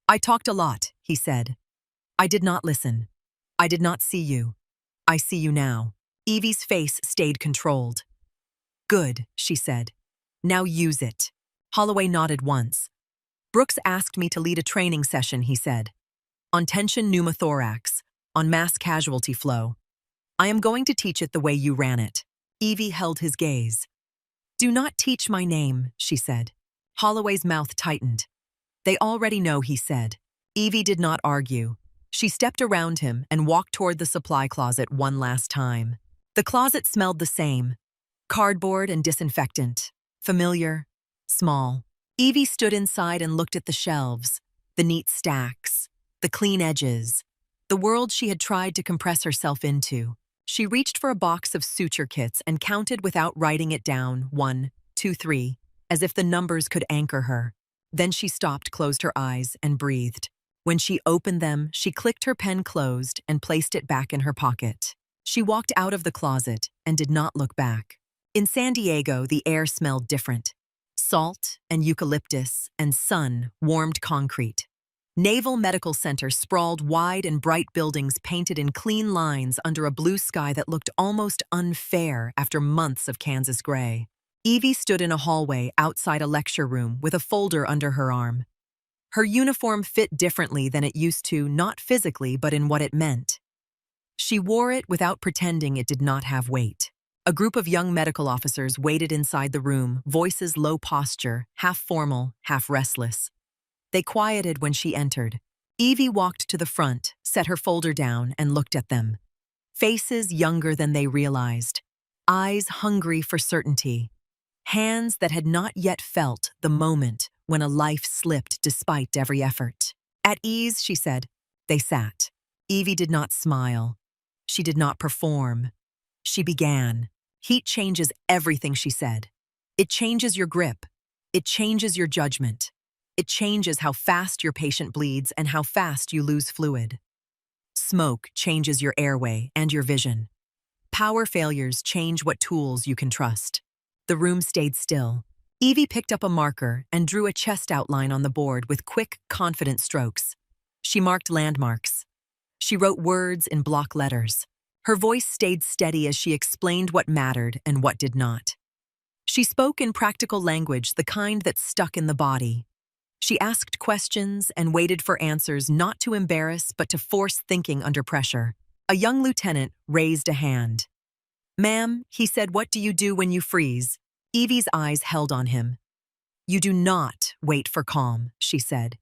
I talked a lot, he said. I did not listen. I did not see you. I see you now. Evie's face stayed controlled. Good, she said. Now use it. Holloway nodded once. Brooks asked me to lead a training session, he said. On tension pneumothorax, on mass casualty flow. I am going to teach it the way you ran it. Evie held his gaze. Do not teach my name, she said. Holloway's mouth tightened. They already know, he said. Evie did not argue. She stepped around him and walked toward the supply closet one last time. The closet smelled the same. Cardboard and disinfectant. Familiar. Small. Evie stood inside and looked at the shelves, the neat stacks, the clean edges, the world she had tried to compress herself into. She reached for a box of suture kits and counted without writing it down, 1, 2, 3, as if the numbers could anchor her. Then she stopped, closed her eyes, and breathed. When she opened them, she clicked her pen closed and placed it back in her pocket. She walked out of the closet and did not look back. In San Diego, the air smelled different. Salt and eucalyptus and sun warmed concrete. Naval Medical Center sprawled wide and bright buildings painted in clean lines under a blue sky that looked almost unfair after months of Kansas gray. Evie stood in a hallway outside a lecture room with a folder under her arm. Her uniform fit differently than it used to, not physically, but in what it meant. She wore it without pretending it did not have weight. A group of young medical officers waited inside the room, voices low posture, half formal, half restless. They quieted when she entered. Evie walked to the front, set her folder down, and looked at them. Faces younger than they realized. Eyes hungry for certainty. Hands that had not yet felt the moment when a life slipped despite every effort. At ease, she said. They sat. Evie did not smile. She did not perform. She began. Heat changes everything, she said. It changes your grip. It changes your judgment. It changes how fast your patient bleeds and how fast you lose fluid. Smoke changes your airway and your vision. Power failures change what tools you can trust. The room stayed still. Evie picked up a marker and drew a chest outline on the board with quick, confident strokes. She marked landmarks. She wrote words in block letters. Her voice stayed steady as she explained what mattered and what did not. She spoke in practical language, the kind that stuck in the body. She asked questions and waited for answers, not to embarrass but to force thinking under pressure. A young lieutenant raised a hand. Ma'am, he said, what do you do when you freeze? Evie's eyes held on him. You do not wait for calm, she said.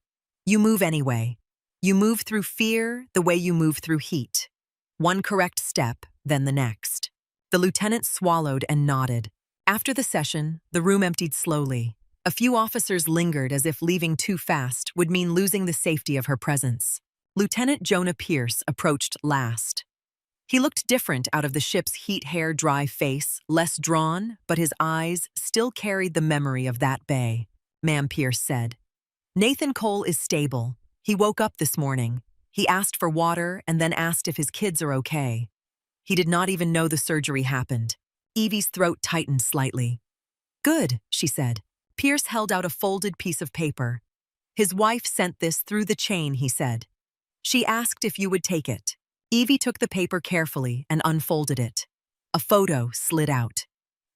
You move anyway. You move through fear the way you move through heat. One correct step, then the next. The lieutenant swallowed and nodded. After the session, the room emptied slowly. A few officers lingered as if leaving too fast would mean losing the safety of her presence. Lieutenant Jonah Pierce approached last. He looked different out of the ship's heat-hair dry face, less drawn, but his eyes still carried the memory of that bay. Ma'am, Pierce said. Nathan Cole is stable. He woke up this morning. He asked for water and then asked if his kids are okay. He did not even know the surgery happened. Evie's throat tightened slightly. Good, she said. Pierce held out a folded piece of paper. His wife sent this through the chain, he said. She asked if you would take it. Evie took the paper carefully and unfolded it. A photo slid out.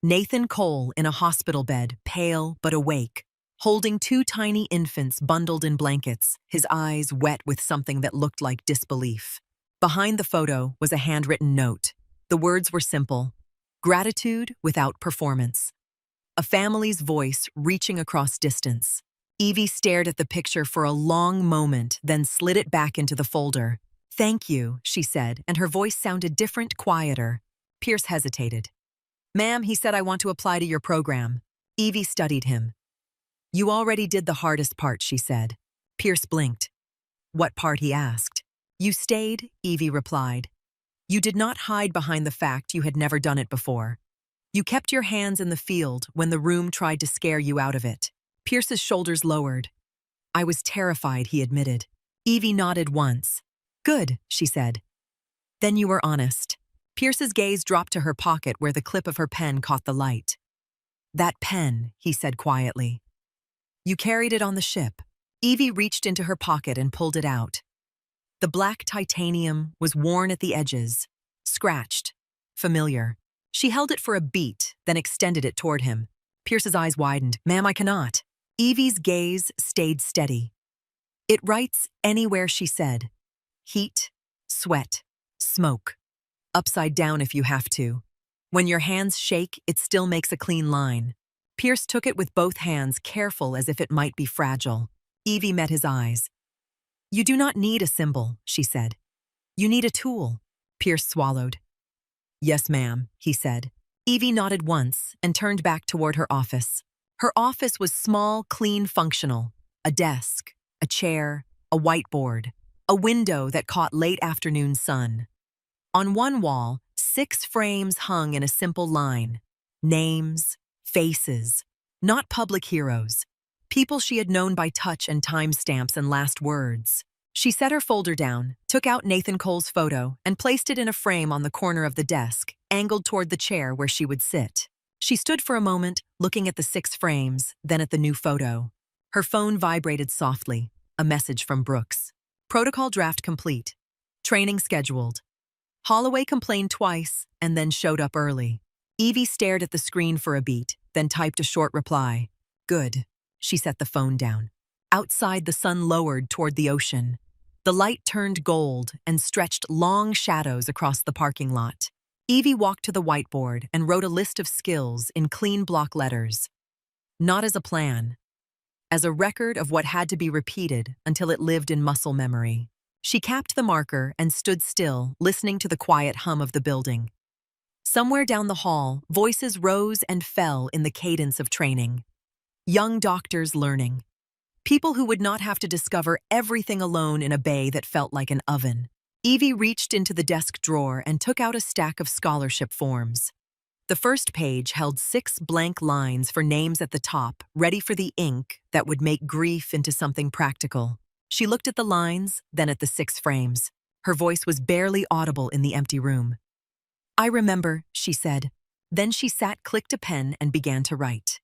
Nathan Cole in a hospital bed, pale but awake, holding two tiny infants bundled in blankets, his eyes wet with something that looked like disbelief. Behind the photo was a handwritten note. The words were simple. Gratitude without performance. A family's voice reaching across distance. Evie stared at the picture for a long moment, then slid it back into the folder. Thank you, she said, and her voice sounded different, quieter. Pierce hesitated. Ma'am, he said, I want to apply to your program. Evie studied him. You already did the hardest part, she said. Pierce blinked. What part, he asked. You stayed, Evie replied. You did not hide behind the fact you had never done it before. You kept your hands in the field when the room tried to scare you out of it. Pierce's shoulders lowered. I was terrified, he admitted. Evie nodded once. Good, she said. Then you were honest. Pierce's gaze dropped to her pocket where the clip of her pen caught the light. That pen, he said quietly. You carried it on the ship. Evie reached into her pocket and pulled it out. The black titanium was worn at the edges, scratched, familiar. She held it for a beat, then extended it toward him. Pierce's eyes widened. Ma'am, I cannot. Evie's gaze stayed steady. It writes anywhere, she said. Heat, sweat, smoke. Upside down if you have to. When your hands shake, it still makes a clean line. Pierce took it with both hands, careful as if it might be fragile. Evie met his eyes. You do not need a symbol, she said. You need a tool. Pierce swallowed. Yes, ma'am, he said. Evie nodded once and turned back toward her office. Her office was small, clean, functional. A desk, a chair, a whiteboard, a window that caught late afternoon sun. On one wall, 6 frames hung in a simple line. Names, faces, not public heroes. People she had known by touch and timestamps and last words. She set her folder down, took out Nathan Cole's photo, and placed it in a frame on the corner of the desk, angled toward the chair where she would sit. She stood for a moment, looking at the 6 frames, then at the new photo. Her phone vibrated softly, a message from Brooks. Protocol draft complete. Training scheduled. Holloway complained twice and then showed up early. Evie stared at the screen for a beat, then typed a short reply. Good. She set the phone down. Outside, the sun lowered toward the ocean. The light turned gold and stretched long shadows across the parking lot. Evie walked to the whiteboard and wrote a list of skills in clean block letters. Not as a plan, as a record of what had to be repeated until it lived in muscle memory. She capped the marker and stood still, listening to the quiet hum of the building. Somewhere down the hall, voices rose and fell in the cadence of training. Young doctors learning. People who would not have to discover everything alone in a bay that felt like an oven. Evie reached into the desk drawer and took out a stack of scholarship forms. The first page held 6 blank lines for names at the top, ready for the ink that would make grief into something practical. She looked at the lines, then at the 6 frames. Her voice was barely audible in the empty room. I remember, she said. Then she clicked a pen and began to write.